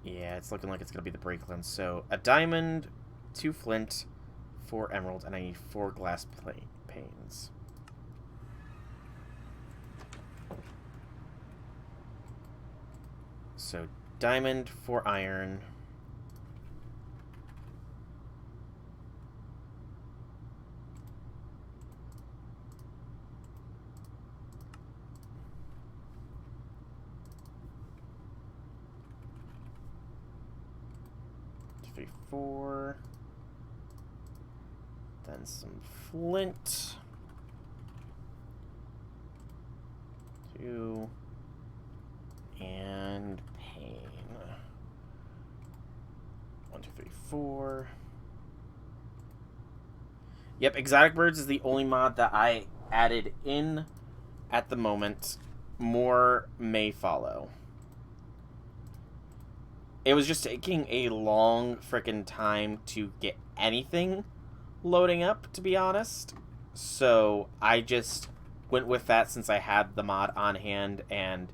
Yeah, it's looking like it's gonna be the brake lens. So a diamond, 2 flint, 4 emerald, and I need 4 glass panes. So diamond, 4 iron. Three, 4. Then some flint. 2. And pain. 1, 2, 3, 4. Yep, Exotic Birds is the only mod that I added in at the moment. More may follow. It was just taking a long frickin' time to get anything loading up, to be honest. So I just went with that since I had the mod on hand, and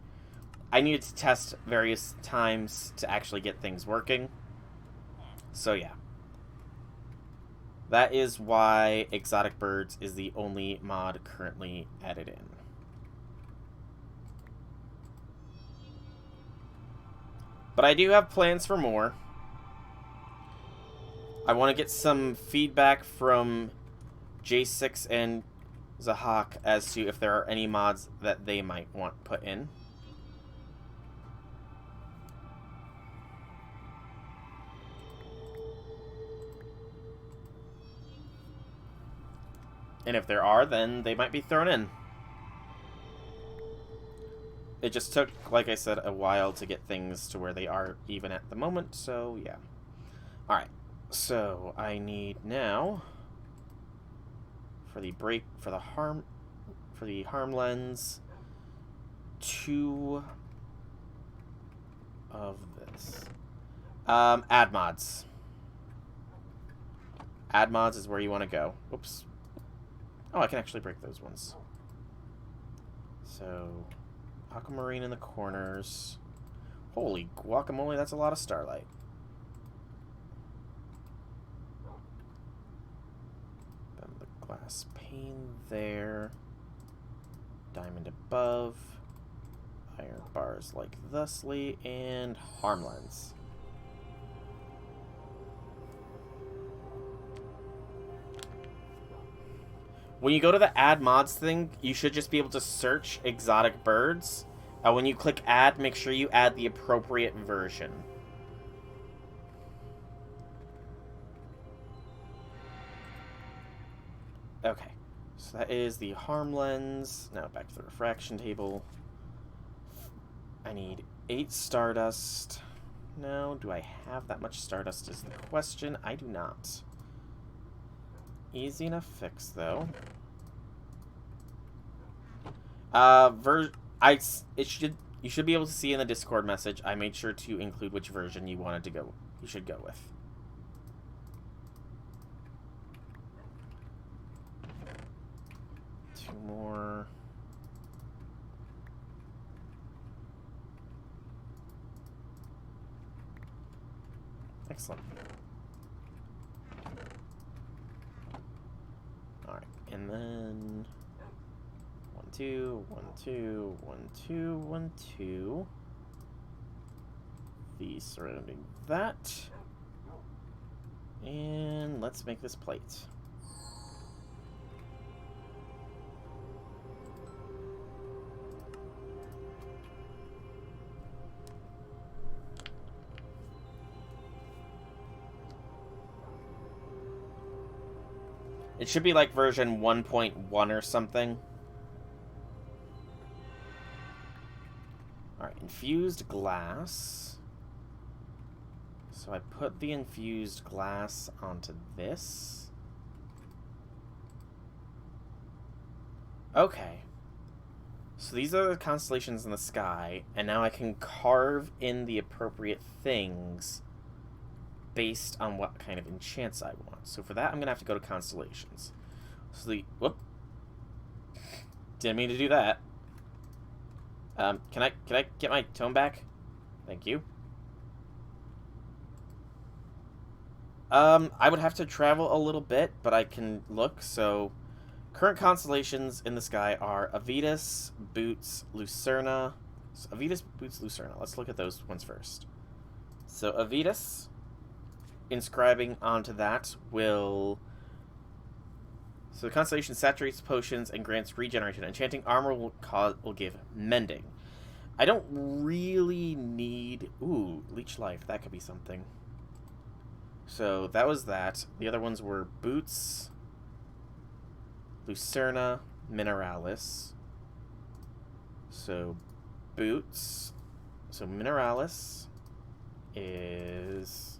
I needed to test various times to actually get things working. So yeah. That is why Exotic Birds is the only mod currently added in. But I do have plans for more. I want to get some feedback from J6 and Zahak as to if there are any mods that they might want put in. And if there are, then they might be thrown in. It just took, like I said, a while to get things to where they are even at the moment, so yeah. Alright, so I need now for the harm lens 2 of this. Add mods. Add mods is where you want to go. Oops. Oh, I can actually break those ones. So, aquamarine in the corners. Holy guacamole, that's a lot of starlight. Then the glass pane there. Diamond above. Iron bars like thusly. And harm lens. When you go to the add mods thing, you should just be able to search exotic birds. When you click add, make sure you add the appropriate version. Okay, so that is the harm lens. Now back to the refraction table. I need 8 stardust. Now, do I have that much stardust is the question. I do not. Easy enough fix, though. You should be able to see in the Discord message. I made sure to include which version you wanted to go. You should go with. Two more. Excellent. Alright, and then 1, 2, 1, 2, 1, 2, 1, 2. The surrounding that. And let's make this plate. It should be like version 1.1 or something. Alright, infused glass. So I put the infused glass onto this. Okay. So these are the constellations in the sky, and now I can carve in the appropriate things based on what kind of enchants I want. So for that, I'm going to have to go to constellations. So whoop. Didn't mean to do that. Can I get my tome back? Thank you. I would have to travel a little bit, but I can look. So current constellations in the sky are Avitus, Boots, Lucerna. So Avitus, Boots, Lucerna. Let's look at those ones first. So Avitus, inscribing onto that will... So the constellation saturates potions and grants regeneration. Enchanting armor will give mending. I don't really need... Ooh, leech life. That could be something. So that was that. The other ones were Boots, Lucerna, Mineralis. So Boots. So Mineralis is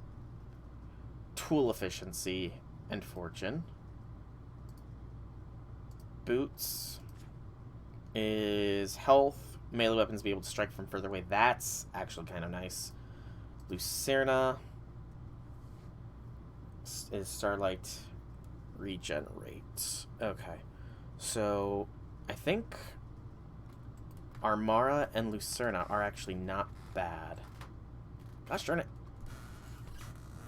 tool efficiency and fortune. Boots is health, melee weapons be able to strike from further away. That's actually kind of nice. Lucerna is starlight regenerate. Okay, so I think Armara and Lucerna are actually not bad. Gosh darn it.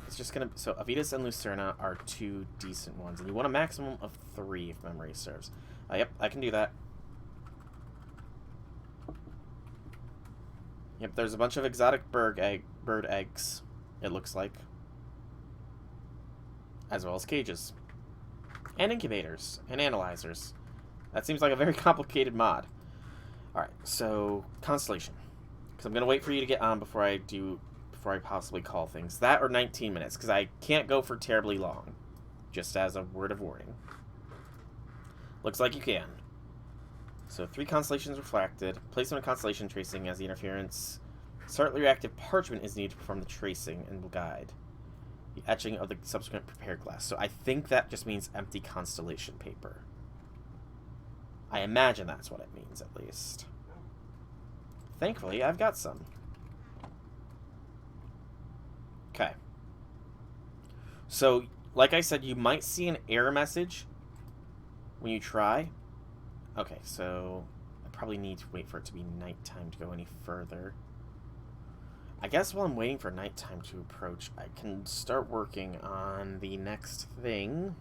It's just gonna... So Avitus and Lucerna are 2 decent ones, and you want a maximum of 3 if memory serves. Yep, I can do that. Yep, there's a bunch of exotic bird eggs, it looks like. As well as cages. And incubators. And analyzers. That seems like a very complicated mod. Alright, so Constellation. Because I'm going to wait for you to get on before I possibly call things. That or 19 minutes, because I can't go for terribly long. Just as a word of warning. Looks like you can. So 3 constellations refracted. Placement of constellation tracing as the interference. Slightly reactive parchment is needed to perform the tracing and will guide the etching of the subsequent prepared glass. So I think that just means empty constellation paper. I imagine that's what it means, at least. Thankfully, I've got some. Okay. So, like I said, you might see an error message when you try. Okay, so I probably need to wait for it to be nighttime to go any further. I guess while I'm waiting for nighttime to approach, I can start working on the next thing.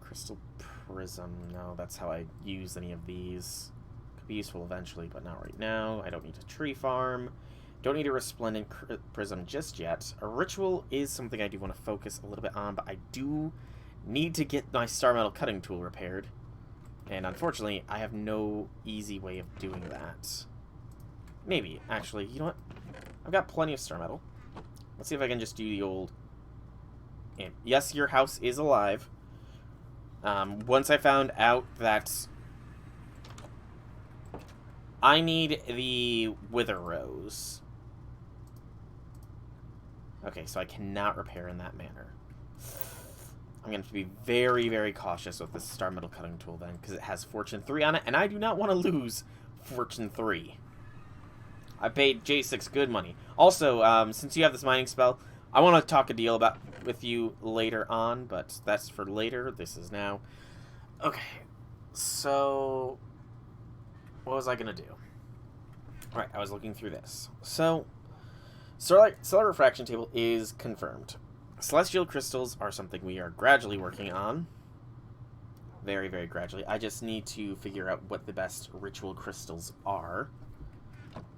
Crystal prism. No, that's how I use any of these. Could be useful eventually, but not right now. I don't need a tree farm. Don't need a resplendent prism just yet. A ritual is something I do want to focus a little bit on, but I do need to get my star metal cutting tool repaired. And unfortunately, I have no easy way of doing that. Maybe, actually, you know what? I've got plenty of star metal. Let's see if I can just do the old... Yes, your house is alive. Once I found out that I need the Wither Rose. Okay, so I cannot repair in that manner. I'm going to have to be very, very cautious with this Star Metal Cutting Tool then, because it has Fortune 3 on it, and I do not want to lose Fortune 3. I paid J6 good money. Also, since you have this mining spell, I want to talk a deal with you later on, but that's for later. This is now. Okay, so what was I going to do? Alright, I was looking through this. So, Stellar Refraction Table is confirmed. Celestial crystals are something we are gradually working on. Very, very gradually. I just need to figure out what the best ritual crystals are.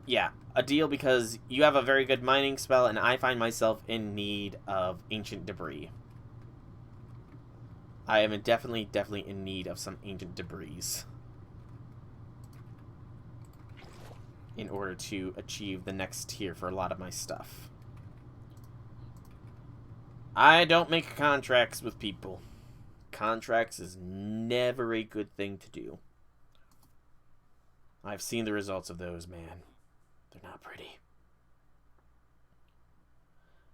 Yeah, a deal because you have a very good mining spell, and I find myself in need of ancient debris. I am definitely in need of some ancient debris in order to achieve the next tier for a lot of my stuff. I don't make contracts with people. Contracts is never a good thing to do. I've seen the results of those, man. They're not pretty.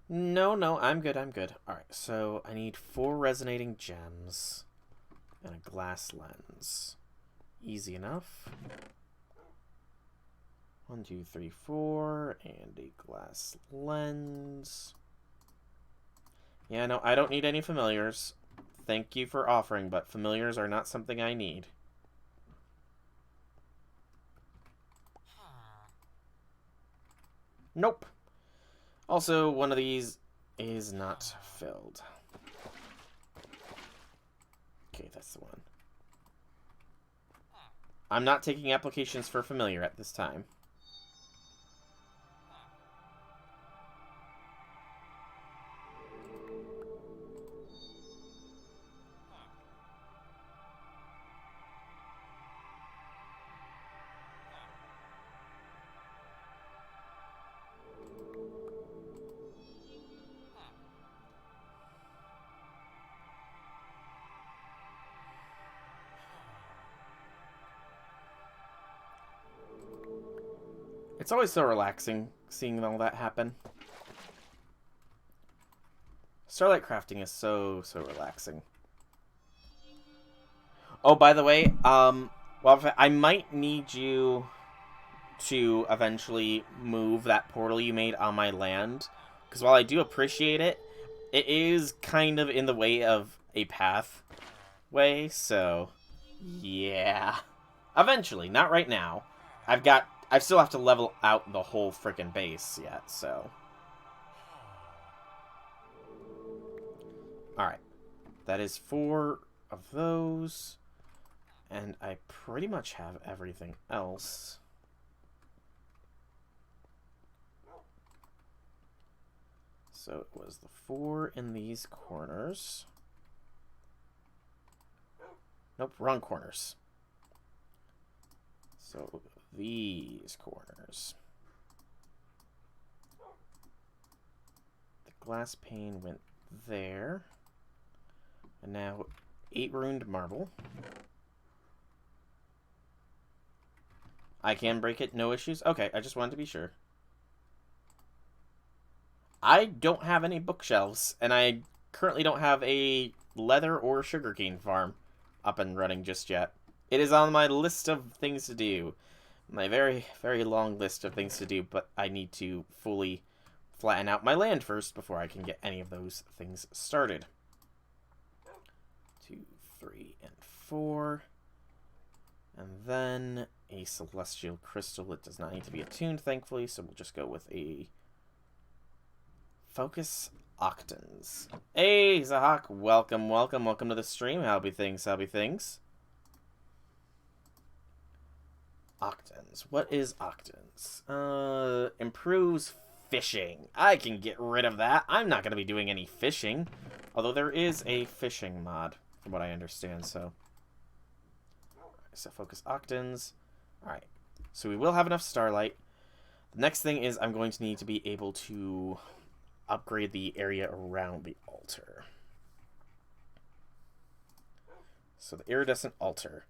No, I'm good. Alright, so I need 4 resonating gems and a glass lens. Easy enough. 1, 2, 3, 4, and a glass lens. Yeah, no, I don't need any familiars. Thank you for offering, but familiars are not something I need. Nope. Also, one of these is not filled. Okay, that's the one. I'm not taking applications for familiar at this time. It's always so relaxing seeing all that happen. Starlight crafting is so relaxing. Oh, by the way, well, I might need you to eventually move that portal you made on my land. Because while I do appreciate it, it is kind of in the way of a pathway, so yeah. Eventually, not right now. I still have to level out the whole frickin' base yet, so. Alright. That is 4 of those. And I pretty much have everything else. So it was the 4 in these corners. Nope, wrong corners. So, these corners. The glass pane went there. And now 8 ruined marble. I can break it, no issues. Okay, I just wanted to be sure. I don't have any bookshelves, and I currently don't have a leather or sugarcane farm up and running just yet. It is on my list of things to do. My very, very long list of things to do, but I need to fully flatten out my land first before I can get any of those things started. 2, 3, and 4. And then a celestial crystal. It does not need to be attuned, thankfully, so we'll just go with a focus octans. Hey, Zahak, welcome, welcome, welcome to the stream. How be things, how be things? Octans. What is octans? Improves fishing. I can get rid of that. I'm not going to be doing any fishing. Although there is a fishing mod, from what I understand, so... So focus octans. Alright. So we will have enough starlight. The next thing is I'm going to need to be able to upgrade the area around the altar. So the iridescent altar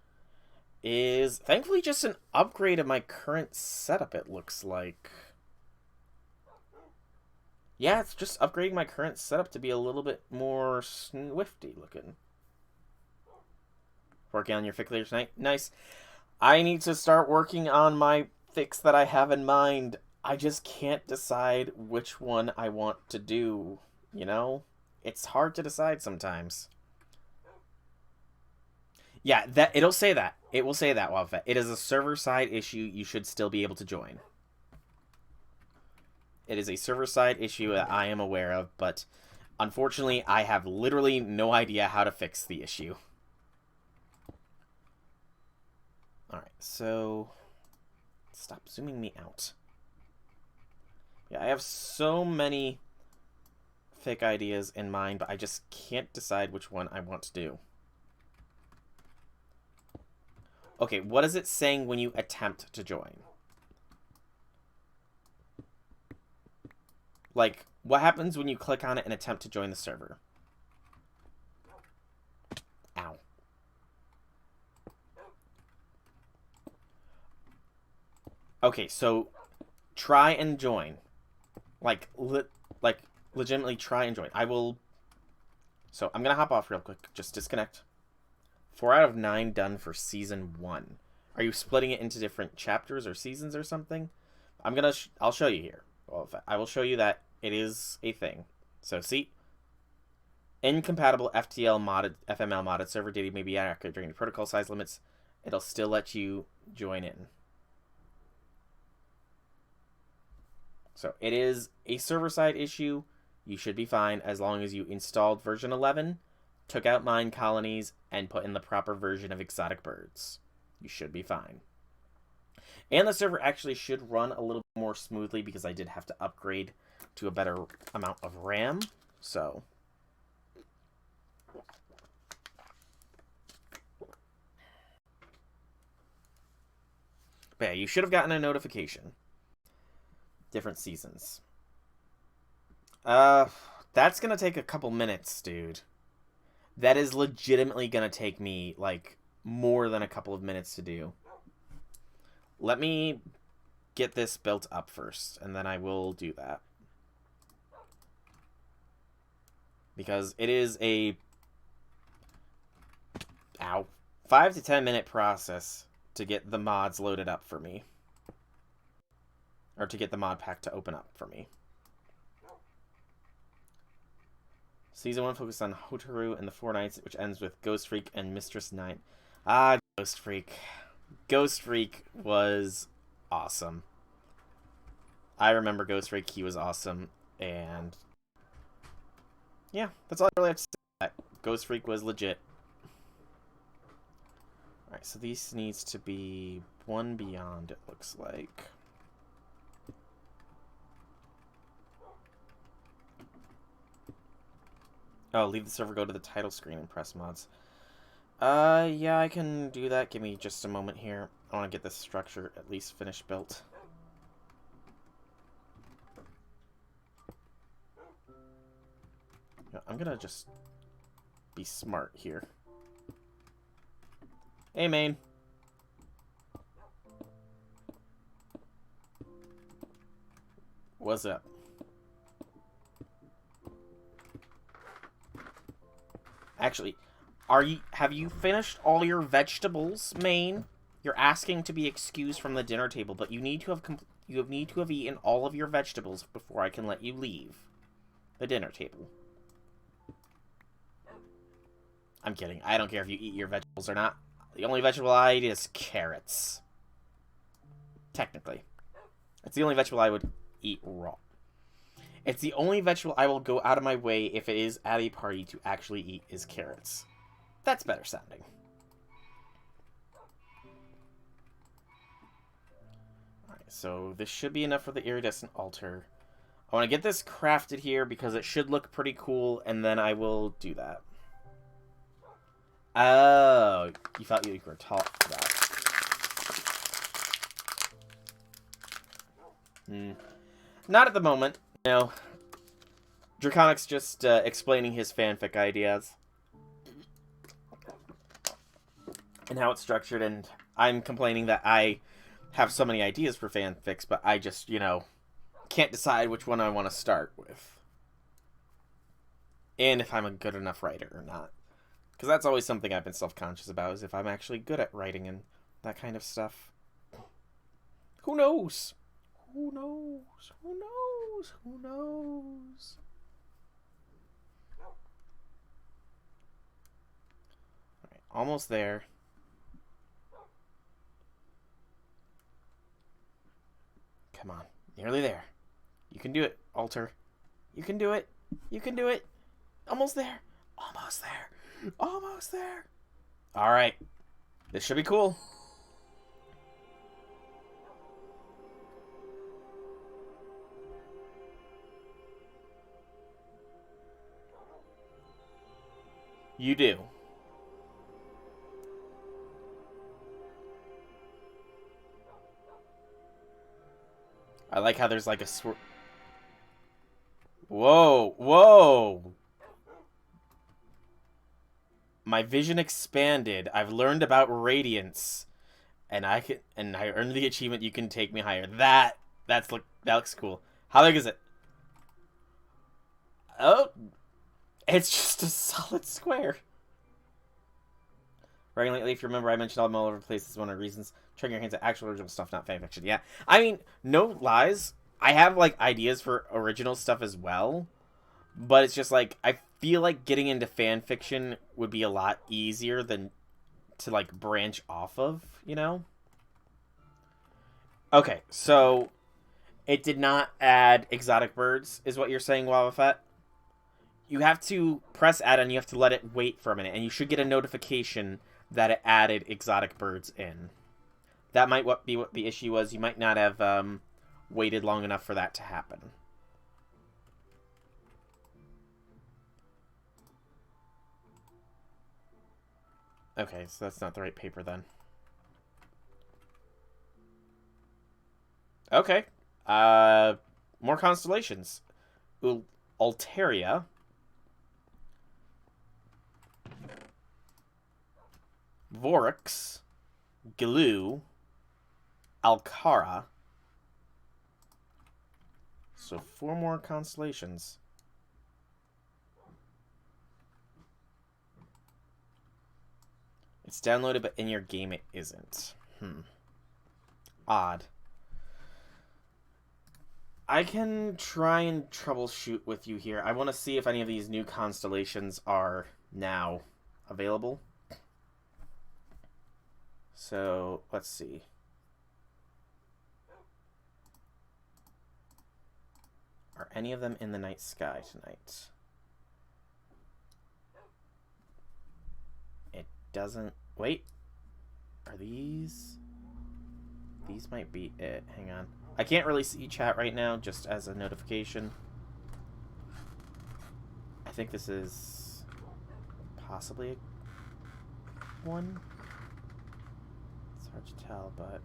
is thankfully just an upgrade of my current setup, it looks like. Yeah, it's just upgrading my current setup to be a little bit more swifty looking. Working on your fix later tonight? Nice. I need to start working on my fix that I have in mind. I just can't decide which one I want to do, you know? It's hard to decide sometimes. Yeah, it'll say that. It will say that, Wildfet. It is a server-side issue. You should still be able to join. It is a server-side issue that I am aware of, but unfortunately, I have literally no idea how to fix the issue. Alright, so... Stop zooming me out. Yeah, I have so many fic ideas in mind, but I just can't decide which one I want to do. Okay, what is it saying when you attempt to join? Like, what happens when you click on it and attempt to join the server? Ow. Okay, so try and join. Like legitimately try and join. I will... So, I'm going to hop off real quick. Just disconnect. 4 out of 9 done for Season 1. Are you splitting it into different chapters or seasons or something? I'll show you here. Well, I will show you that it is a thing. So, see? Incompatible FML modded server data may be accurate during the protocol size limits. It'll still let you join in. So, it is a server-side issue. You should be fine as long as you installed version 11, took out mine colonies, and put in the proper version of exotic birds. You should be fine. And the server actually should run a little more smoothly because I did have to upgrade to a better amount of RAM. So... But yeah, you should have gotten a notification. Different seasons. That's gonna take a couple minutes, dude. That is legitimately gonna take me, like, more than a couple of minutes to do. Let me get this built up first, and then I will do that. Because it is a... 5 to 10 minute process to get the mods loaded up for me. Or to get the mod pack to open up for me. Season 1 focused on Hotaru and the Four Knights, which ends with Ghost Freak and Mistress Knight. Ah, Ghost Freak. Ghost Freak was awesome. I remember Ghost Freak, he was awesome, and... yeah, that's all I really have to say. Ghost Freak was legit. Alright, so this needs to be one beyond, it looks like. Oh, leave the server, go to the title screen and press mods. Yeah, I can do that. Give me just a moment here. I want to get this structure at least finished built. I'm gonna just be smart here. Hey, main. What's up? Actually, have you finished all your vegetables, main? You're asking to be excused from the dinner table, but you need to have eaten all of your vegetables before I can let you leave the dinner table. I'm kidding. I don't care if you eat your vegetables or not. The only vegetable I eat is carrots. Technically. It's the only vegetable I would eat raw. It's the only vegetable I will go out of my way if it is at a party to actually eat is carrots. That's better sounding. Alright, so this should be enough for the iridescent altar. I want to get this crafted here because it should look pretty cool, and then I will do that. Oh, you thought you were taught that. Not at the moment. No. Draconic's just explaining his fanfic ideas. And how it's structured, and I'm complaining that I have so many ideas for fanfics, but I just, can't decide which one I want to start with. And if I'm a good enough writer or not. Because that's always something I've been self-conscious about, is if I'm actually good at writing and that kind of stuff. Who knows? Who knows? Who knows? Who knows? Alright, almost there. Come on. Nearly there. You can do it, Alter. You can do it. You can do it. Almost there. Almost there. Almost there. Alright. This should be cool. You do. I like how there's like a Whoa, whoa! My vision expanded. I've learned about radiance, and I earned the achievement. You can take me higher. That looks cool. How big is it? Oh, it's just a solid square. Writing lately, if you remember, I mentioned all over the place is one of the reasons. Turning your hands at actual original stuff, not fanfiction. Yeah, I mean, no lies. I have like ideas for original stuff as well, but it's just like I feel like getting into fanfiction would be a lot easier than to like branch off of, Okay, so it did not add exotic birds, is what you're saying, Wawafet? You have to press add and you have to let it wait for a minute, and you should get a notification that it added exotic birds in. That might be what the issue was. You might not have waited long enough for that to happen. Okay, so that's not the right paper then. Okay. More constellations. Alteria. Vorix. Gilu. Alcara. So 4 more constellations. It's downloaded, but in your game it isn't. Odd. I can try and troubleshoot with you here. I want to see if any of these new constellations are now available. So, let's see. Are any of them in the night sky tonight? It doesn't... Wait. Are these... These might be it. Hang on. I can't really see chat right now, just as a notification. I think this is... possibly... one? It's hard to tell, but...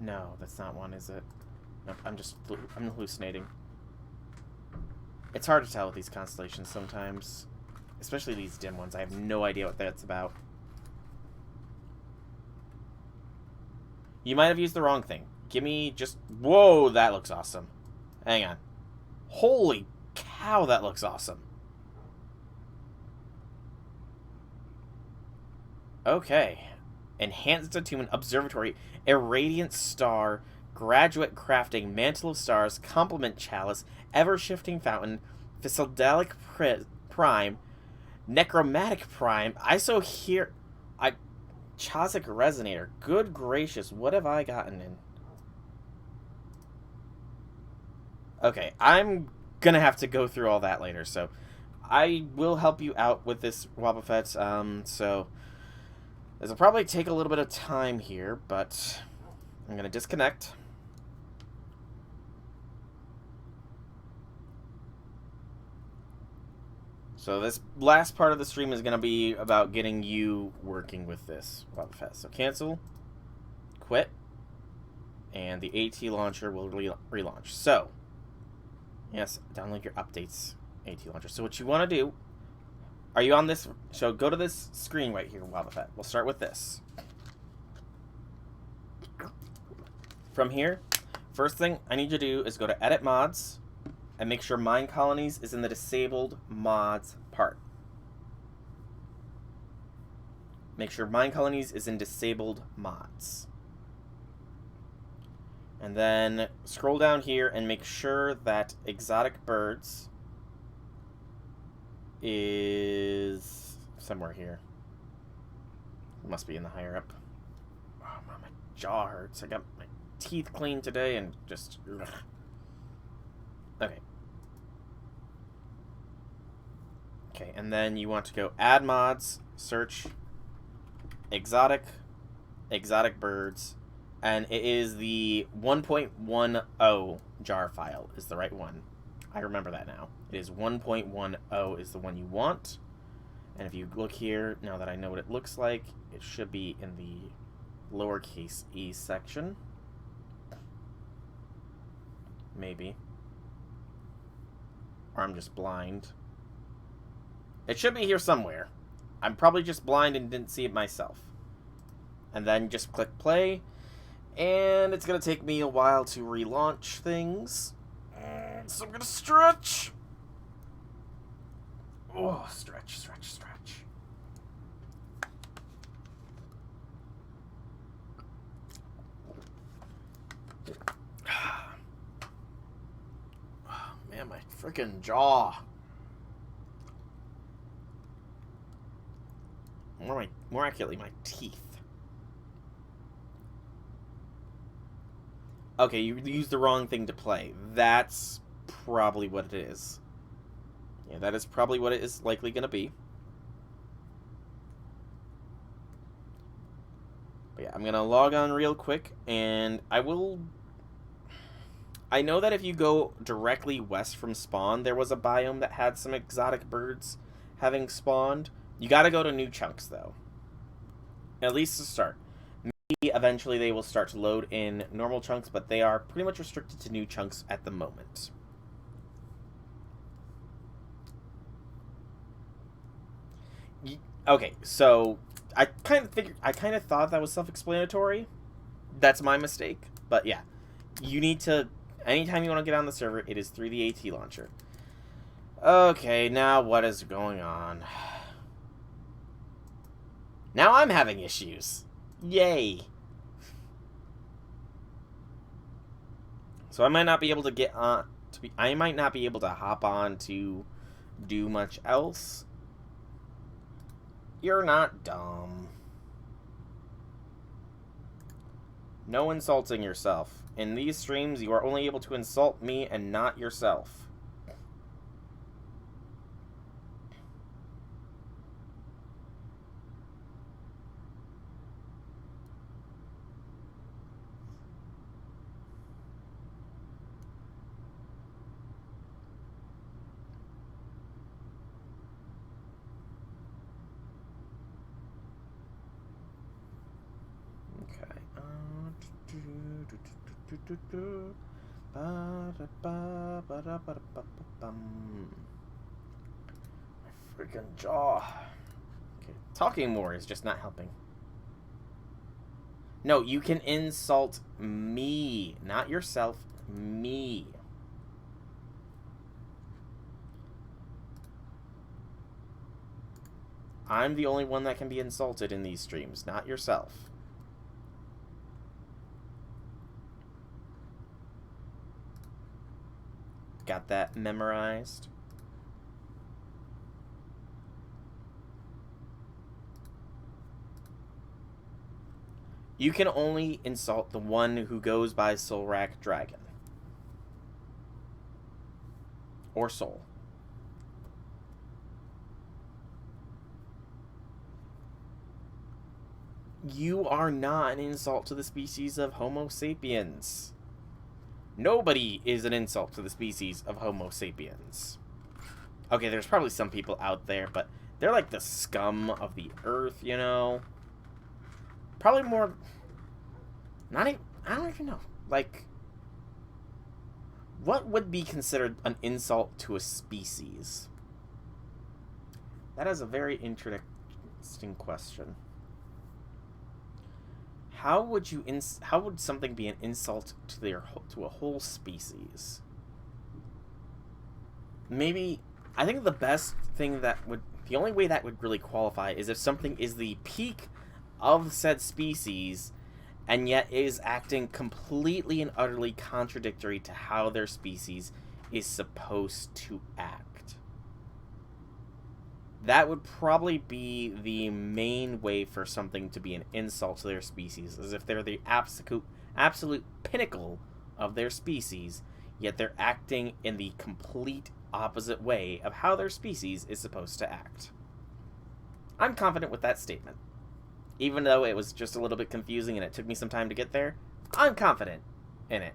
No, that's not one, is it? Nope, I'm hallucinating. It's hard to tell with these constellations sometimes. Especially these dim ones. I have no idea what that's about. You might have used the wrong thing. Give me just... Whoa, that looks awesome. Hang on. Holy cow, that looks awesome. Okay. Enhanced Attunement Observatory, Irradiant Star, Graduate Crafting, Mantle of Stars, Complement Chalice, Ever-Shifting Fountain, Physidelic Prime, Necromantic Prime, Chosic Resonator. Good gracious, what have I gotten in? Okay, I'm gonna have to go through all that later, so I will help you out with this, Wobbuffet. So this will probably take a little bit of time here, but I'm gonna disconnect. So this last part of the stream is going to be about getting you working with this Wobbuffet. So cancel, quit, and the AT launcher will relaunch. So, yes, download your updates, AT launcher. So what you want to do, are you on this? So go to this screen right here, Wobbuffet. We'll start with this. From here, first thing I need you to do is go to Edit Mods, and make sure Mine Colonies is in the Disabled Mods part. Make sure Mine Colonies is in Disabled Mods. And then scroll down here and make sure that Exotic Birds is somewhere here. It must be in the higher up. Oh, my jaw hurts. I got my teeth cleaned today and just... Ugh. Okay. Okay, and then you want to go Add Mods, search Exotic Birds, and it is the 1.10 jar file is the right one. I remember that now. It is 1.10 is the one you want. And if you look here, now that I know what it looks like, it should be in the lowercase e section. Maybe. Or I'm just blind. It should be here somewhere. I'm probably just blind and didn't see it myself. And then just click play. And it's going to take me a while to relaunch things. So I'm going to stretch. Oh, stretch, stretch, stretch. Oh, man, my freaking jaw. More accurately, my teeth. Okay, you used the wrong thing to play. That's probably what it is. Yeah, that is probably what it is likely going to be. But yeah, I'm going to log on real quick, and I will... I know that if you go directly west from spawn, there was a biome that had some exotic birds having spawned. You got to go to new chunks, though. At least to start. Maybe eventually they will start to load in normal chunks, but they are pretty much restricted to new chunks at the moment. Okay, so I kind of thought that was self-explanatory. That's my mistake. But yeah, you need to, anytime you want to get on the server, it is through the AT launcher. Okay, now what is going on? Now I'm having issues. Yay. So I might not be able to get on, I might not be able to hop on to do much else. You're not dumb. No insulting yourself. In these streams, you are only able to insult me and not yourself. My freaking jaw. Okay. Talking more is just not helping. No, you can insult me, not yourself. Me. I'm the only one that can be insulted in these streams, not yourself. Got that memorized? You can only insult the one who goes by Soulrack Dragon. Or Soul. You are not an insult to the species of Homo sapiens. Nobody is an insult to the species of Homo sapiens. Okay, there's probably some people out there, but they're like the scum of the earth, you know? Probably more... Not even... I don't even know. Like... What would be considered an insult to a species? That is a very interesting question. How would you how would something be an insult to a whole species? Maybe I think the best thing the only way that would really qualify is if something is the peak of said species and yet is acting completely and utterly contradictory to how their species is supposed to act. That would probably be the main way for something to be an insult to their species, as if they're the absolute pinnacle of their species, yet they're acting in the complete opposite way of how their species is supposed to act. I'm confident with that statement. Even though it was just a little bit confusing and it took me some time to get there, I'm confident in it.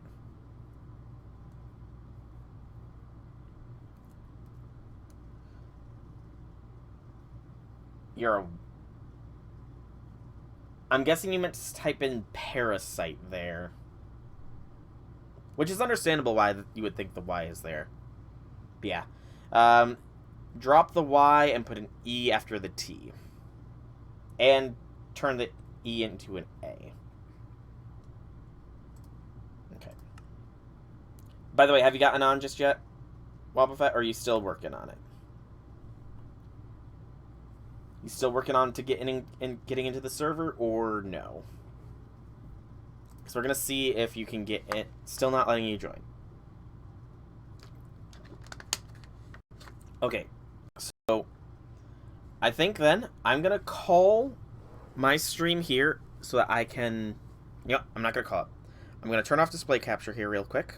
I'm guessing you meant to type in parasite there. Which is understandable why you would think the Y is there. But yeah. Drop the Y and put an E after the T. And turn the E into an A. Okay. By the way, have you gotten on just yet, Wobbuffet, or are you still working on it? You still working on to getting into the server, or no? Because we're going to see if you can get it. Still not letting you join. Okay. So, I think then I'm going to call my stream here so that I can... Yep, I'm not going to call it. I'm going to turn off display capture here real quick.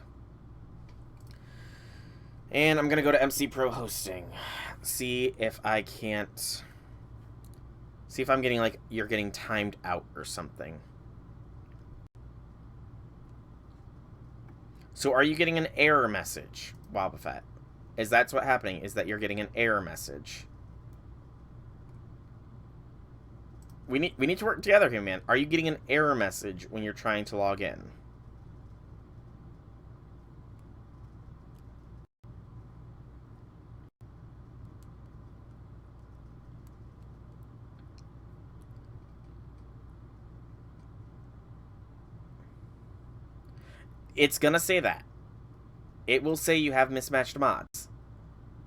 And I'm going to go to MC Pro Hosting. See if I can't... See if I'm getting, like, you're getting timed out or something. So are you getting an error message, Wobbuffet? Is that's what's happening? Is that you're getting an error message? We need to work together here, man. Are you getting an error message when you're trying to log in? It's gonna say that. It will say you have mismatched mods.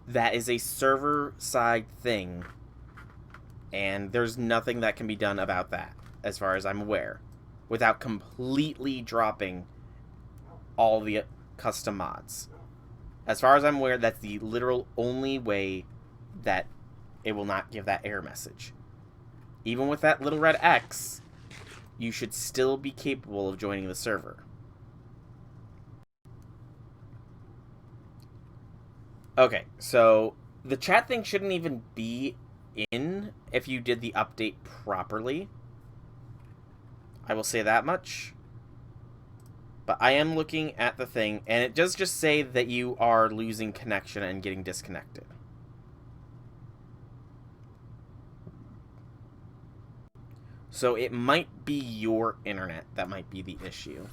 That is a server-side thing. And there's nothing that can be done about that, as far as I'm aware. Without completely dropping all the custom mods. As far as I'm aware, that's the literal only way that it will not give that error message. Even with that little red X, you should still be capable of joining the server. Okay, so the chat thing shouldn't even be in if you did the update properly. I will say that much. But I am looking at the thing, and it does just say that you are losing connection and getting disconnected. So it might be your internet that might be the issue.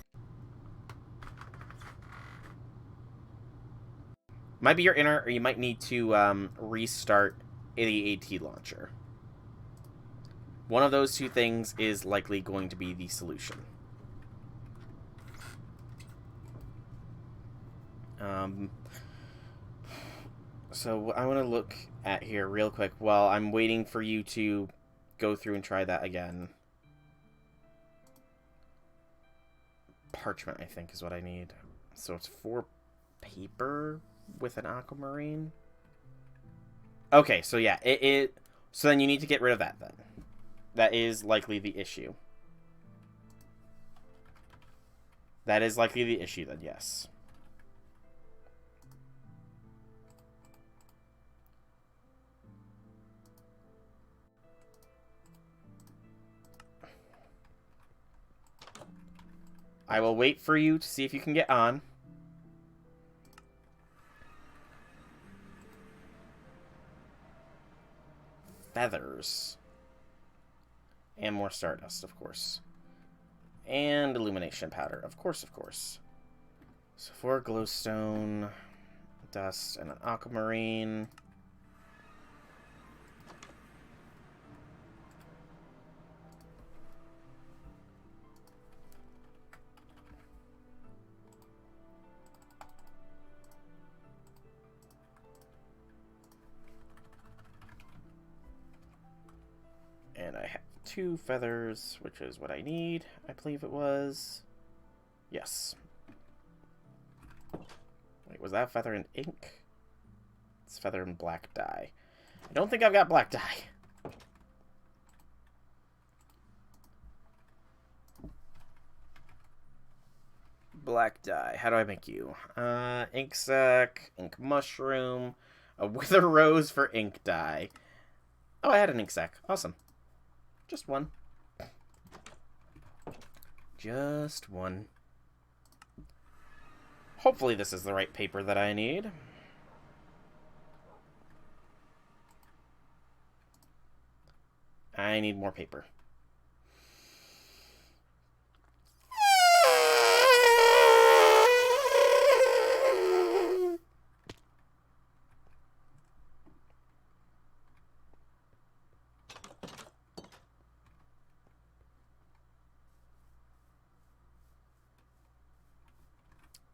Might be your inner, or you might need to restart the AT launcher. One of those two things is likely going to be the solution. So I want to look at here real quick while I'm waiting for you to go through and try that again. Parchment, I think, is what I need. So it's 4 paper with an aquamarine. Okay, so yeah, so then you need to get rid of that then. That is likely the issue. That is likely the issue then, yes. I will wait for you to see if you can get on. Feathers. And more stardust, of course. And illumination powder, of course, of course. So 4 glowstone, dust, and an aquamarine. And I have 2 feathers, which is what I need, I believe it was. Yes. Wait, was that feather in ink? It's feather in black dye. I don't think I've got black dye. Black dye. How do I make you? Ink sac, ink mushroom, a wither rose for ink dye. Oh, I had an ink sac. Awesome. Just one. Just one. Hopefully this is the right paper that I need. I need more paper.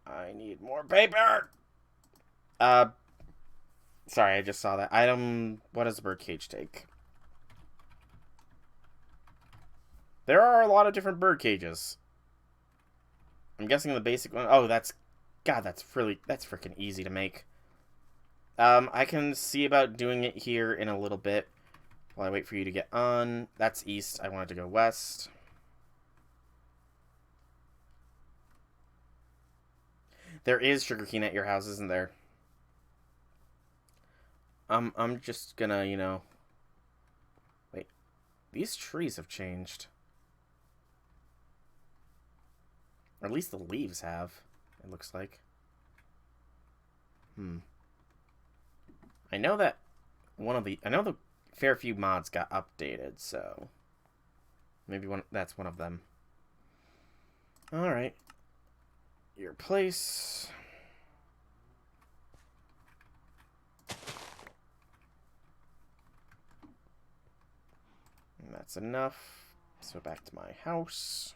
I need more paper! Sorry, I just saw that. Item, what does the birdcage take? There are a lot of different bird cages. I'm guessing the basic one, oh, that's freaking easy to make. I can see about doing it here in a little bit while I wait for you to get on. That's east, I wanted to go west. There is sugarcane at your house, isn't there? I'm just gonna, you know... Wait. These trees have changed. Or at least the leaves have, it looks like. I know that I know the fair few mods got updated, so... Maybe that's one of them. Alright. Your place... And that's enough. So back to my house.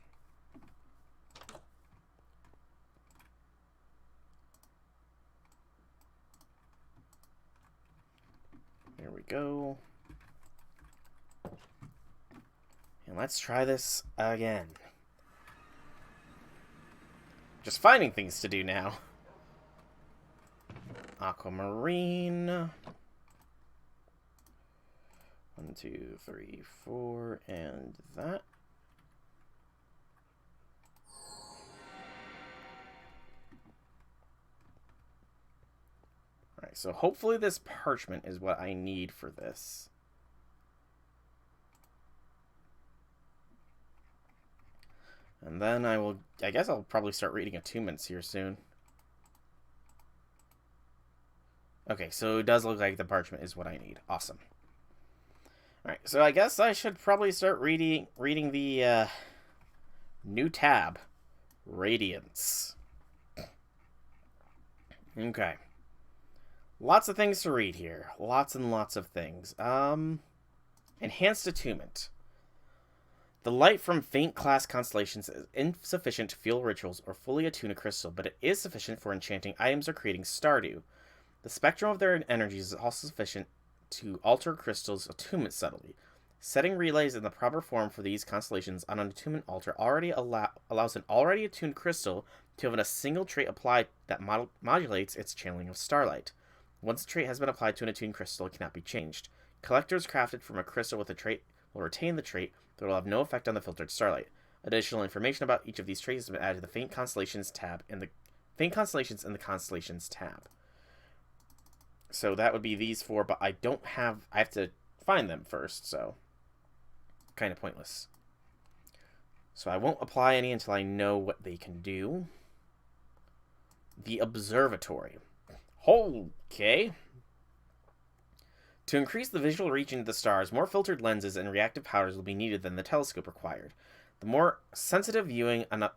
There we go. And let's try this again. Just finding things to do now. Aquamarine. 1, 2, 3, 4, and that. Alright, so hopefully this parchment is what I need for this. And then I guess I'll probably start reading attunements here soon. Okay, so it does look like the parchment is what I need. Awesome. Alright, so I guess I should probably start reading the new tab. Radiance. Okay. Lots of things to read here. Lots and lots of things. Enhanced attunement. The light from faint class constellations is insufficient to fuel rituals or fully attune a crystal, but it is sufficient for enchanting items or creating stardew. The spectrum of their energies is also sufficient to alter crystals' attunement subtly. Setting relays in the proper form for these constellations on an attunement altar allows an already attuned crystal to have a single trait applied that modulates its channeling of starlight. Once a trait has been applied to an attuned crystal, it cannot be changed. Collectors crafted from a crystal with a trait will retain the trait, but it will have no effect on the filtered starlight. Additional information about each of these traits has been added to the Faint Constellations tab in the Constellations tab. So that would be these four, but I have to find them first, so kind of pointless. So I won't apply any until I know what they can do. The Observatory. Okay. To increase the visual region of the stars, more filtered lenses and reactive powders will be needed than the telescope required. The more sensitive viewing an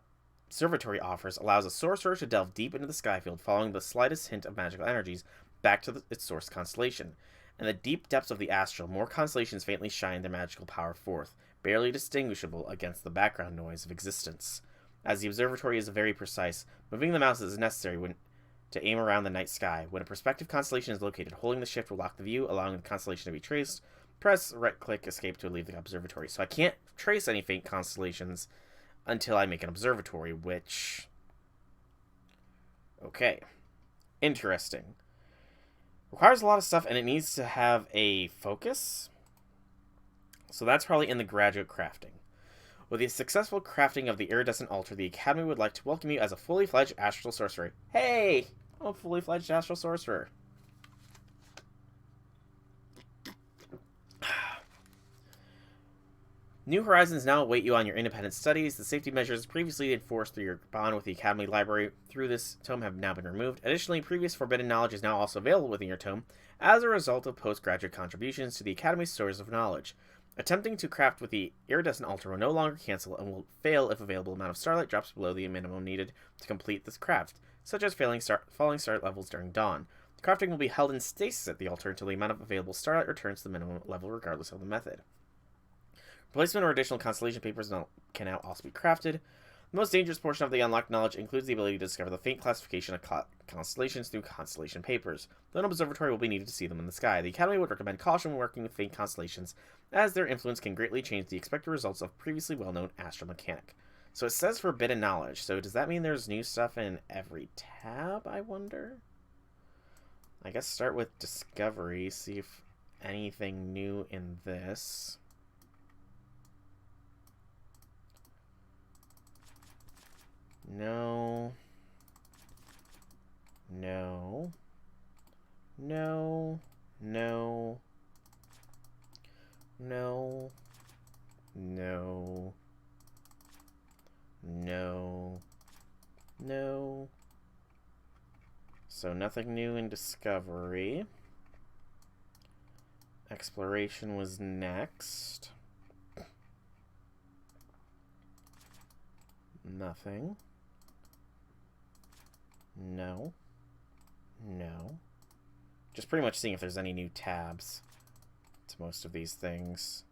observatory offers allows a sorcerer to delve deep into the sky field, following the slightest hint of magical energies back to its source constellation. In the deep depths of the Astral, more constellations faintly shine their magical power forth, barely distinguishable against the background noise of existence. As the observatory is very precise, moving the mouse is necessary to aim around the night sky. When a prospective constellation is located, holding the shift will lock the view, allowing the constellation to be traced. Press right-click escape to leave the observatory. So I can't trace any faint constellations until I make an observatory, which... Okay. Interesting. Requires a lot of stuff, and it needs to have a focus. So that's probably in the graduate crafting. With the successful crafting of the iridescent altar, the Academy would like to welcome you as a fully fledged astral sorcerer. Hey! I'm a fully fledged astral sorcerer. New horizons now await you on your independent studies. The safety measures previously enforced through your bond with the Academy Library through this tome have now been removed. Additionally, previous forbidden knowledge is now also available within your tome as a result of postgraduate contributions to the Academy's stores of knowledge. Attempting to craft with the iridescent altar will no longer cancel and will fail if available amount of starlight drops below the minimum needed to complete this craft, such as falling starlight levels during dawn. The crafting will be held in stasis at the altar until the amount of available starlight returns to the minimum level regardless of the method. Replacement or additional constellation papers can now also be crafted. The most dangerous portion of the unlocked knowledge includes the ability to discover the faint classification of constellations through constellation papers. Though an observatory will be needed to see them in the sky, the Academy would recommend caution when working with faint constellations, as their influence can greatly change the expected results of previously well-known astromechanic. So it says forbidden knowledge, so does that mean there's new stuff in every tab, I wonder? I guess start with discovery, see if anything new in this. No. No. No. No. No. No. No. No. So nothing new in discovery. Exploration was next. Nothing. No. No. Just pretty much seeing if there's any new tabs to most of these things.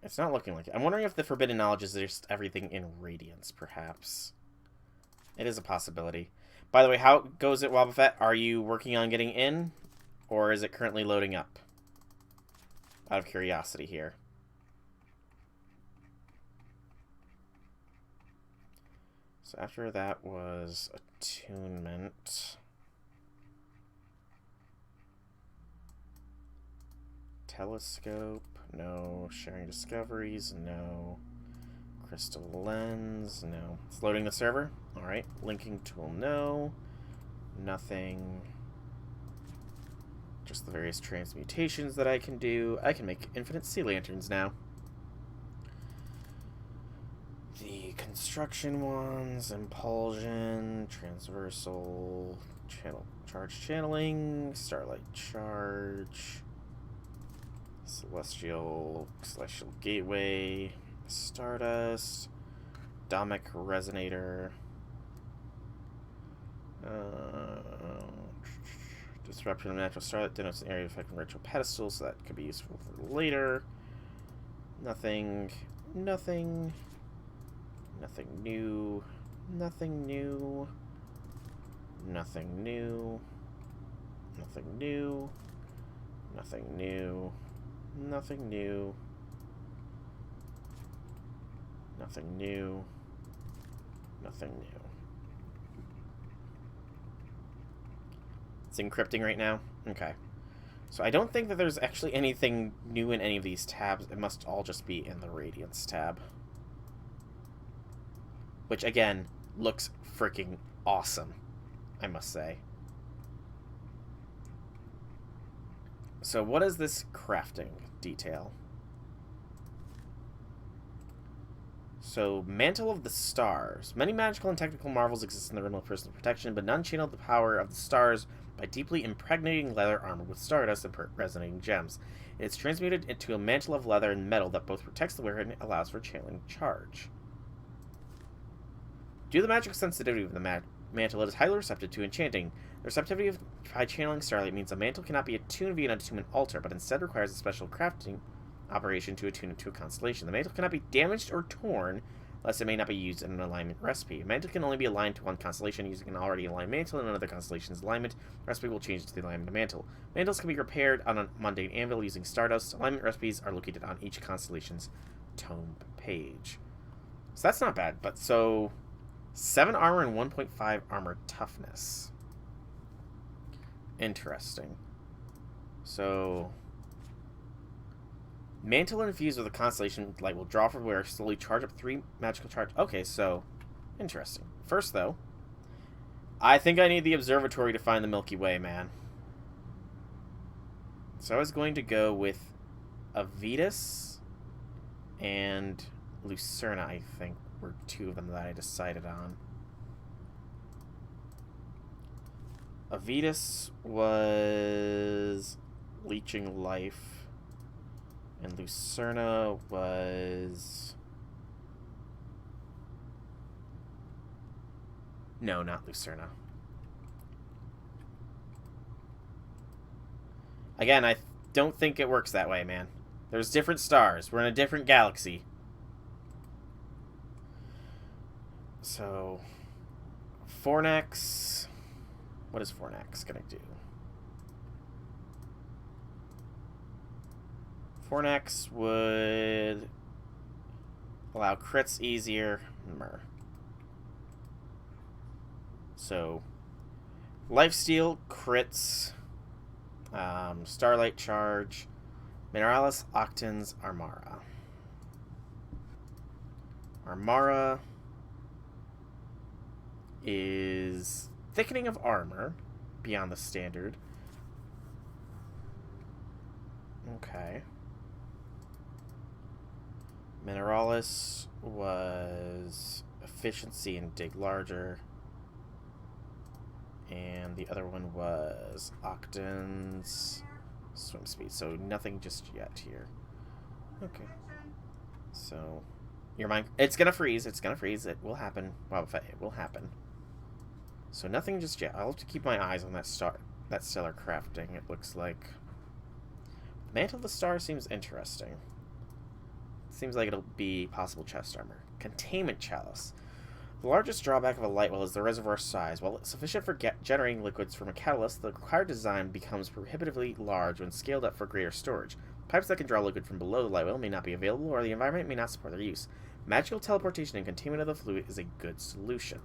It's not looking like it. I'm wondering if the forbidden knowledge is just everything in Radiance, perhaps. It is a possibility. By the way, how goes it, Wobbuffet? Are you working on getting in? Or is it currently loading up? Out of curiosity here. So after that was attunement. Telescope, no. Sharing discoveries, no. Crystal lens, no. It's loading the server. Alright. Linking tool, no. Nothing. Just the various transmutations that I can do. I can make infinite sea lanterns now. The construction ones, impulsion, transversal, charge channeling, starlight charge, celestial gateway, stardust, domic resonator, Disruption of natural starlight denotes an area affecting ritual pedestals, so that could be useful for later. Nothing. Nothing. Nothing new. Nothing new. Nothing new. Nothing new. Nothing new. Nothing new. Nothing new. Nothing new. It's encrypting right now? Okay. So I don't think that there's actually anything new in any of these tabs. It must all just be in the Radiance tab. Which, again, looks freaking awesome, I must say. So what is this crafting detail? So, Mantle of the Stars. Many magical and technical marvels exist in the realm of personal protection, but none channel the power of the stars by deeply impregnating leather armor with stardust and resonating gems. It is transmuted into a mantle of leather and metal that both protects the wearer and allows for channeling charge. Due to the magical sensitivity of the mantle, it is highly receptive to enchanting. The receptivity of high channeling starlight means a mantle cannot be attuned via an attunement altar, but instead requires a special crafting operation to attune it to a constellation. The mantle cannot be damaged or torn, unless it may not be used in an alignment recipe. A mantle can only be aligned to one constellation using an already aligned mantle in another constellation's alignment. The recipe will change to the alignment of mantle. Mantles can be repaired on a mundane anvil using stardust. Alignment recipes are located on each constellation's tome page. So that's not bad, but so 7 armor and 1.5 armor toughness. Interesting. So Mantle infused with a constellation light will draw from wearer, slowly charge up 3 magical charge. Okay, so interesting. First, though, I think I need the observatory to find the Milky Way, man. So I was going to go with Avitus and Lucerna, I think, were 2 of them that I decided on. Avitus was leeching life. And Lucerna was... No, not Lucerna. Again, I don't think it works that way, man. There's different stars. We're in a different galaxy. So... Fornax... What is Fornax gonna do? Fornax would allow crits easier. So, Lifesteal, crits, Starlight Charge, Mineralis, Octans, Armara. Armara is thickening of armor beyond the standard. Okay. Mineralis was efficiency and dig larger. And the other one was Octans swim speed. So nothing just yet here. Okay. So your mind, it's gonna freeze. It's gonna freeze. It will happen. Well, it will happen. So nothing just yet. I'll have to keep my eyes on that stellar crafting. It looks like Mantle of the Star seems interesting. Seems like it'll be possible chest armor. Containment Chalice. The largest drawback of a light well is the reservoir size. While it's sufficient for generating liquids from a catalyst, the required design becomes prohibitively large when scaled up for greater storage. Pipes that can draw liquid from below the light well may not be available, or the environment may not support their use. Magical teleportation and containment of the fluid is a good solution.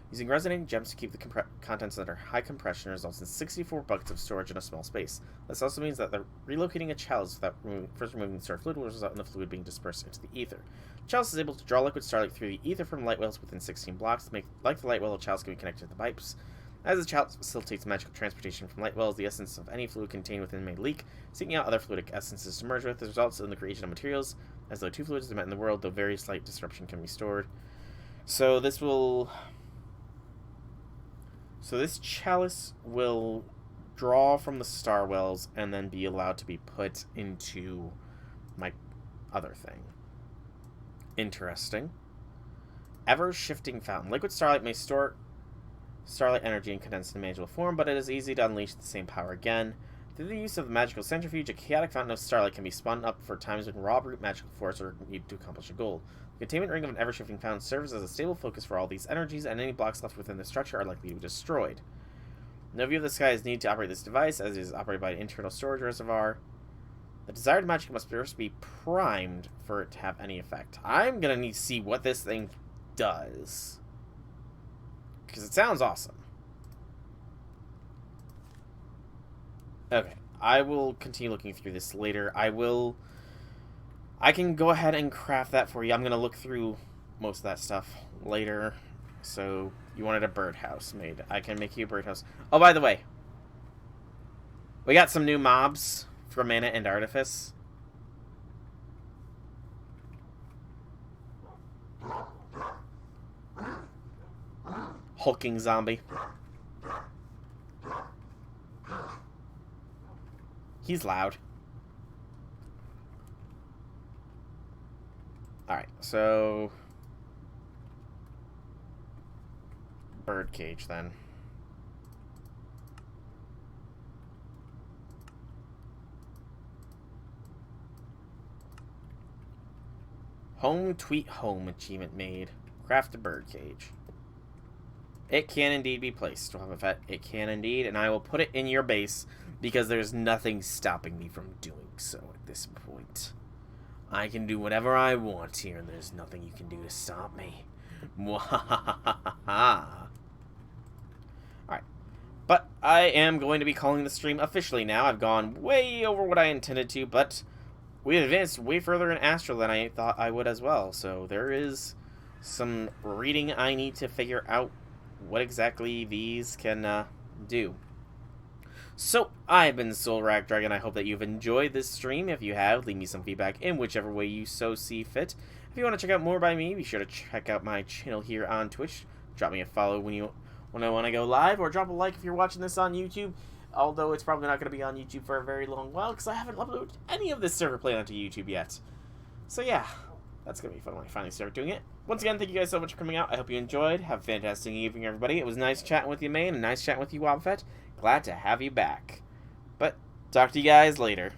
Using resonating gems to keep the contents under high compression results in 64 buckets of storage in a small space. This also means that relocating a chalice without first removing the stored fluid will result in the fluid being dispersed into the ether. The chalice is able to draw liquid starlight through the ether from light wells within 16 blocks. To make like the light well, a chalice can be connected to the pipes. As the chalice facilitates magical transportation from light wells, the essence of any fluid contained within may leak, seeking out other fluidic essences to merge with. This results in the creation of materials, as though 2 fluids are met in the world, though very slight disruption can be stored. So this chalice will draw from the star wells and then be allowed to be put into my other thing. Interesting. Ever-shifting fountain. Liquid starlight may store starlight energy and condensed in magical form, but it is easy to unleash the same power again. Through the use of the magical centrifuge, a chaotic fountain of starlight can be spun up for times when raw brute magical force are needed to accomplish a goal. The containment ring of an ever-shifting fountain serves as a stable focus for all these energies, and any blocks left within the structure are likely to be destroyed. No view of the sky is needed to operate this device, as it is operated by an internal storage reservoir. The desired magic must first be primed for it to have any effect. I'm gonna need to see what this thing does, because it sounds awesome. Okay, I will continue looking through this later. I can go ahead and craft that for you. I'm gonna look through most of that stuff later. So, you wanted a birdhouse made. I can make you a birdhouse. Oh, by the way, we got some new mobs for Mana and Artifice. Hulking zombie. He's loud. Alright, so... birdcage, then. Home Tweet Home achievement made. Craft a birdcage. It can indeed be placed. It can indeed, and I will put it in your base because there's nothing stopping me from doing so at this point. I can do whatever I want here, and there's nothing you can do to stop me. Mwahahaha. Alright. But I am going to be calling the stream officially now. I've gone way over what I intended to, but we advanced way further in Astral than I thought I would as well. So there is some reading I need to figure out what exactly these can do. So, I've been Soulrack Dragon. I hope that you've enjoyed this stream. If you have, leave me some feedback in whichever way you so see fit. If you want to check out more by me, be sure to check out my channel here on Twitch. Drop me a follow when I want to go live, or drop a like if you're watching this on YouTube. Although it's probably not going to be on YouTube for a very long while, because I haven't uploaded any of this server play onto YouTube yet. So yeah, that's going to be fun when I finally start doing it. Once again, thank you guys so much for coming out. I hope you enjoyed. Have a fantastic evening, everybody. It was nice chatting with you, Maine, and nice chatting with you, Wobfet. Glad to have you back. But, talk to you guys later.